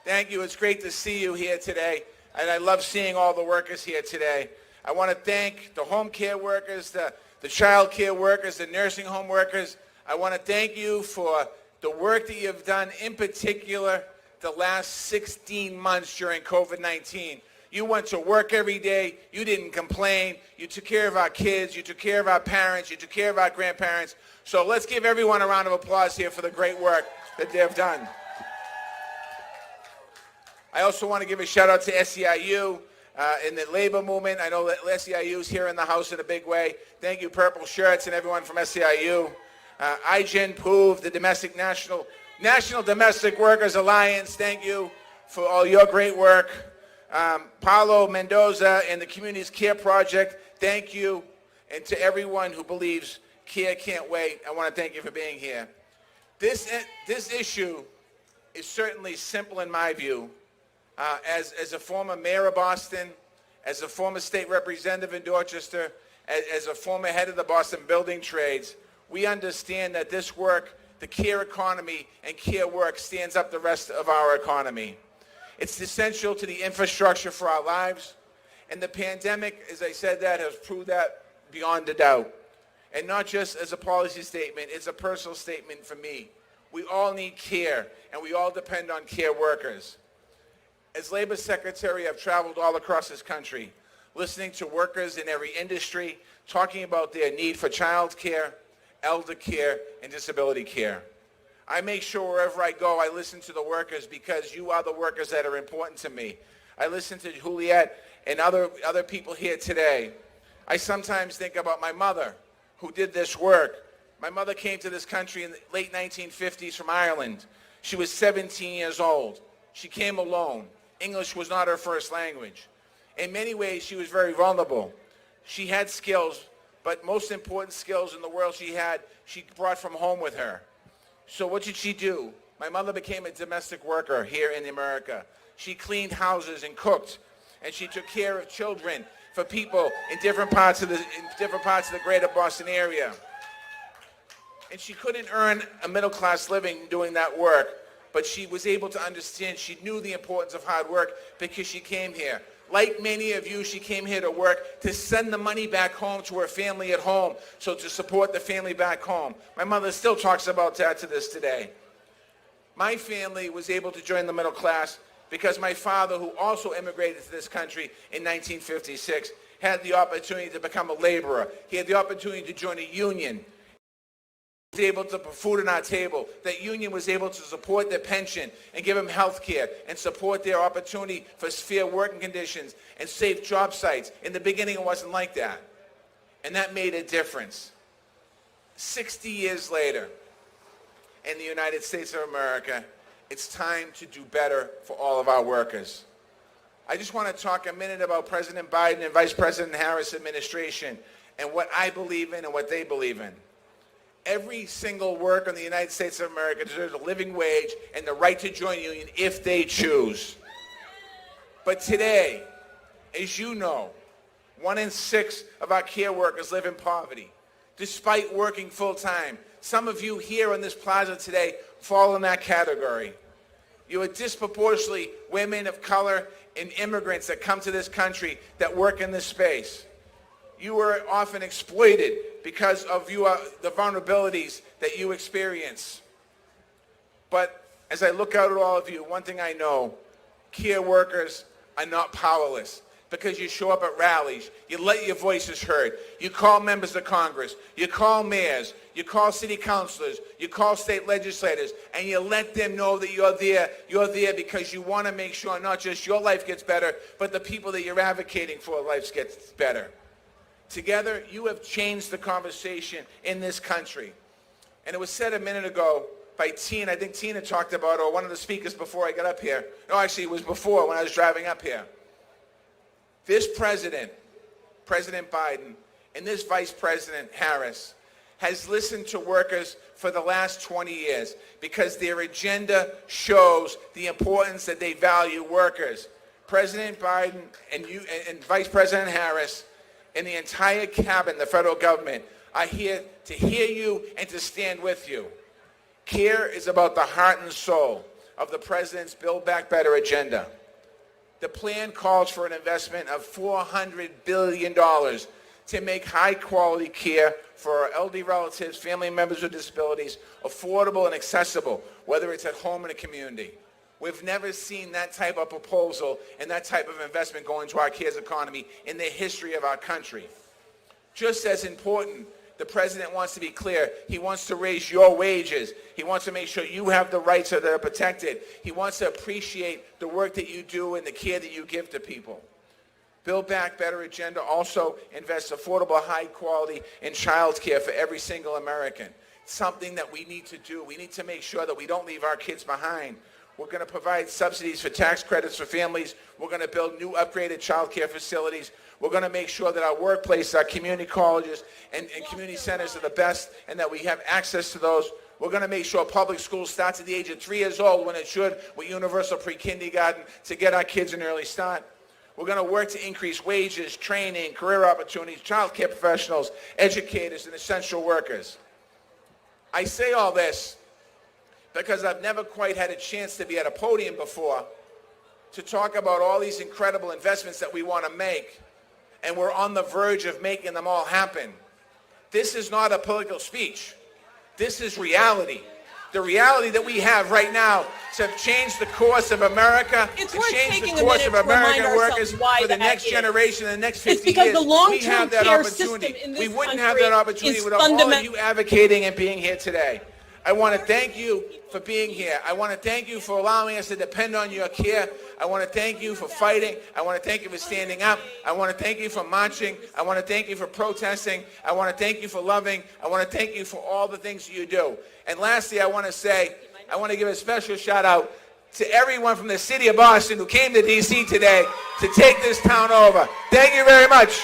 Thank you. It's great to see you here today. And I love seeing all the workers here today. I want to thank the home care workers, the child care workers, the nursing home workers. I want to thank you for the work that you've done, in particular the last 16 months during COVID-19. You went to work every day. You didn't complain. You took care of our kids. You took care of our parents. You took care of our grandparents. So let's give everyone a round of applause here for the great work that they've done. I also want to give a shout out to SEIU. In the labor movement. I know that SEIU is here in the house in a big way. Thank you, Purple Shirts, and everyone from SEIU. IGEN, POOV, the National Domestic Workers Alliance, thank you for all your great work. Paulo Mendoza and the Communities Care Project, thank you. And to everyone who believes care can't wait, I want to thank you for being here. This issue is certainly simple in my view. As a former mayor of Boston, as a former state representative in Dorchester, as a former head of the Boston Building Trades, we understand that this work, the care economy and care work, stands up the rest of our economy. It's essential to the infrastructure for our lives, and the pandemic, as I said, that has proved that beyond a doubt. And not just as a policy statement, it's a personal statement for me. We all need care, and we all depend on care workers. As Labor Secretary, I've traveled all across this country, listening to workers in every industry, talking about their need for child care, elder care, and disability care. I make sure wherever I go, I listen to the workers because you are the workers that are important to me. I listen to Juliet and other people here today. I sometimes think about my mother who did this work. My mother came to this country in the late 1950s from Ireland. She was 17 years old. She came alone. English was not her first language. In many ways, she was very vulnerable. She had skills, but most important skills in the world she brought from home with her. So what did she do? My mother became a domestic worker here in America. She cleaned houses and cooked, and she took care of children for people in different parts of the greater Boston area. And she couldn't earn a middle-class living doing that work, but she was able to understand. She knew the importance of hard work because she came here. Like many of you, she came here to work to send the money back home to her family at home, so to support the family back home. My mother still talks about that to this day. My family was able to join the middle class because my father, who also immigrated to this country in 1956, had the opportunity to become a laborer. He had the opportunity to join a union. He was able to put food on our table. That union was able to support their pension and give them health care and support their opportunity for fair working conditions and safe job sites. In the beginning, it wasn't like that. And that made a difference. 60 years later, in the United States of America, it's time to do better for all of our workers. I just want to talk a minute about President Biden and Vice President Harris' administration and what I believe in and what they believe in. Every single worker in the United States of America deserves a living wage and the right to join a union if they choose. But today, as you know, 1 in 6 of our care workers live in poverty, despite working full-time. Some of you here in this plaza today fall in that category. You are disproportionately women of color and immigrants that come to this country that work in this space. You are often exploited because of the vulnerabilities that you experience. But as I look out at all of you, one thing I know, care workers are not powerless because you show up at rallies, you let your voices heard, you call members of Congress, you call mayors, you call city councilors, you call state legislators, and you let them know that you're there. You're there because you want to make sure not just your life gets better, but the people that you're advocating for life gets better. Together, you have changed the conversation in this country. And it was said a minute ago by Tina, I think Tina talked about it, or one of the speakers before I got up here. No, actually, it was before when I was driving up here. This president, President Biden, and this Vice President Harris has listened to workers for the last 20 years because their agenda shows the importance that they value workers. President Biden and Vice President Harris and the entire cabinet, the federal government, are here to hear you and to stand with you. CARE is about the heart and soul of the president's Build Back Better agenda. The plan calls for an investment of $400 billion to make high-quality care for our elderly relatives, family members with disabilities, affordable and accessible, whether it's at home in a community. We've never seen that type of proposal and that type of investment go into our cares economy in the history of our country. Just as important, the president wants to be clear. He wants to raise your wages. He wants to make sure you have the rights that are protected. He wants to appreciate the work that you do and the care that you give to people. Build Back Better agenda also invests affordable, high quality in child care for every single American. Something that we need to do. We need to make sure that we don't leave our kids behind. We're going to provide subsidies for tax credits for families. We're going to build new upgraded child care facilities. We're going to make sure that our workplaces, our community colleges, and community centers are the best and that we have access to those. We're going to make sure public school starts at the age of 3 years old when it should, with universal pre-kindergarten to get our kids an early start. We're going to work to increase wages, training, career opportunities, child care professionals, educators, and essential workers. I say all this because I've never quite had a chance to be at a podium before to talk about all these incredible investments that we want to make, and we're on the verge of making them all happen. This is not a political speech. This is reality. The reality that we have right now to change the course of America, to change the course of American workers for the next generation, the next 50 years. We have that opportunity. We wouldn't have that opportunity without all of you advocating and being here today. I want to thank you for being here. I want to thank you for allowing us to depend on your care. I want to thank you for fighting. I want to thank you for standing up. I want to thank you for marching. I want to thank you for protesting. I want to thank you for loving. I want to thank you for all the things you do. And lastly, I want to give a special shout out to everyone from the city of Boston who came to D.C. today to take this town over. Thank you very much.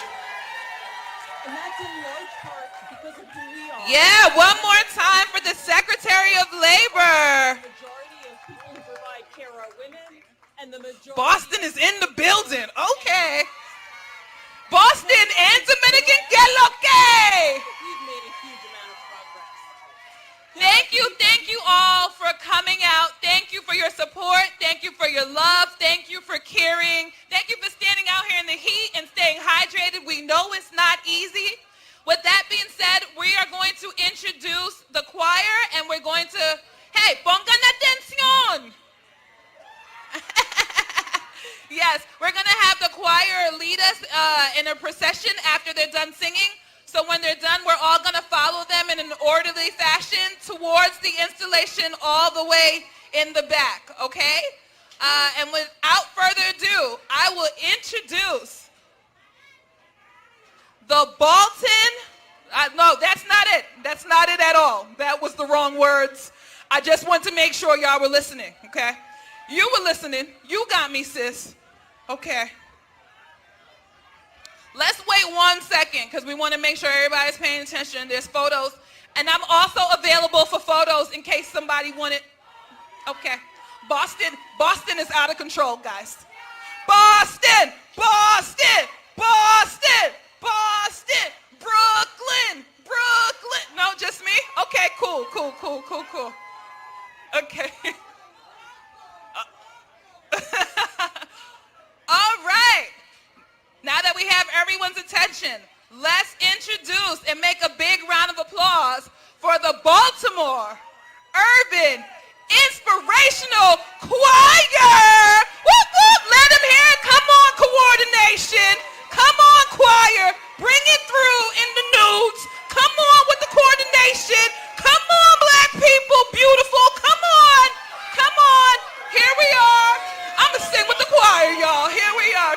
Yeah, one more time for the Secretary of Labor. Boston is in the building. Okay. Boston and Dominican, que lo que? Thank you all for coming out. Thank you for your support. Thank you for your love. Thank you for caring. Thank you for standing out here in the heat and staying hydrated. We know it's not easy. With that being said, we are going to introduce the choir and we're going to, hey, pongan atención. Yes, we're going to have the choir lead us in a procession after they're done singing. So when they're done, we're all going to follow them in an orderly fashion towards the installation all the way in the back, okay? And without further ado, I will introduce the Bolton, no, that's not it. That's not it at all. That was the wrong words. I just want to make sure y'all were listening, okay? You were listening. You got me, sis. Okay. Let's wait 1 second because we want to make sure everybody's paying attention. There's photos. And I'm also available for photos in case somebody wanted. Okay. Boston is out of control, guys. Boston! Brooklyn! No, just me? Okay, cool. Okay. All right. Now that we have everyone's attention, let's introduce and make a big round of applause for the Baltimore Urban Inspirational Choir. Whoop, whoop. Let them hear it. Come on, coordination. Come on, choir. Bring it through in the nudes. Come on with the coordination. Come on, black people. Beautiful. Come on. Here we are. I'm going to sing with the choir, y'all. Here we are.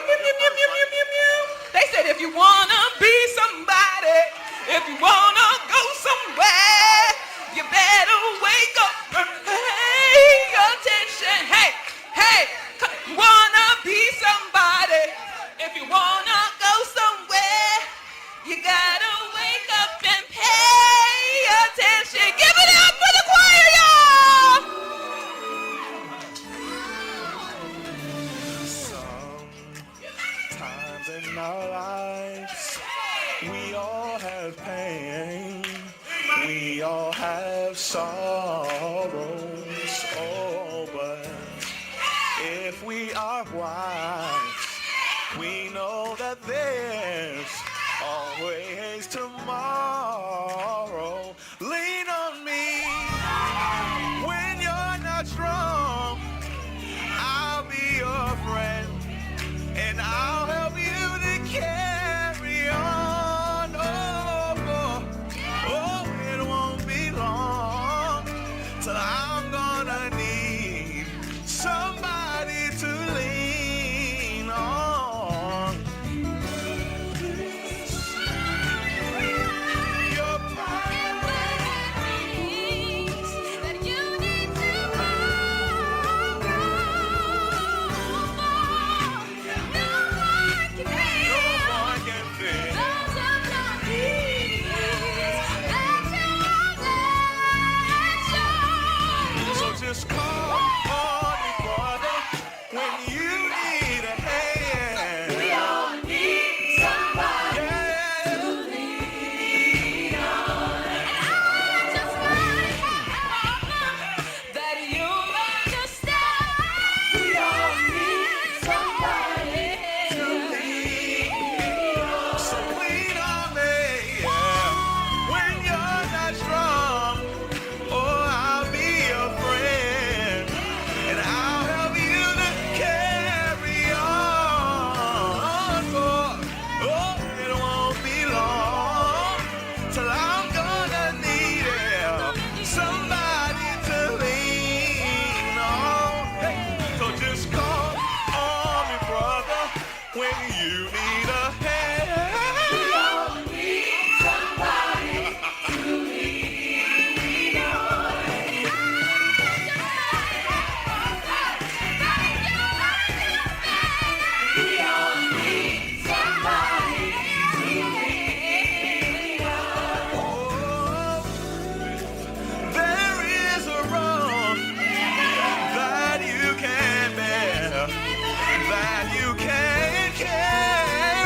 They said if you want to be somebody, if you want to go somewhere, you better wake up and pay attention. Hey, want to be somebody. If you want to go somewhere, you got to wake up and pay attention. Give it up for the choir, y'all. In our lives, we all have pain, we all have sorrows, but if we are wise, we know that there's always tomorrow. Lean on me when you're not strong. I'll be your friend and I'll help you to carry on. It won't be long till I'm gonna need somebody to lean on. Your priorities that you need to just call on me, brother, when you need a hand. We all need somebody to lean on. And I just want that you understand. We all need somebody to lean on. So lean on me, yeah, when you're not strong. I'll be your friend, and I'll help you to carry on. It won't be long till I'm gonna need somebody to lean on. So just call on me, brother, when you need a hand. We all need somebody to lean on. There is a wrong that you can bear, that you can carry.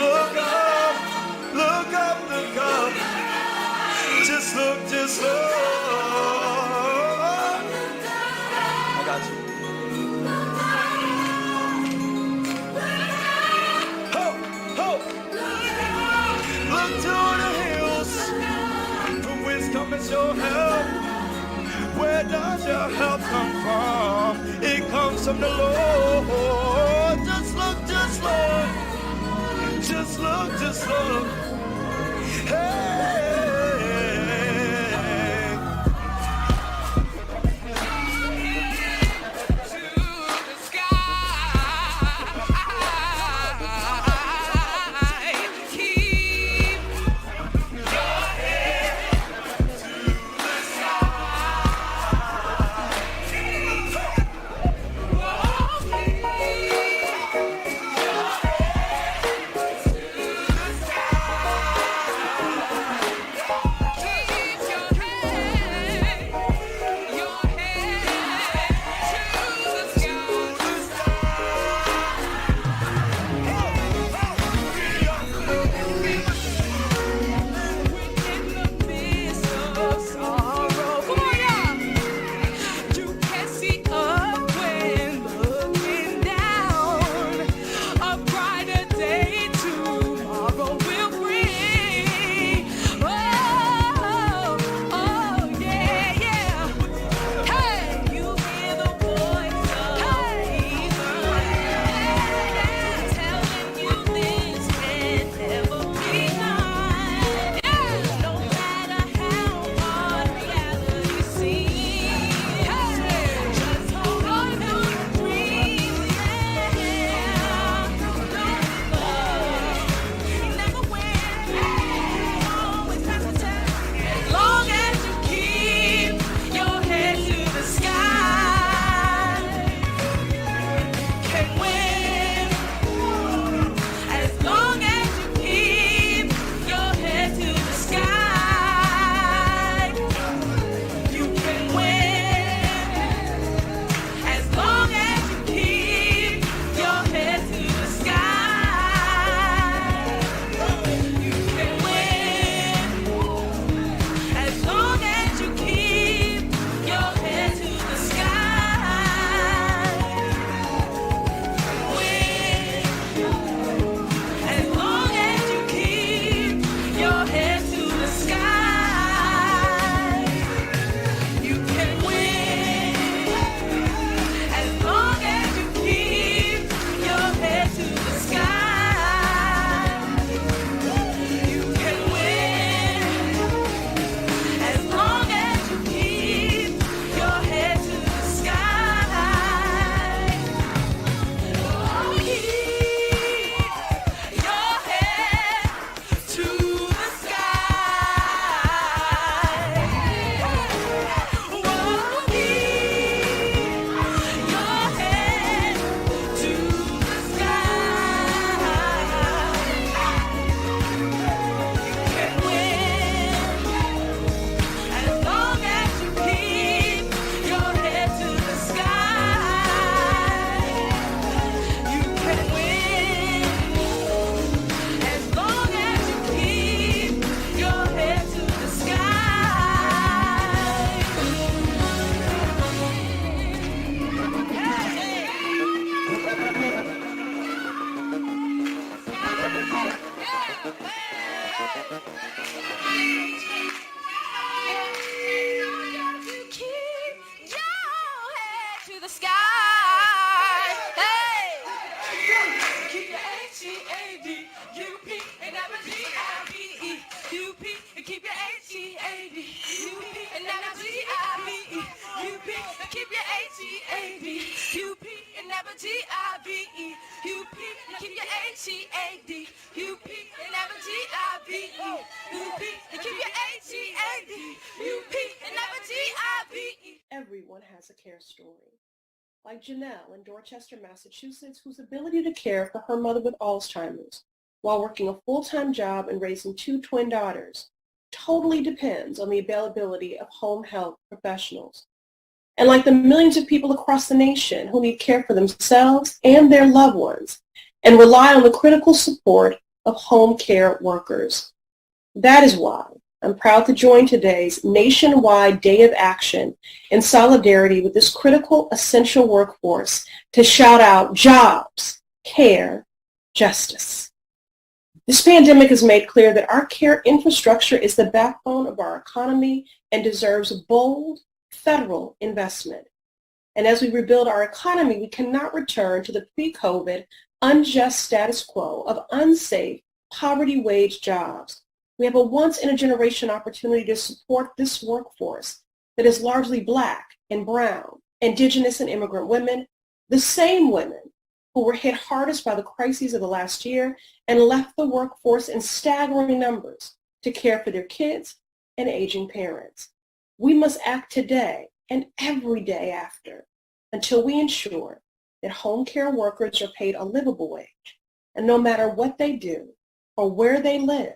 look up, look up, look up. Just look, just look. I got you. Ho, ho. Look to the hills, from whence cometh your help? Where does your help come from? It comes from the Lord. Just look, just look. Just look, just look. Hey. Everyone has a care story. Like Janelle in Dorchester, Massachusetts, whose ability to care for her mother with Alzheimer's while working a full-time job and raising 2 twin daughters totally depends on the availability of home health professionals. And like the millions of people across the nation who need care for themselves and their loved ones and rely on the critical support of home care workers. That is why I'm proud to join today's nationwide Day of Action in solidarity with this critical, essential workforce to shout out jobs, care, justice. This pandemic has made clear that our care infrastructure is the backbone of our economy and deserves bold federal investment. And as we rebuild our economy, we cannot return to the pre-COVID unjust status quo of unsafe, poverty-wage jobs. We have a once-in-a-generation opportunity to support this workforce that is largely Black and brown, Indigenous and immigrant women, the same women who were hit hardest by the crises of the last year and left the workforce in staggering numbers to care for their kids and aging parents. We must act today and every day after until we ensure that home care workers are paid a livable wage and no matter what they do or where they live,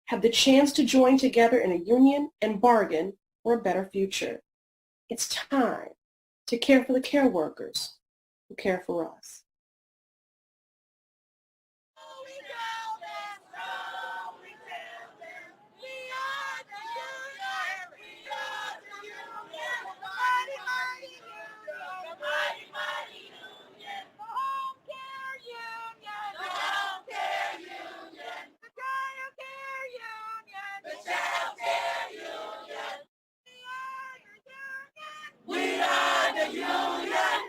have the chance to join together in a union and bargain for a better future. It's time to care for the care workers who care for us. We are the union.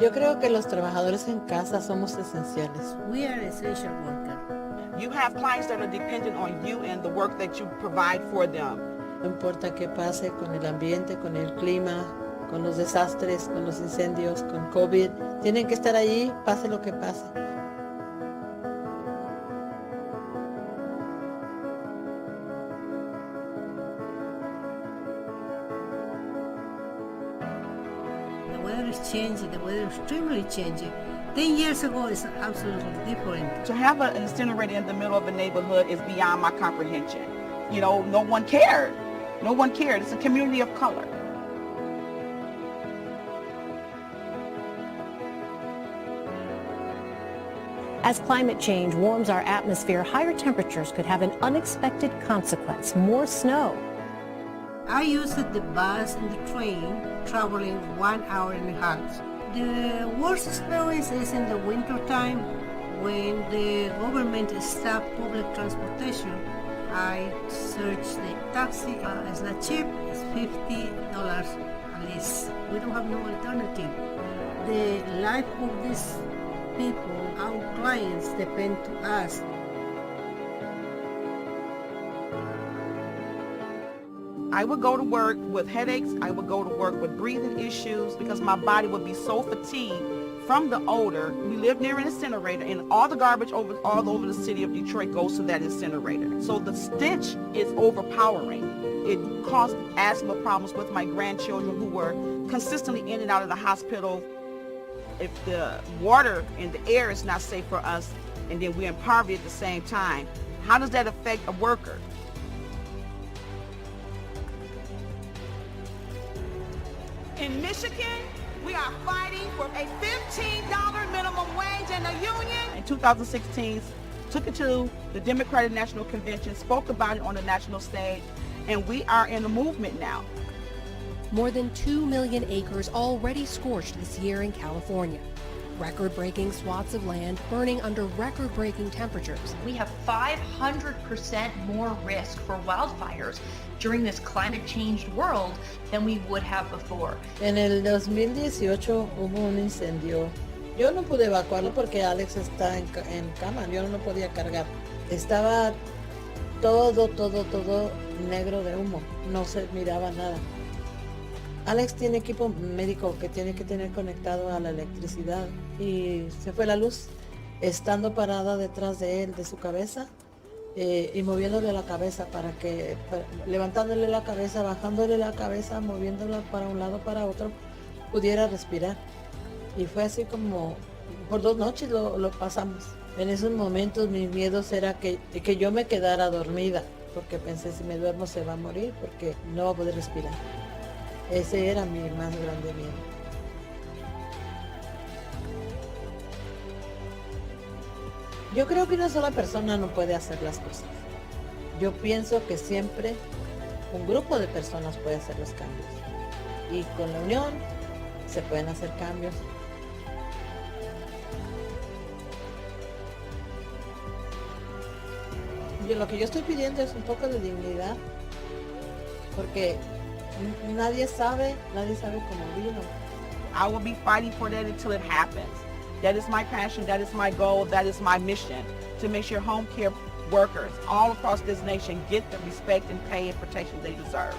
Yo creo que los trabajadores en casa somos esenciales. We are essential workers. You have clients that are dependent on you and the work that you provide for them. No importa qué pase con el ambiente, con el clima, con los desastres, con los incendios, con COVID, tienen que estar allí, pase lo que pase. The weather is changing, the weather is extremely changing. 10 years ago is absolutely different. To have an incinerator in the middle of a neighborhood is beyond my comprehension. You know, no one cared. No one cared. It's a community of color. As climate change warms our atmosphere, higher temperatures could have an unexpected consequence, more snow. I used the bus and the train, traveling 1 hour and a half. The worst experience is in the winter time when the government stopped public transportation. I searched the taxi. It's not cheap. It's $50 at least. We don't have no alternative. The life of these people, our clients, depend to us. I would go to work with headaches. I would go to work with breathing issues because my body would be so fatigued from the odor. We live near an incinerator, and all the garbage all over the city of Detroit goes to that incinerator. So the stench is overpowering. It caused asthma problems with my grandchildren who were consistently in and out of the hospital. If the water and the air is not safe for us, and then we're in poverty at the same time, how does that affect a worker? In Michigan, we are fighting for a $15 minimum wage in the union. In 2016, took it to the Democratic National Convention, spoke about it on the national stage, and we are in a movement now. More than 2 million acres already scorched this year in California. Record-breaking swaths of land burning under record-breaking temperatures. We have 500% more risk for wildfires during this climate-changed world than we would have before. En el 2018 hubo un incendio. Yo no pude evacuarlo porque Alex está en cama. Yo no lo podía cargar. Estaba todo negro de humo. No se miraba nada. Alex tiene equipo médico que tiene que tener conectado a la electricidad y se fue la luz estando parada detrás de él, de su cabeza, y moviéndole la cabeza levantándole la cabeza, bajándole la cabeza, moviéndola para un lado, para otro, pudiera respirar. Y fue así como por 2 noches lo pasamos. En esos momentos mis miedos era que yo me quedara dormida, porque pensé, si me duermo se va a morir porque no va a poder respirar. Ese era mi más grande miedo. Yo creo que una sola persona no puede hacer las cosas. Yo pienso que siempre un grupo de personas puede hacer los cambios. Y con la unión se pueden hacer cambios. Lo que yo estoy pidiendo es un poco de dignidad, porque nadie sabe cómo vino. I will be fighting for that until it happens. That is my passion, that is my goal, that is my mission, to make sure home care workers all across this nation get the respect and pay and protection they deserve.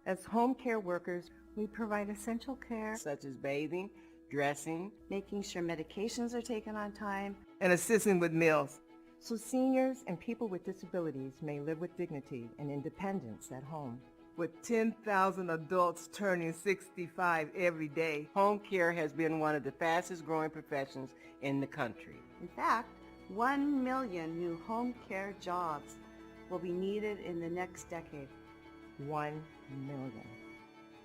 As home care workers, we provide essential care such as bathing, dressing, making sure medications are taken on time, and assisting with meals. So seniors and people with disabilities may live with dignity and independence at home. With 10,000 adults turning 65 every day, home care has been one of the fastest growing professions in the country. In fact, 1 million new home care jobs will be needed in the next decade. 1 million.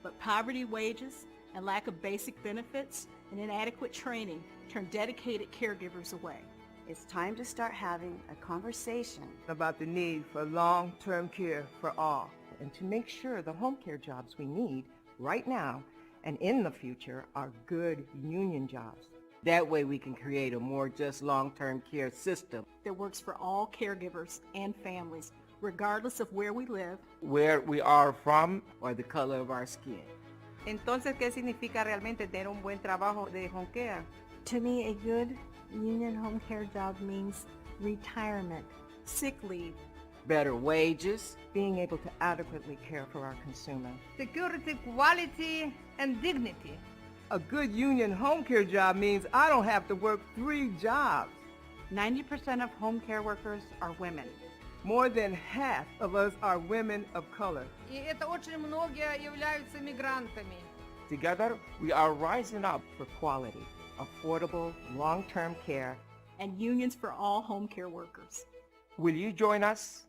But poverty wages and lack of basic benefits and inadequate training turn dedicated caregivers away. It's time to start having a conversation about the need for long-term care for all, and to make sure the home care jobs we need right now and in the future are good union jobs. That way we can create a more just long-term care system that works for all caregivers and families, regardless of where we live, where we are from, or the color of our skin. Entonces, ¿qué significa realmente tener un buen trabajo de home care? To me, a good union home care job means retirement, sick leave, better wages, being able to adequately care for our consumer, security, quality, and dignity. A good union home care job means I don't have to work 3 jobs. 90% of home care workers are women. More than half of us are women of color. И это очень многие являются мигрантами. Together, we are rising up for quality, affordable, long-term care, and unions for all home care workers. Will you join us?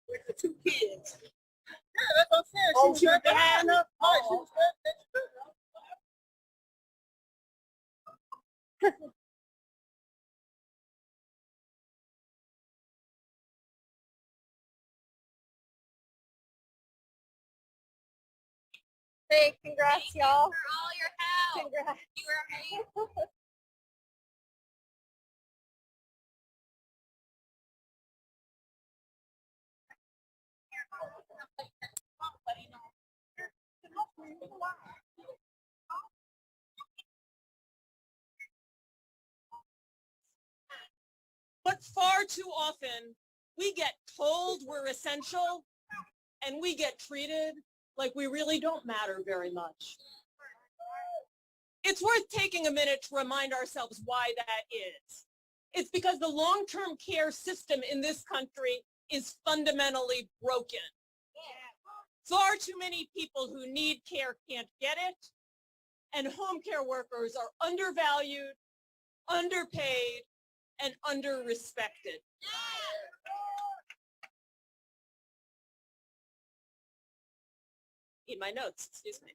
With the two kids. Yeah, that's what I'm saying. Oh, she was behind her. Oh, she was Hey, congrats, y'all. For all your help. Congrats. You were amazing. But far too often, we get told we're essential and we get treated like we really don't matter very much. It's worth taking a minute to remind ourselves why that is. It's because the long-term care system in this country is fundamentally broken. Far too many people who need care can't get it, and home care workers are undervalued, underpaid, and under-respected. Need my notes, excuse me.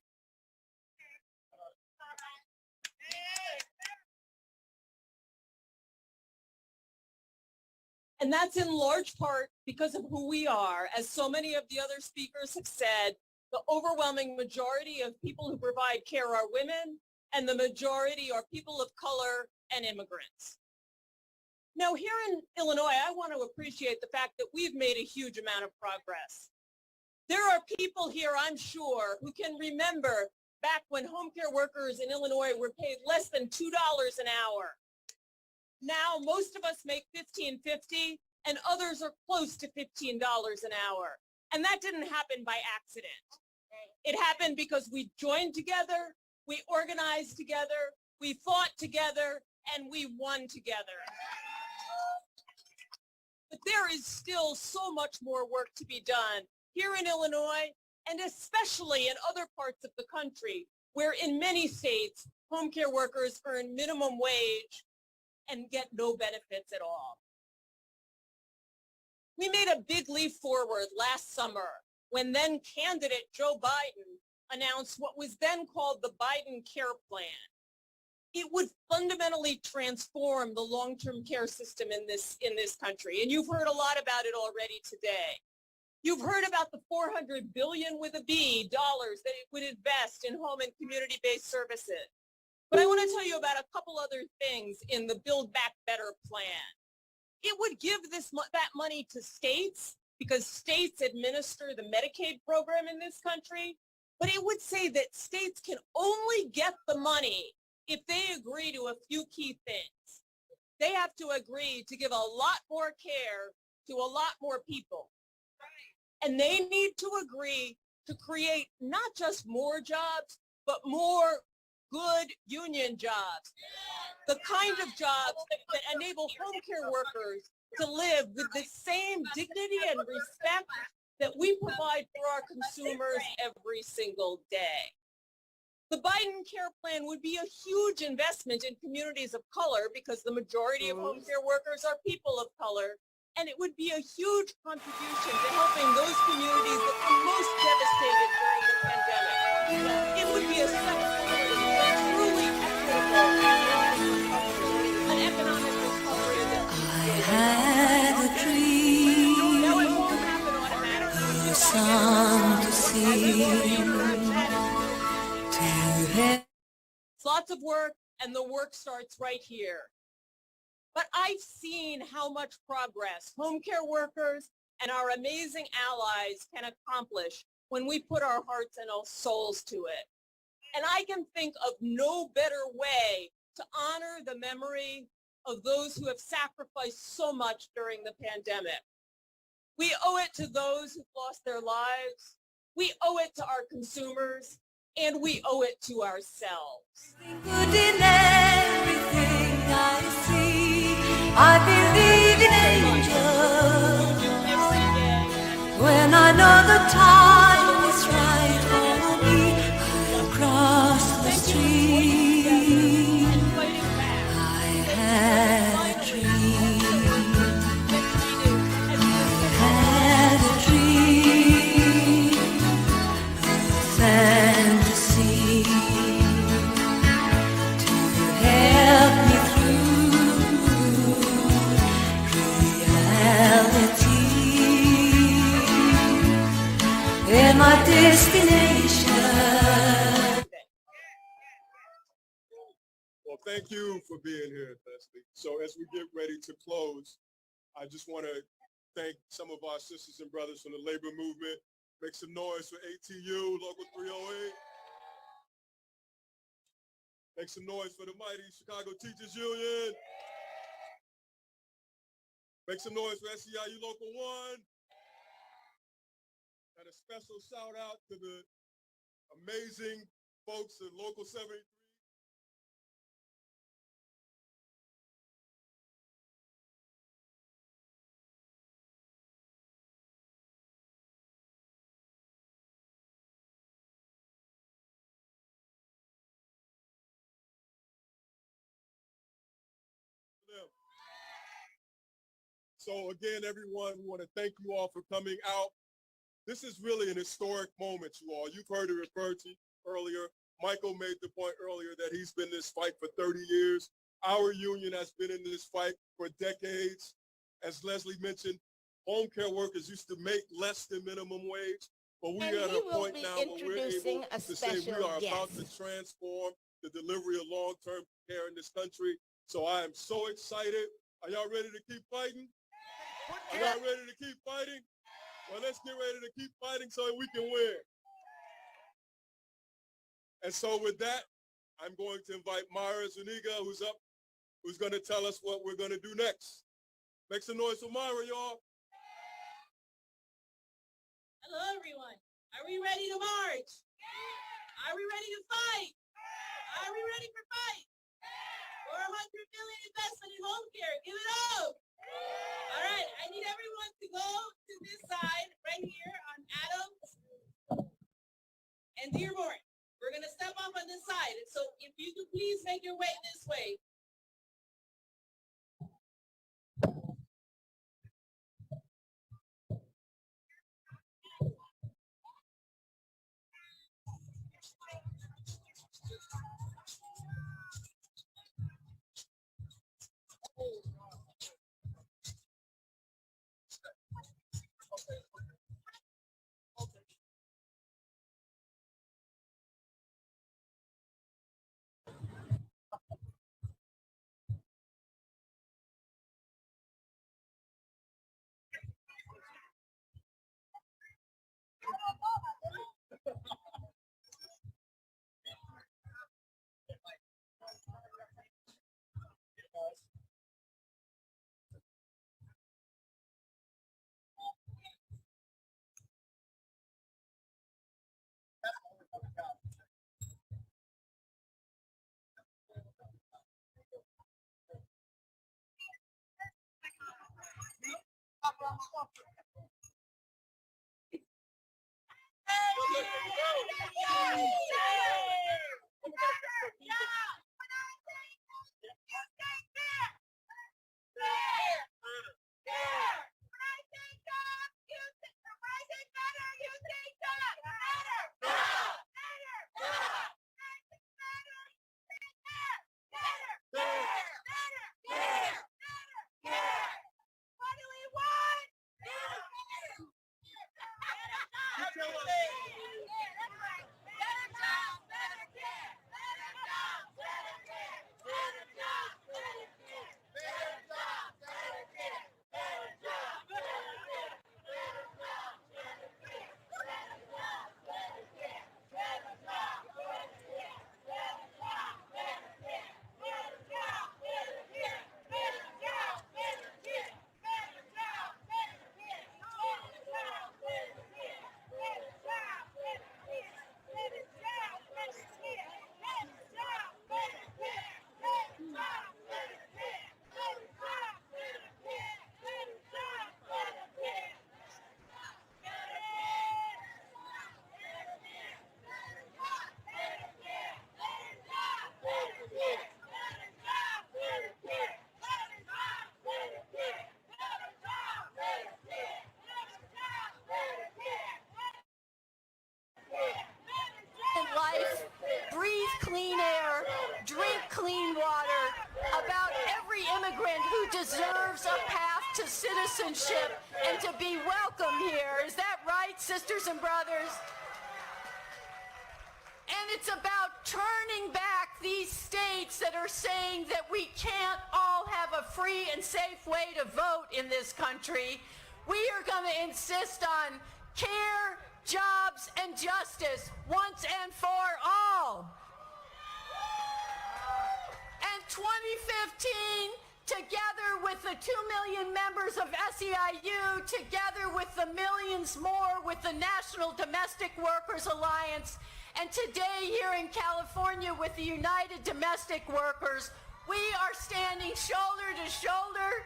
And that's in large part because of who we are. As so many of the other speakers have said, the overwhelming majority of people who provide care are women, and the majority are people of color and immigrants. Now, here in Illinois, I want to appreciate the fact that we've made a huge amount of progress. There are people here, I'm sure, who can remember back when home care workers in Illinois were paid less than $2 an hour. Now, most of us make $15.50, and others are close to $15 an hour. And that didn't happen by accident. It happened because we joined together, we organized together, we fought together, and we won together. But there is still so much more work to be done here in Illinois, and especially in other parts of the country, where in many states, home care workers earn minimum wage and get no benefits at all. We made a big leap forward last summer when then candidate Joe Biden announced what was then called the Biden Care Plan. It would fundamentally transform the long-term care system in this country. And you've heard a lot about it already today. You've heard about the $400 billion with a B dollars that it would invest in home and community-based services. But I want to tell you about a couple other things in the Build Back Better plan. It would give that money to states because states administer the Medicaid program in this country. But it would say that states can only get the money if they agree to a few key things. They have to agree to give a lot more care to a lot more people. And they need to agree to create not just more jobs, but more good union jobs. The kind of jobs that enable home care workers to live with the same dignity and respect that we provide for our consumers every single day. The Biden Care Plan would be a huge investment in communities of color because the majority of home care workers are people of color, and it would be a huge contribution to helping those communities that were most devastated during the pandemic. It would be a step forward for truly equitable an economic recovery that I had a dream. Now it won't happen automatically. A song to sing. It's lots of work, and the work starts right here. But I've seen how much progress home care workers and our amazing allies can accomplish when we put our hearts and our souls to it. And I can think of no better way to honor the memory of those who have sacrificed so much during the pandemic. We owe it to those who've lost their lives. We owe it to our consumers. And we owe it to ourselves. Good in everything I see, I believe in angels. When I know the time is right for me, I'll cross the street. I had a dream. I had a dream. Fantasy to help me through reality and my destination. Well, thank you for being here, Leslie. So as we get ready to close, I just want to thank some of our sisters and brothers from the labor movement. Make some noise for ATU, Local 308. Make some noise for the mighty Chicago Teachers Union. Make some noise for SEIU Local 1. And a special shout out to the amazing folks at Local 73. So again, everyone, we want to thank you all for coming out. This is really an historic moment, you all. You've heard it referred to earlier. Michael made the point earlier that he's been in this fight for 30 years. Our union has been in this fight for decades. As Leslie mentioned, home care workers used to make less than minimum wage, but we are at a point now where we're able to say we are about to transform the delivery of long-term care in this country. So I am so excited. Are y'all ready to keep fighting? Are y'all ready to keep fighting? Well, let's get ready to keep fighting so we can win. And so with that, I'm going to invite Myra Zuniga, who's up, who's going to tell us what we're going to do next. Make some noise for Myra, y'all. Hello, everyone. Are we ready to march? Are we ready to fight? Are we ready for fight? For $100 billion investment in home care. Give it up. All right. I need everyone to go to this side right here on Adams and Dearborn. We're going to step up on this side. So if you could please make your way this way. Life, breathe clean air, drink clean water, about every immigrant who deserves a path to citizenship and to be welcome here. Is that right, sisters and brothers? And it's about turning back these states that are saying that we can't all have a free and safe way to vote in this country. We are going to insist on care, jobs, and justice once and for all. And 2015, together with the 2 million members of SEIU, together with the millions more with the National Domestic Workers Alliance, and today here in California with the United Domestic Workers, we are standing shoulder to shoulder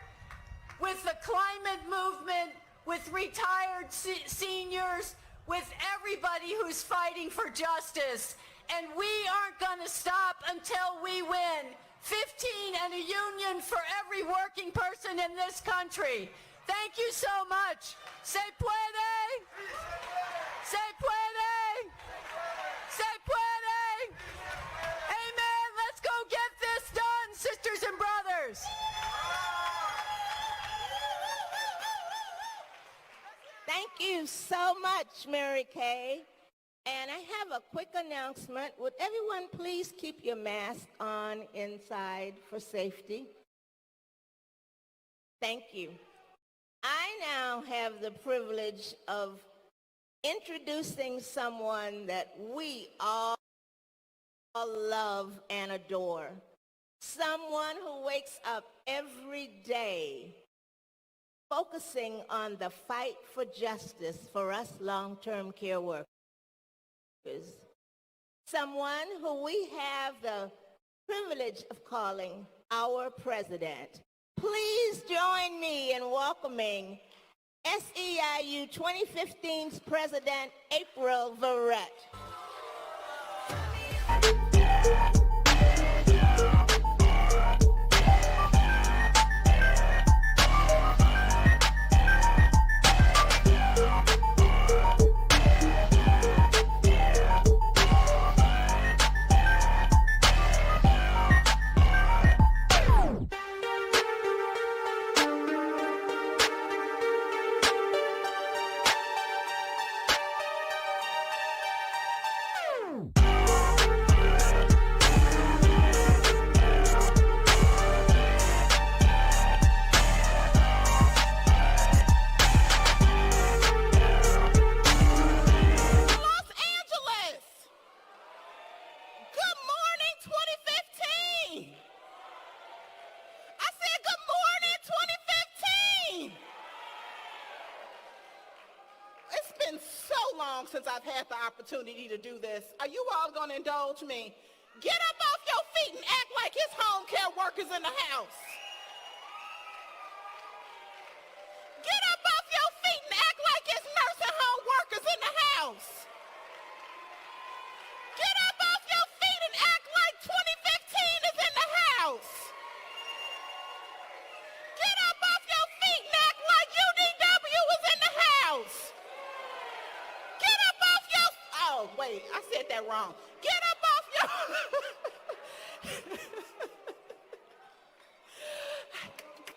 with the climate movement, with retired seniors, with everybody who's fighting for justice. And we aren't going to stop until we win. 15 and a union for every working person in this country. Thank you so much. Se puede. Se puede! Se puede! Amen! Let's go get this done, sisters and brothers! Thank you so much, Mary Kay. And I have a quick announcement. Would everyone please keep your mask on inside for safety? Thank you. I now have the privilege of introducing someone that we all love and adore. Someone who wakes up every day focusing on the fight for justice for us long-term care workers. Someone who we have the privilege of calling our president. Please join me in welcoming SEIU 2015's President April Verrett. Since I've had the opportunity to do this, are you all going to indulge me? Get up off your feet and act like it's home care workers in the house. Get up off your feet and act like it's nursing home workers in the house. Get up off your feet and act like 2015 is in the house. Get up off your feet and act like UDW is in the house. Get up off your... Oh, wait, I said that wrong. Get up off your...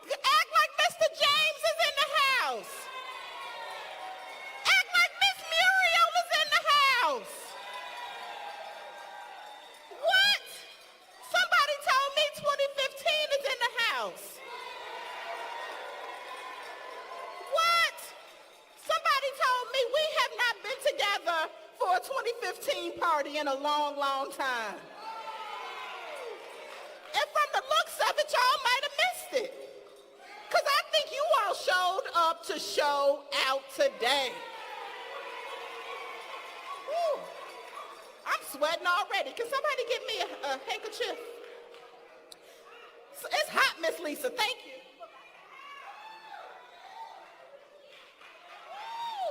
Act like Mr. James is in the house. Act like Miss Muriel is in the house. What? Somebody told me 2015 is in the house. What? Somebody told me we have not been together for a 2015 party in a long, long time. And from the looks of it, y'all might have missed it. Because I think you all showed up to show out today. Woo. I'm sweating already. Can somebody give me a handkerchief? It's hot, Miss Lisa. Thank you.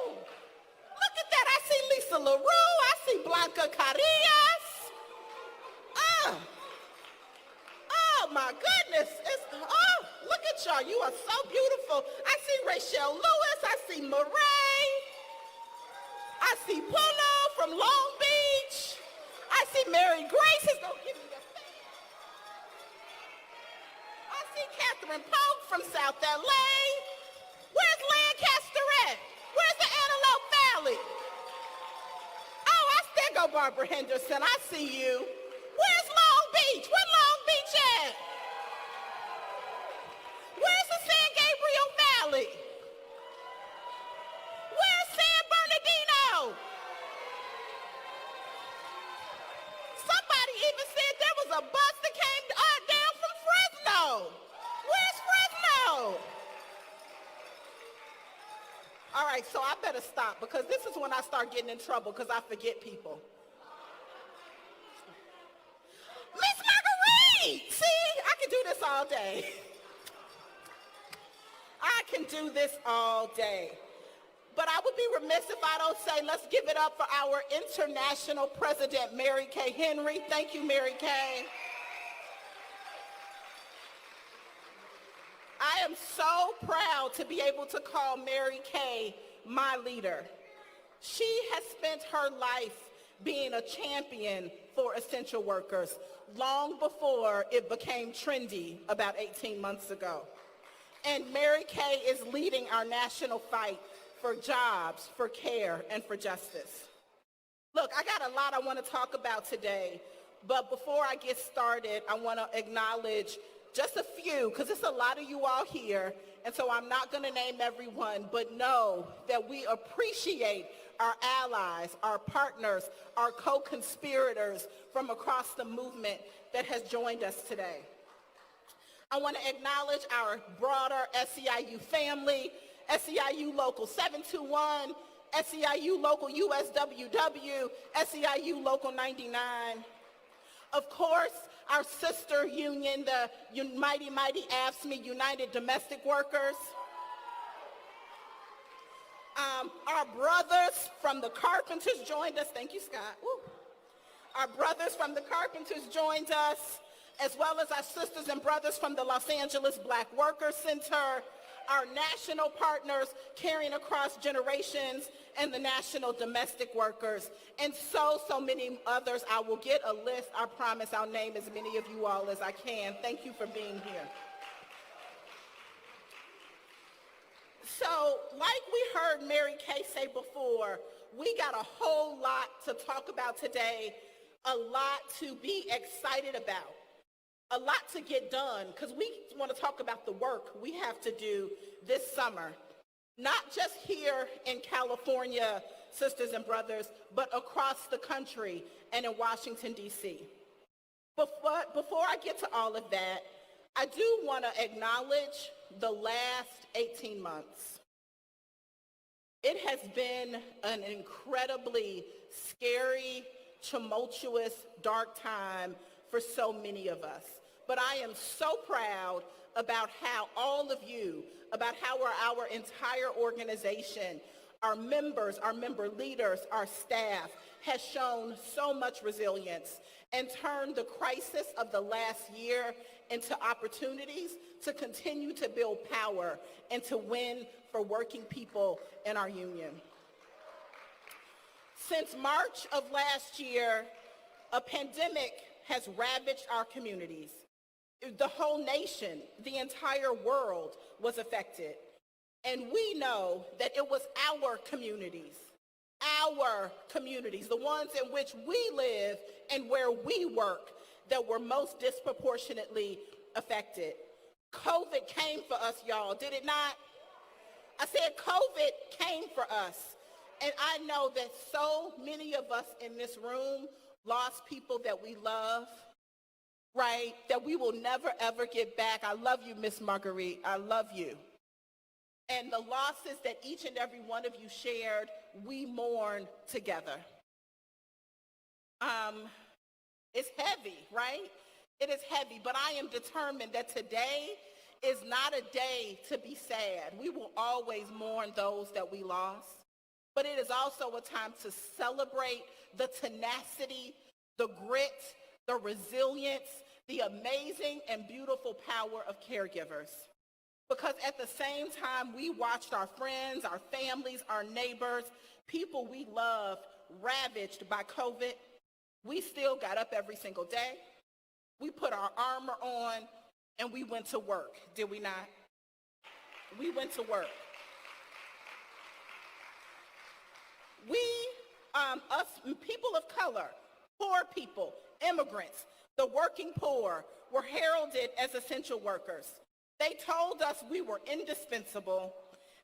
Look at that. I see Lisa LaRue. I see Blanca Carillas. Oh my goodness. Look at y'all. You are so beautiful. I see Rachel Lewis. I see Murray. I see Polo from Long Beach. I see Mary Grace is going to give me a fan. I see Catherine Polk from South LA. Where's Lancaster at? Where's the Antelope Valley? Oh, there go Barbara Henderson. I see you. Where's Long Beach? Where Long Beach at? Where's the San Gabriel Valley? Where's San Bernardino? Somebody even said there was a bus that came down from Fresno. Where's Fresno? All right, so I better stop because this is when I start getting in trouble because I forget people. Miss Marguerite! See, I can do this all day. I can do this all day. But I would be remiss if I don't say let's give it up for our international president, Mary Kay Henry. Thank you, Mary Kay. I am so proud to be able to call Mary Kay my leader. She has spent her life being a champion for essential workers long before it became trendy about 18 months ago. And Mary Kay is leading our national fight for jobs, for care, and for justice. Look, I got a lot I want to talk about today, but before I get started, I want to acknowledge just a few, because it's a lot of you all here, and so I'm not going to name everyone, but know that we appreciate our allies, our partners, our co-conspirators from across the movement that has joined us today. I want to acknowledge our broader SEIU family, SEIU Local 721, SEIU Local USWW, SEIU Local 99. Of course, our sister union, the mighty AFSCME, United Domestic Workers. Our brothers from the Carpenters joined us. Thank you, Scott. Woo. Our brothers from the Carpenters joined us, as well as our sisters and brothers from the Los Angeles Black Workers Center, our national partners Carrying Across Generations, and the National Domestic Workers, and so many others. I will get a list. I promise I'll name as many of you all as I can. Thank you for being here. So, like we heard Mary Kay say before, we got a whole lot to talk about today, a lot to be excited about, a lot to get done, because we want to talk about the work we have to do this summer, not just here in California, sisters and brothers, but across the country and in Washington, D.C. Before I get to all of that, I do want to acknowledge the last 18 months. It has been an incredibly scary, tumultuous, dark time for so many of us. But I am so proud about how all of you, about how our entire organization, our members, our member leaders, our staff has shown so much resilience and turned the crisis of the last year into opportunities to continue to build power and to win for working people in our union. Since March of last year, a pandemic has ravaged our communities. The whole nation, the entire world was affected. And we know that it was our communities, the ones in which we live and where we work, that were most disproportionately affected. COVID came for us, y'all, did it not? I said COVID came for us. And I know that so many of us in this room lost people that we love, right? That we will never, ever get back. I love you, Miss Marguerite. I love you. And the losses that each and every one of you shared, we mourn together. It's heavy, right? It is heavy, but I am determined that today is not a day to be sad. We will always mourn those that we lost, but it is also a time to celebrate the tenacity, the grit, the resilience, the amazing and beautiful power of caregivers. Because at the same time we watched our friends, our families, our neighbors, people we loved ravaged by COVID, we still got up every single day. We put our armor on and we went to work, did we not? We went to work. We, us people of color, poor people, immigrants, the working poor, were heralded as essential workers. They told us we were indispensable,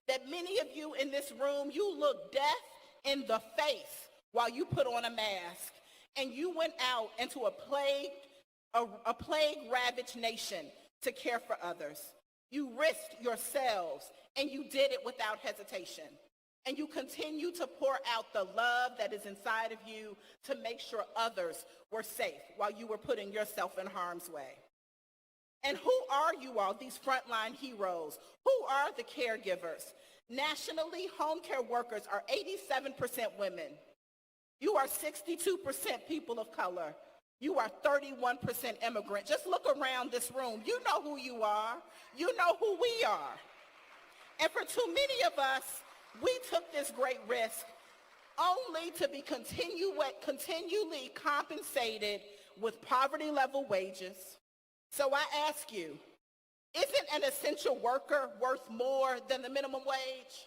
that many of you in this room, you look death in the face while you put on a mask, and you went out into a plague-ravaged nation to care for others. You risked yourselves, and you did it without hesitation. And you continue to pour out the love that is inside of you to make sure others were safe while you were putting yourself in harm's way. And who are you all, these frontline heroes? Who are the caregivers? Nationally, home care workers are 87% women. You are 62% people of color. You are 31% immigrant. Just look around this room. You know who you are. You know who we are. And for too many of us, we took this great risk only to be continually compensated with poverty level wages. So I ask you, isn't an essential worker worth more than the minimum wage?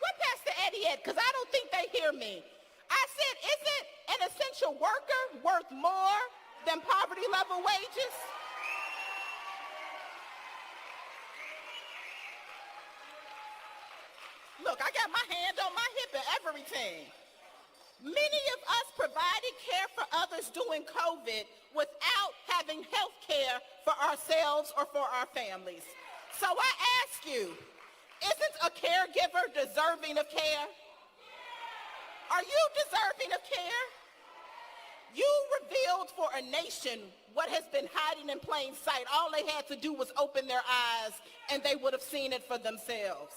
What Pastor Eddie at? Because I don't think they hear me. I said, isn't an essential worker worth more than poverty level wages? Look, I got my hand on my hip and everything. Many of us provided care for others during COVID without having health care for ourselves or for our families. So I ask you, isn't a caregiver deserving of care? Are you deserving of care? You revealed for a nation what has been hiding in plain sight. All they had to do was open their eyes and they would have seen it for themselves.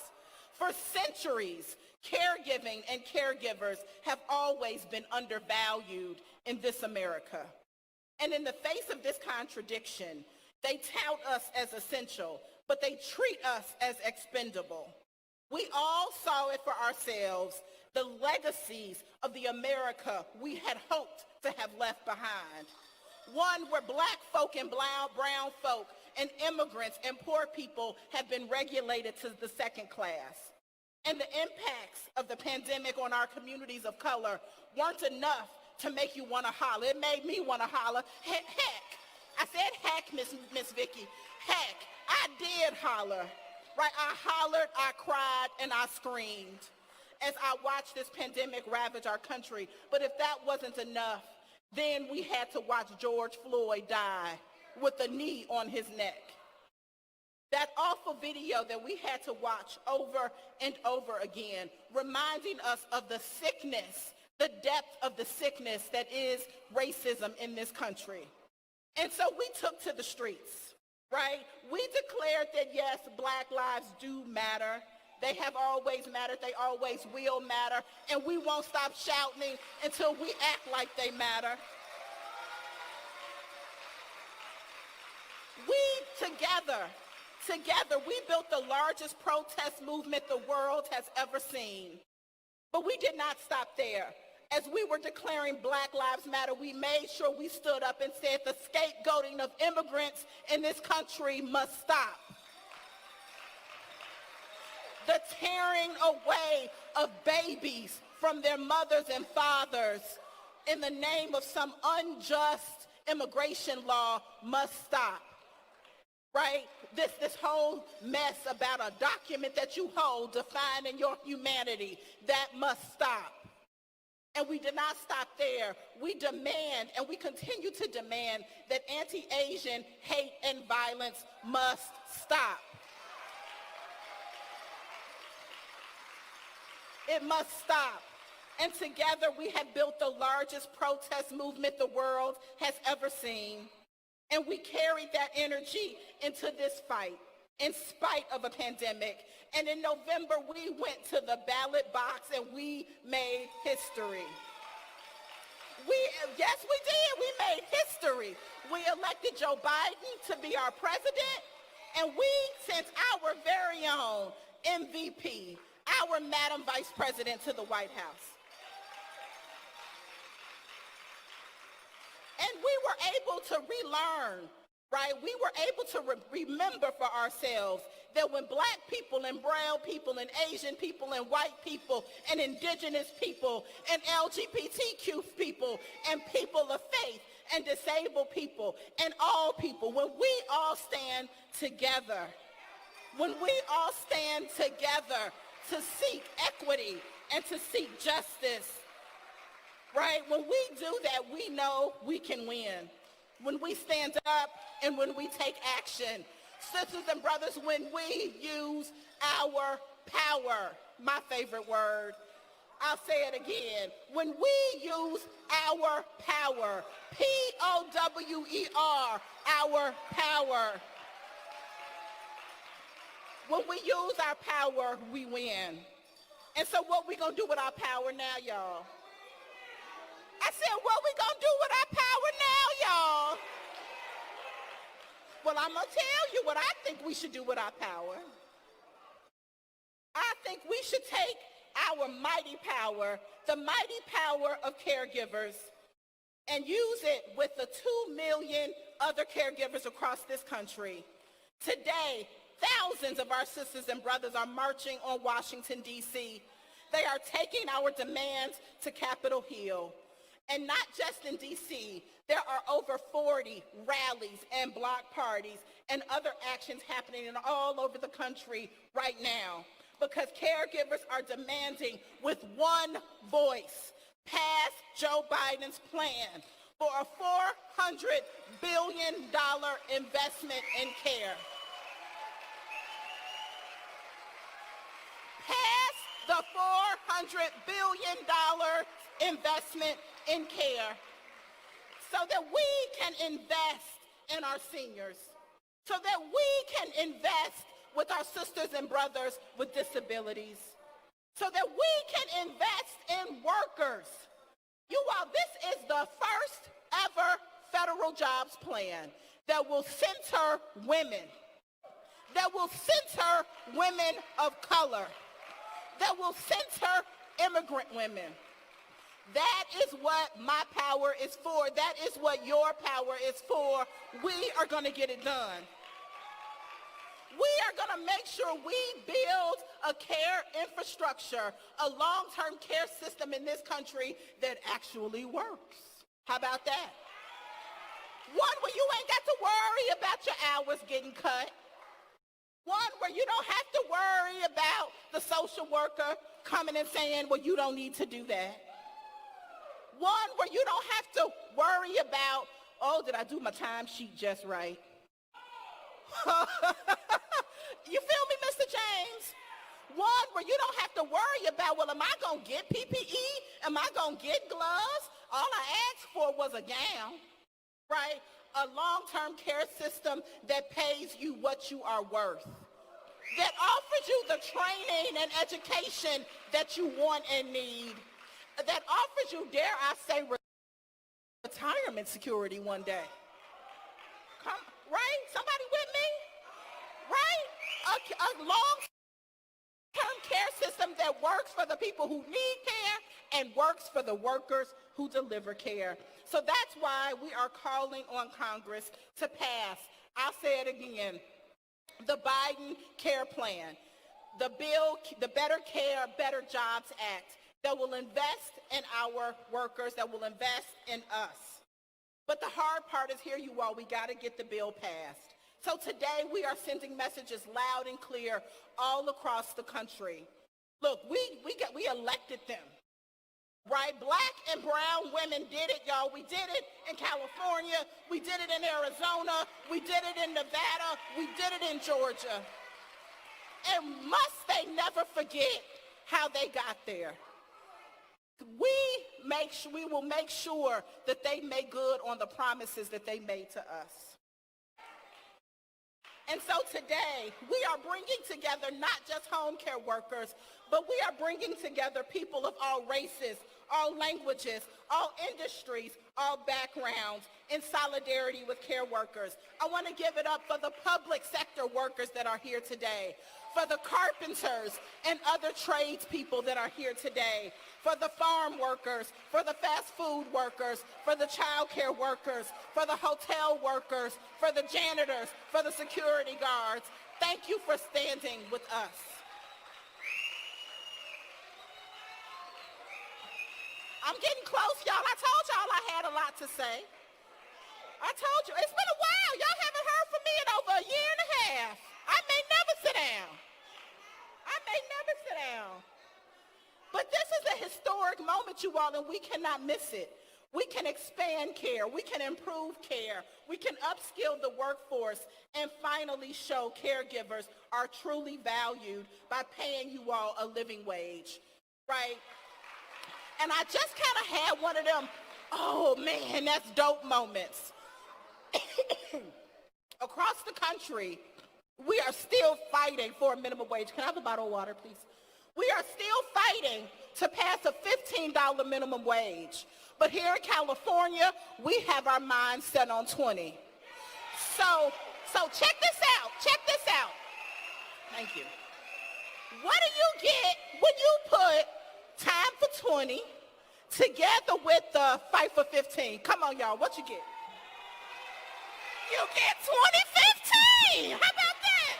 For centuries, caregiving and caregivers have always been undervalued in this America. And in the face of this contradiction, they tout us as essential, but they treat us as expendable. We all saw it for ourselves, the legacies of the America we had hoped to have left behind. One where black folk and brown folk and immigrants and poor people have been relegated to the second class. And the impacts of the pandemic on our communities of color weren't enough to make you want to holler. It made me want to holler. Heck, I said heck, Miss Vicky. Heck, I did holler. Right? I hollered, I cried, and I screamed as I watched this pandemic ravage our country. But if that wasn't enough, then we had to watch George Floyd die with a knee on his neck. That awful video that we had to watch over and over again, reminding us of the sickness, the depth of the sickness that is racism in this country. And so we took to the streets, right? We declared that yes, black lives do matter. They have always mattered, they always will matter, and we won't stop shouting until we act like they matter. We Together, we built the largest protest movement the world has ever seen. But we did not stop there. As we were declaring Black Lives Matter, we made sure we stood up and said the scapegoating of immigrants in this country must stop. The tearing away of babies from their mothers and fathers in the name of some unjust immigration law must stop. Right? This whole mess about a document that you hold defining your humanity, that must stop. And we did not stop there. We demand, and we continue to demand, that anti-Asian hate and violence must stop. It must stop. And together we have built the largest protest movement the world has ever seen. And we carried that energy into this fight in spite of a pandemic. And in November, we went to the ballot box and we made history. Yes, we did. We made history. We elected Joe Biden to be our president, and we sent our very own MVP, our Madam Vice President, to the White House. And we were able to relearn, right? We were able to remember for ourselves that when black people and brown people and Asian people and white people and indigenous people and LGBTQ people and people of faith and disabled people and all people, when we all stand together, when we all stand together to seek equity and to seek justice, right? When we do that, we know we can win. When we stand up and when we take action. Sisters and brothers, when we use our power, my favorite word, I'll say it again. When we use our power, P-O-W-E-R, our power. When we use our power, we win. And so what we gonna do with our power now, y'all? I said, what we gonna do with our power now, y'all? Well, I'm going to tell you what I think we should do with our power. I think we should take our mighty power, the mighty power of caregivers, and use it with the 2 million other caregivers across this country. Today, thousands of our sisters and brothers are marching on Washington, D.C. They are taking our demands to Capitol Hill. And not just in D.C., there are over 40 rallies and block parties and other actions happening all over the country right now, because caregivers are demanding with one voice, pass Joe Biden's plan for a $400 billion investment in care. Pass the $400 billion investment in care so that we can invest in our seniors, so that we can invest with our sisters and brothers with disabilities, so that we can invest in workers. You all, this is the first ever federal jobs plan that will center women, that will center women of color, that will center immigrant women. That is what my power is for. That is what your power is for. We are going to get it done. We are going to make sure we build a care infrastructure, a long-term care system in this country that actually works. How about that? One where you ain't got to worry about your hours getting cut. One where you don't have to worry about the social worker coming and saying, well, you don't need to do that. One where you don't have to worry about, oh, did I do my time sheet just right? You feel me, Mr. James? One where you don't have to worry about, well, am I going to get PPE? Am I going to get gloves? All I asked for was a gown, right? A long-term care system that pays you what you are worth, that offers you the training and education that you want and need, that offers you, dare I say, retirement security one day. Come, right? Somebody with me? Right? A long-term care system that works for the people who need care and works for the workers who deliver care. So that's why we are calling on Congress to pass, I'll say it again, the Biden Care Plan, the bill, the Better Care, Better Jobs Act, that will invest in our workers, that will invest in us. But the hard part is here, you all, we got to get the bill passed. So today we are sending messages loud and clear all across the country. Look, we elected them, right? Black and brown women did it, y'all. We did it in California. We did it in Arizona. We did it in Nevada. We did it in Georgia. And must they never forget how they got there. We will make sure that they make good on the promises that they made to us. And so today, we are bringing together not just home care workers, but we are bringing together people of all races, all languages, all industries, all backgrounds in solidarity with care workers. I want to give it up for the public sector workers that are here today, for the carpenters and other tradespeople that are here today, for the farm workers, for the fast food workers, for the child care workers, for the hotel workers, for the janitors, for the security guards. Thank you for standing with us. I'm getting close, y'all. I told y'all I had a lot to say. I told you. It's been a while. Y'all haven't heard from me in over a year and a half. I may never sit down. But this is a historic moment, you all, and we cannot miss it. We can expand care. We can improve care. We can upskill the workforce and finally show caregivers are truly valued by paying you all a living wage, right? And I just kind of had one of them, oh man, that's dope moments. Across the country, we are still fighting for a minimum wage. Can I have a bottle of water, please? We are still fighting to pass a $15 minimum wage. But here in California, we have our minds set on 20. So So check this out. Check this out. Thank you. What do you get when you put Time for 20 together with the Fight for 15? Come on, y'all. What you get? You get 2015. How about that?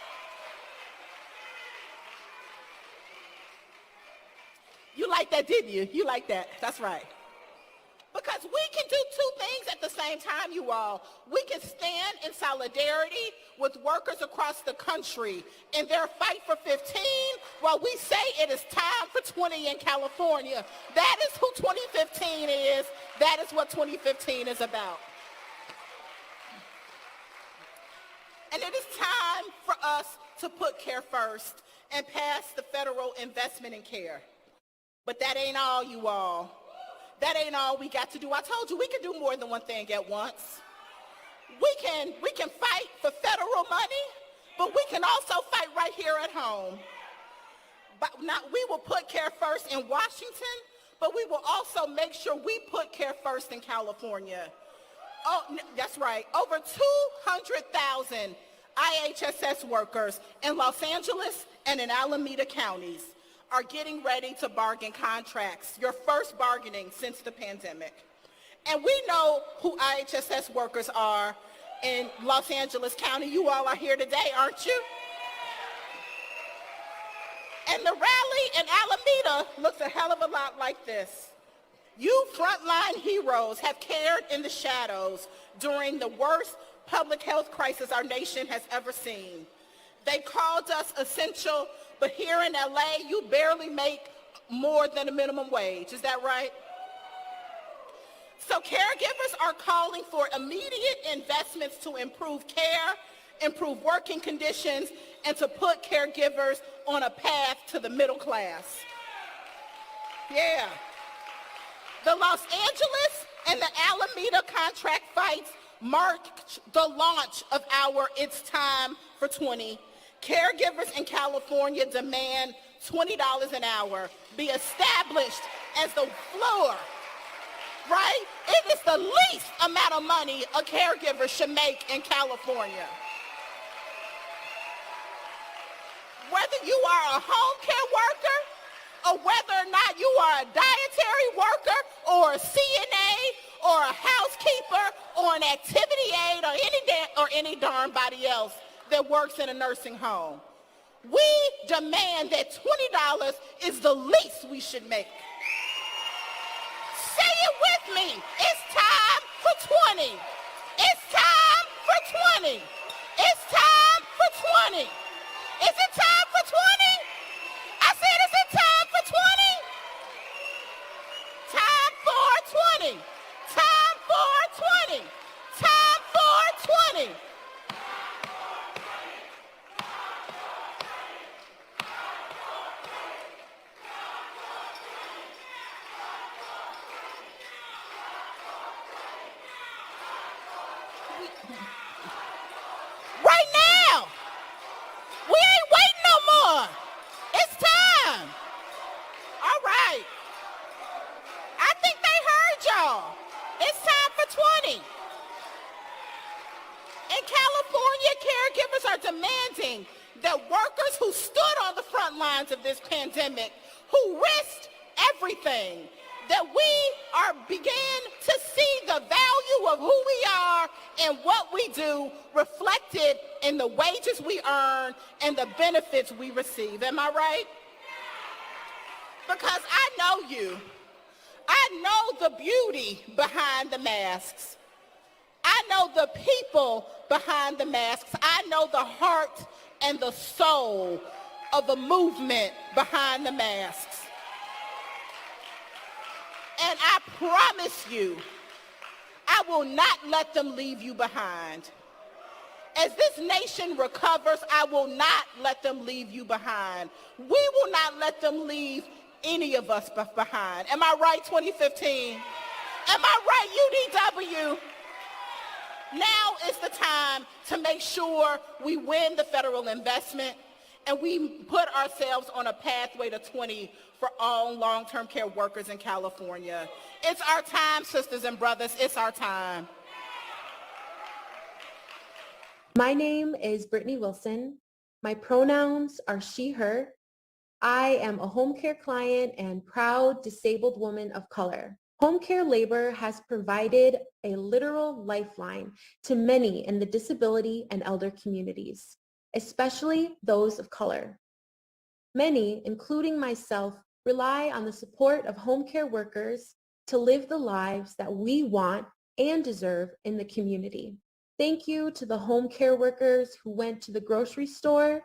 You like that, didn't you? You like that. That's right. Because we can do two things at the same time, you all. We can stand in solidarity with workers across the country in their fight for 15 while we say it is time for 20 in California. That is who 2015 is. That is what 2015 is about. And it is time for us to put care first and pass the federal investment in care. But that ain't all, you all. That ain't all we got to do. I told you we can do more than one thing at once. We can fight for federal money, but we can also fight right here at home. But we will put care first in Washington, but we will also make sure we put care first in California. Oh, that's right. Over 200,000 IHSS workers in Los Angeles and in Alameda counties are getting ready to bargain contracts, your first bargaining since the pandemic. And we know who IHSS workers are in Los Angeles County. You all are here today, aren't you? And the rally in Alameda looks a hell of a lot like this. You frontline heroes have cared in the shadows during the worst public health crisis our nation has ever seen. They called us essential, but here in LA, you barely make more than a minimum wage. Is that right? So caregivers are calling for immediate investments to improve care, improve working conditions, and to put caregivers on a path to the middle class. Yeah. The Los Angeles and the Alameda contract fights marked the launch of our It's Time for 20. Caregivers in California demand $20 an hour be established as the floor, right? It is the least amount of money a caregiver should make in California. Whether you are a home care worker or whether or not you are a dietary worker or a CNA or a housekeeper or an activity aide or any darn body else that works in a nursing home. We demand that $20 is the least we should make. Say it with me. It's time for 20. It's time for 20. It's time for 20. Is it time for 20? I said, is it time for 20? Time for 20. Time for 20. Time for 20. Right now. We ain't waiting no more. It's time. All right. I think they heard y'all. It's time for 20. In California, caregivers are demanding that workers who stood on the front lines of this pandemic, who risked everything, that we begin to see the value of who we are and what we do reflected in the wages we earn and the benefits we receive. Am I right? Because I know you. I know the beauty behind the masks. I know the people behind the masks. I know the heart and the soul of the movement behind the masks. And I promise you, I will not let them leave you behind. As this nation recovers, I will not let them leave you behind. We will not let them leave any of us behind. Am I right, 2015? Am I right, UDW? Now is the time to make sure we win the federal investment and we put ourselves on a pathway to 20 for all long-term care workers in California. It's our time, sisters and brothers. It's our time. My name is Brittany Wilson. My pronouns are she, her. I am a home care client and proud disabled woman of color. Home care labor has provided a literal lifeline to many in the disability and elder communities, especially those of color. Many, including myself, rely on the support of home care workers to live the lives that we want and deserve in the community. Thank you to the home care workers who went to the grocery store,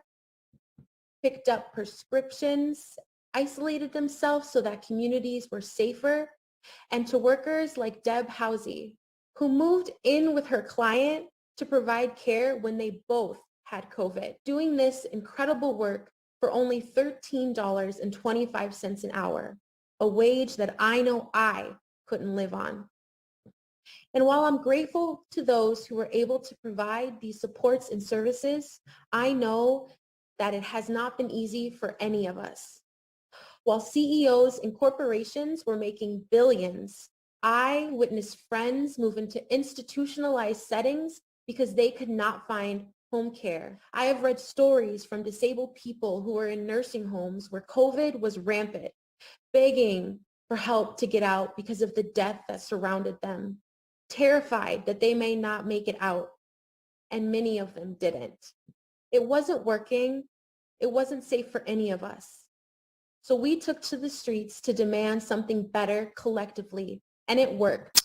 picked up prescriptions, isolated themselves so that communities were safer, and to workers like Deb Housey, who moved in with her client to provide care when they both had COVID, doing this incredible work for only $13.25 an hour, a wage that I know I couldn't live on. And while I'm grateful to those who were able to provide these supports and services, I know that it has not been easy for any of us. While CEOs and corporations were making billions, I witnessed friends move into institutionalized settings because they could not find home care. I have read stories from disabled people who were in nursing homes where COVID was rampant, begging for help to get out because of the death that surrounded them, terrified that they may not make it out, and many of them didn't. It wasn't working. It wasn't safe for any of us. So we took to the streets to demand something better collectively, and it worked.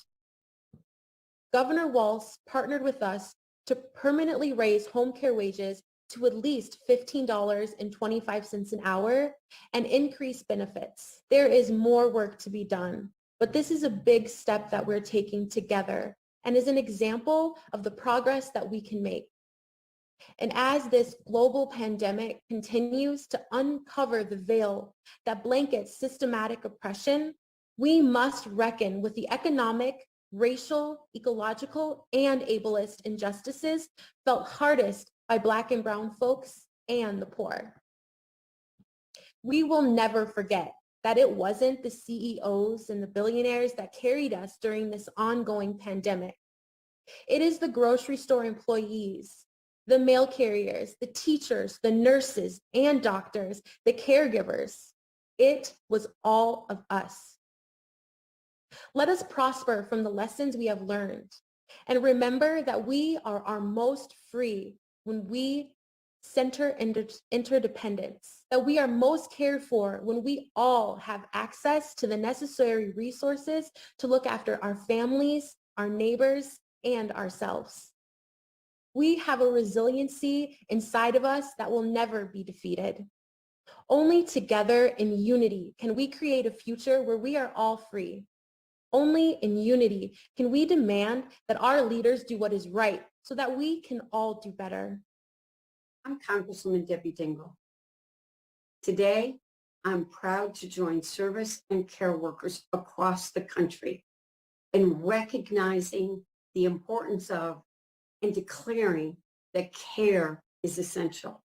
Governor Walz partnered with us to permanently raise home care wages to at least $15.25 an hour and increase benefits. There is more work to be done, but this is a big step that we're taking together and is an example of the progress that we can make. And as this global pandemic continues to uncover the veil that blankets systematic oppression, we must reckon with the economic, racial, ecological, and ableist injustices felt hardest by Black and brown folks and the poor. We will never forget that it wasn't the CEOs and the billionaires that carried us during this ongoing pandemic. It is the grocery store employees, the mail carriers, the teachers, the nurses and doctors, the caregivers. It was all of us. Let us prosper from the lessons we have learned and remember that we are our most free when we center interdependence, that we are most cared for when we all have access to the necessary resources to look after our families, our neighbors, and ourselves. We have a resiliency inside of us that will never be defeated. Only together in unity can we create a future where we are all free. Only in unity can we demand that our leaders do what is right so that we can all do better. I'm Congresswoman Debbie Dingell. Today, I'm proud to join service and care workers across the country in recognizing the importance of and declaring that care is essential.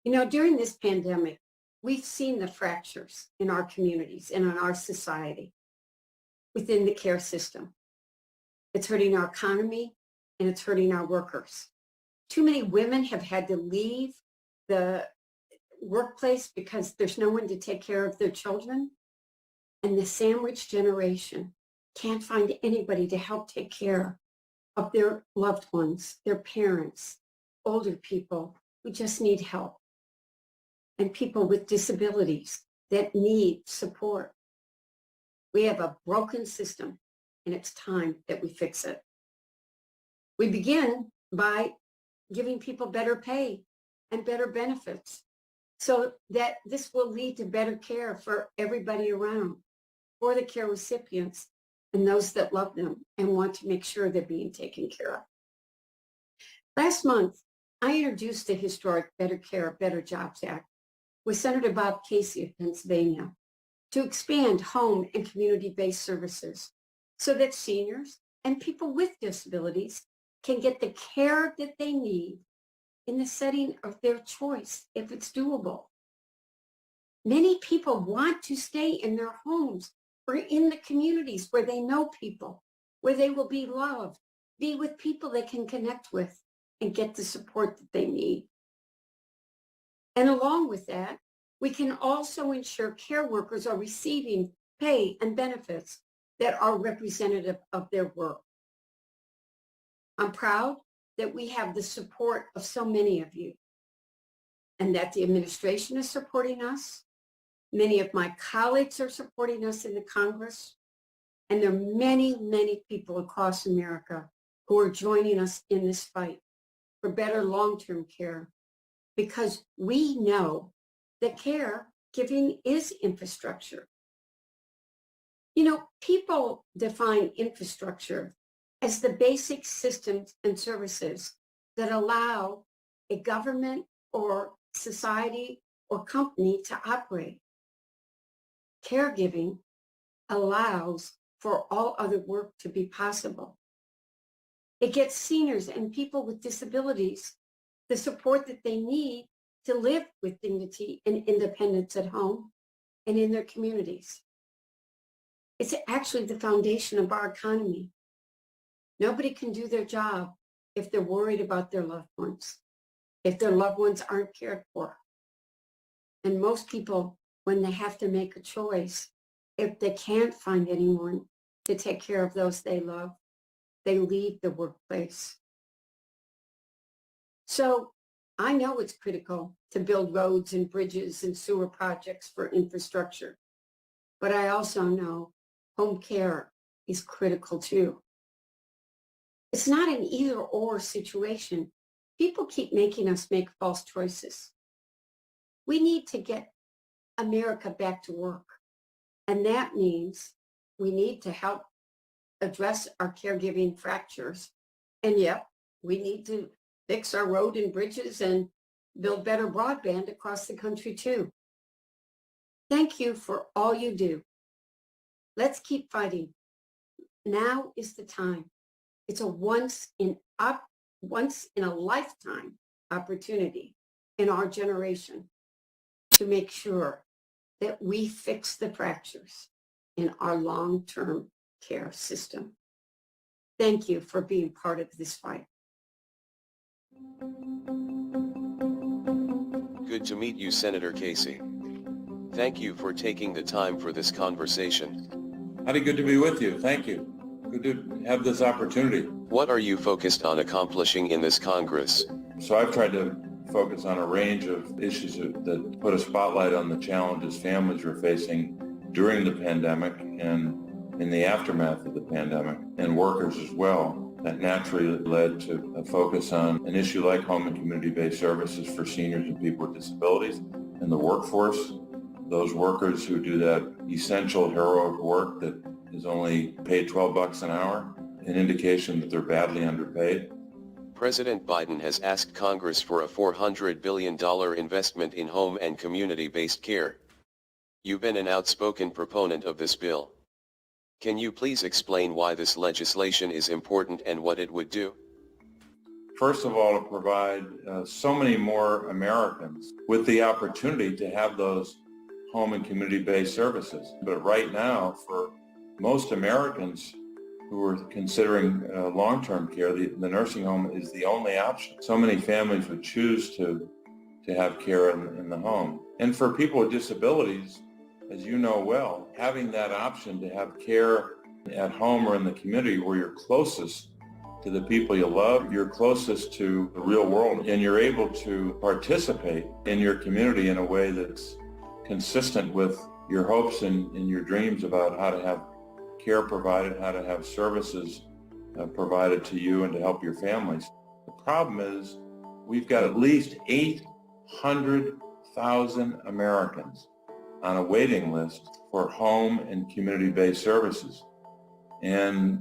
You know, during this pandemic, we've seen the fractures in our communities and in our society within the care system. It's hurting our economy and it's hurting our workers. Too many women have had to leave the workplace because there's no one to take care of their children. And the sandwich generation can't find anybody to help take care of their loved ones, their parents, older people who just need help, and people with disabilities that need support. We have a broken system, and it's time that we fix it. We begin by giving people better pay and better benefits so that this will lead to better care for everybody around, for the care recipients and those that love them and want to make sure they're being taken care of. Last month, I introduced the historic Better Care, Better Jobs Act with Senator Bob Casey of Pennsylvania to expand home and community-based services so that seniors and people with disabilities can get the care that they need in the setting of their choice if it's doable. Many people want to stay in their homes or in the communities where they know people, where they will be loved, be with people they can connect with, and get the support that they need. And along with that, we can also ensure care workers are receiving pay and benefits that are representative of their work. I'm proud that we have the support of so many of you and that the administration is supporting us. Many of my colleagues are supporting us in the Congress, and there are many, many people across America who are joining us in this fight for better long-term care, because we know that caregiving is infrastructure. You know, people define infrastructure as the basic systems and services that allow a government or society or company to operate. Caregiving allows for all other work to be possible. It gets seniors and people with disabilities the support that they need to live with dignity and independence at home and in their communities. It's actually the foundation of our economy. Nobody can do their job if they're worried about their loved ones, if their loved ones aren't cared for. And most people, when they have to make a choice, if they can't find anyone to take care of those they love, they leave the workplace. So I know it's critical to build roads and bridges and sewer projects for infrastructure, but I also know home care is critical too. It's not an either or situation. People keep making us make false choices. We need to get America back to work. And that means we need to help address our caregiving fractures. And yep, we need to fix our road and bridges and build better broadband across the country too. Thank you for all you do. Let's keep fighting. Now is the time. It's a once in a lifetime opportunity in our generation to make sure that we fix the fractures in our long-term care system. Thank you for being part of this fight. Good to meet you, Senator Casey. Thank you for taking the time for this conversation. Howdy, good to be with you. Thank you. Good to have this opportunity. What are you focused on accomplishing in this Congress? So I've tried to focus on a range of issues that put a spotlight on the challenges families were facing during the pandemic and in the aftermath of the pandemic, and workers as well. That naturally led to a focus on an issue like home and community-based services for seniors and people with disabilities in the workforce. Those workers who do that essential heroic work that is only paid $12 an hour, an indication that they're badly underpaid. President Biden has asked Congress for a $400 billion investment in home and community-based care. You've been an outspoken proponent of this bill. Can you please explain why this legislation is important and what it would do? First of all, to provide so many more Americans with the opportunity to have those home and community-based services. But right now, for most Americans who are considering long-term care, the nursing home is the only option. So many families would choose to have care in the home. And for people with disabilities, as you know well, having that option to have care at home or in the community where you're closest to the people you love, you're closest to the real world, and you're able to participate in your community in a way that's consistent with your hopes and your dreams about how to have care provided, how to have services provided to you and to help your families. The problem is we've got at least 800,000 Americans on a waiting list for home and community-based services. And,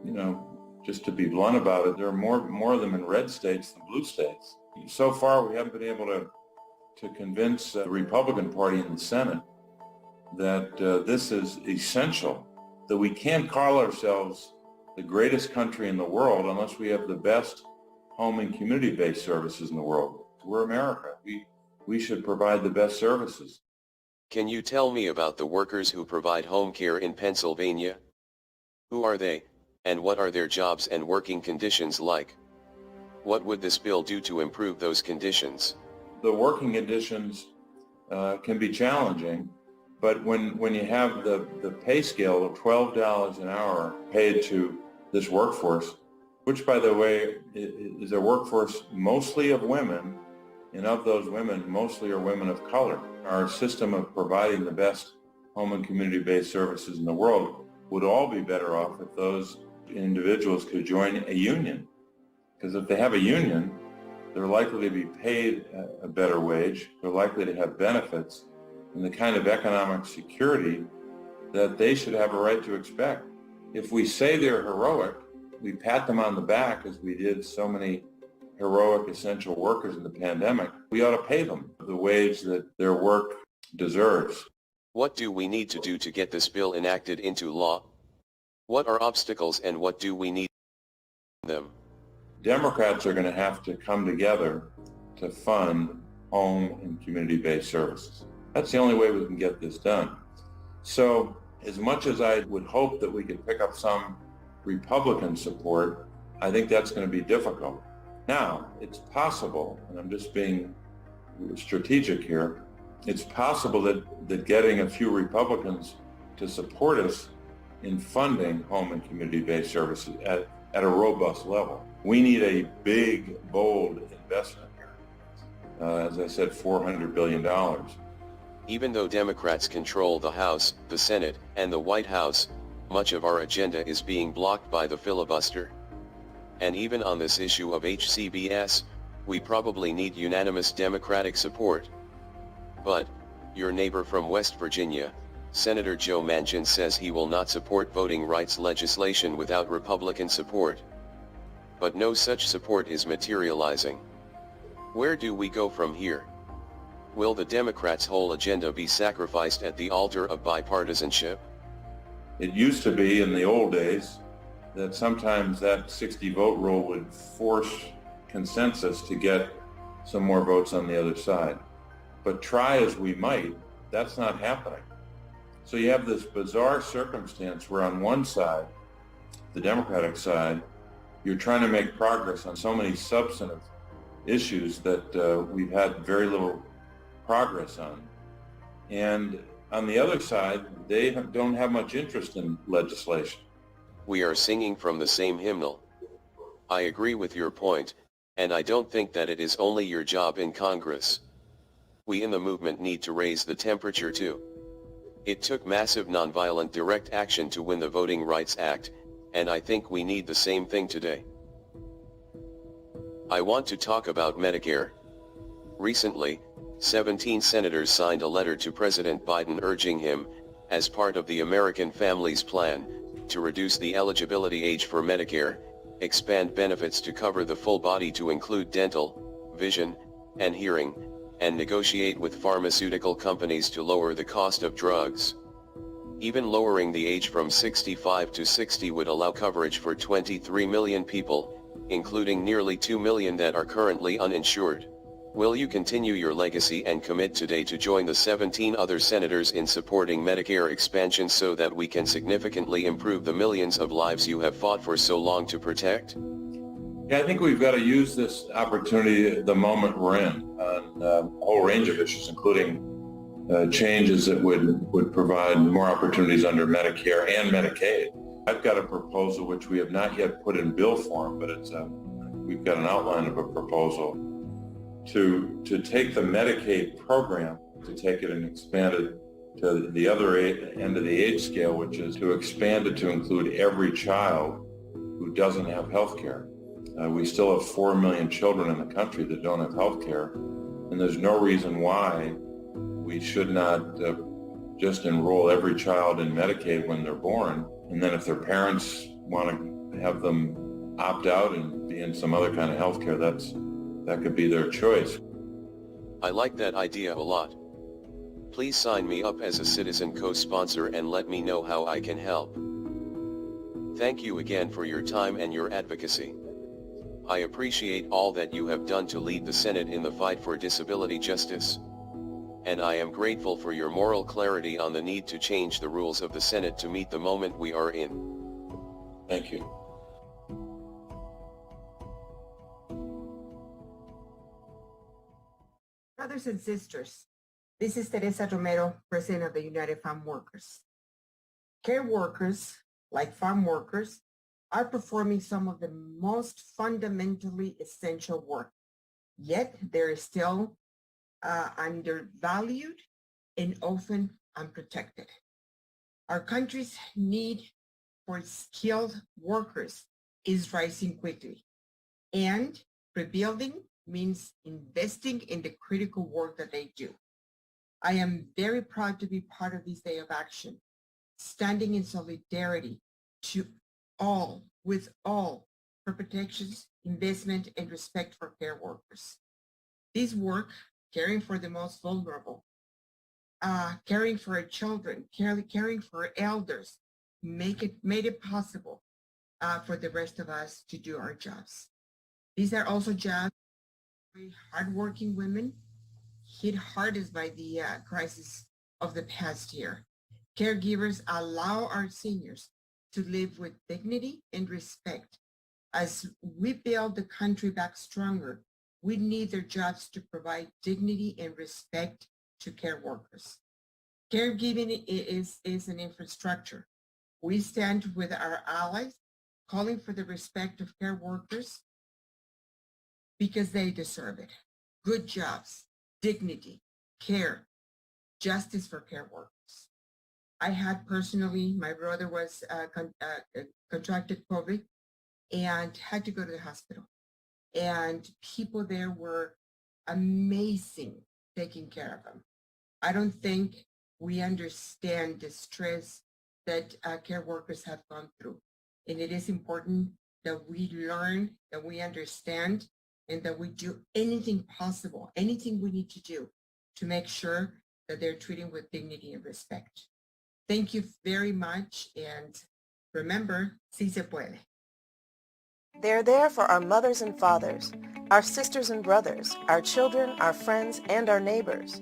you know, just to be blunt about it, there are more of them in red states than blue states. So far, we haven't been able to convince the Republican Party in the Senate that this is essential, that we can't call ourselves the greatest country in the world unless we have the best home and community-based services in the world. We're America. We should provide the best services. Can you tell me about the workers who provide home care in Pennsylvania? Who are they, and what are their jobs and working conditions like? What would this bill do to improve those conditions? The working conditions can be challenging, but when you have the pay scale of $12 an hour paid to this workforce, which, by the way, is a workforce mostly of women, and of those women, mostly are women of color. Our system of providing the best home and community-based services in the world would all be better off if those individuals could join a union. Because if they have a union, they're likely to be paid a better wage, they're likely to have benefits, and the kind of economic security that they should have a right to expect. If we say they're heroic, we pat them on the back, as we did so many heroic essential workers in the pandemic, we ought to pay them the wage that their work deserves. What do we need to do to get this bill enacted into law? What are obstacles and what do we need them? Democrats are going to have to come together to fund home and community-based services. That's the only way we can get this done. So as much as I would hope that we could pick up some Republican support, I think that's going to be difficult. Now, it's possible, and I'm just being strategic here, it's possible that getting a few Republicans to support us in funding home and community-based services at a robust level. We need a big, bold investment here. As I said, $400 billion. Even though Democrats control the House, the Senate, and the White House, much of our agenda is being blocked by the filibuster. And even on this issue of HCBS, we probably need unanimous Democratic support. But, your neighbor from West Virginia, Senator Joe Manchin, says he will not support voting rights legislation without Republican support. But no such support is materializing. Where do we go from here? Will the Democrats' whole agenda be sacrificed at the altar of bipartisanship? It used to be in the old days that sometimes that 60 vote rule would force consensus to get some more votes on the other side. But try as we might, that's not happening. So you have this bizarre circumstance where on one side, the Democratic side, you're trying to make progress on so many substantive issues that we've had very little progress on. And on the other side, they don't have much interest in legislation. We are singing from the same hymnal. I agree with your point, and I don't think that it is only your job in Congress. We in the movement need to raise the temperature too. It took massive nonviolent direct action to win the Voting Rights Act, and I think we need the same thing today. I want to talk about Medicare. Recently, 17 senators signed a letter to President Biden urging him, as part of the American Families Plan, to reduce the eligibility age for Medicare, expand benefits to cover the full body to include dental, vision, and hearing, and negotiate with pharmaceutical companies to lower the cost of drugs. Even lowering the age from 65 to 60 would allow coverage for 23 million people, including nearly 2 million that are currently uninsured. Will you continue your legacy and commit today to join the 17 other senators in supporting Medicare expansion so that we can significantly improve the millions of lives you have fought for so long to protect? Yeah, I think we've got to use this opportunity the moment we're in on a whole range of issues, including changes that would provide more opportunities under Medicare and Medicaid. I've got a proposal which we have not yet put in bill form, but we've got an outline of a proposal to take the Medicaid program, to take it and expand it to the other end of the age scale, which is to expand it to include every child who doesn't have health care. We still have 4 million children in the country that don't have health care, and there's no reason why we should not just enroll every child in Medicaid when they're born, and then if their parents want to have them opt out and be in some other kind of health care, that could be their choice. I like that idea a lot. Please sign me up as a citizen co-sponsor and let me know how I can help. Thank you again for your time and your advocacy. I appreciate all that you have done to lead the Senate in the fight for disability justice. And I am grateful for your moral clarity on the need to change the rules of the Senate to meet the moment we are in. Thank you. Brothers and sisters, this is Teresa Romero, President of the United Farm Workers. Care workers, like farm workers, are performing some of the most fundamentally essential work, yet they're still undervalued and often unprotected. Our country's need for skilled workers is rising quickly, and rebuilding means investing in the critical work that they do. I am very proud to be part of this day of action, standing in solidarity with all for protections, investment, and respect for care workers. This work, caring for the most vulnerable, caring for our children, caring for our elders, made it possible for the rest of us to do our jobs. These are also jobs by hardworking women hit hardest by the crisis of the past year. Caregivers allow our seniors to live with dignity and respect. As we build the country back stronger, we need their jobs to provide dignity and respect to care workers. Caregiving is an infrastructure. We stand with our allies, calling for the respect of care workers because they deserve it. Good jobs, dignity, care, justice for care workers. I had personally, my brother was contracted COVID and had to go to the hospital. And people there were amazing taking care of him. I don't think we understand the stress that care workers have gone through. And it is important that we learn, that we understand, and that we do anything possible, anything we need to do to make sure that they're treated with dignity and respect. Thank you very much, and remember, sí se puede. They're there for our mothers and fathers, our sisters and brothers, our children, our friends, and our neighbors.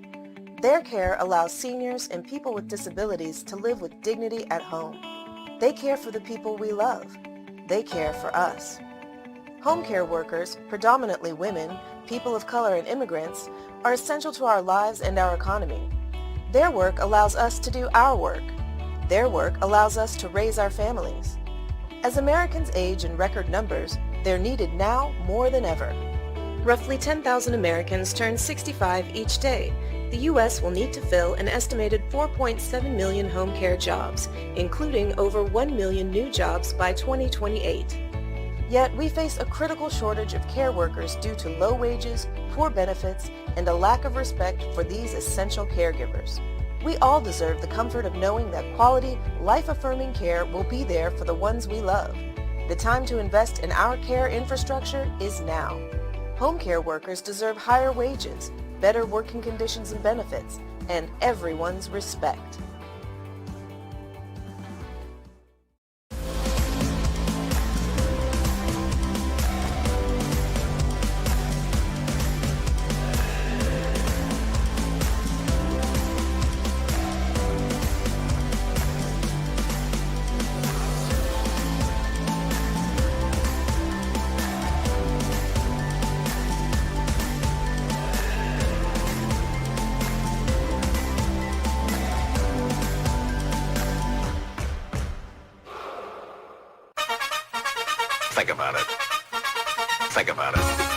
Their care allows seniors and people with disabilities to live with dignity at home. They care for the people we love. They care for us. Home care workers, predominantly women, people of color, and immigrants, are essential to our lives and our economy. Their work allows us to do our work. Their work allows us to raise our families. As Americans age in record numbers, they're needed now more than ever. Roughly 10,000 Americans turn 65 each day. The U.S. will need to fill an estimated 4.7 million home care jobs, including over 1 million new jobs by 2028. Yet we face a critical shortage of care workers due to low wages, poor benefits, and a lack of respect for these essential caregivers. We all deserve the comfort of knowing that quality, life-affirming care will be there for the ones we love. The time to invest in our care infrastructure is now. Home care workers deserve higher wages, better working conditions and benefits, and everyone's respect. Think about it. Think about it.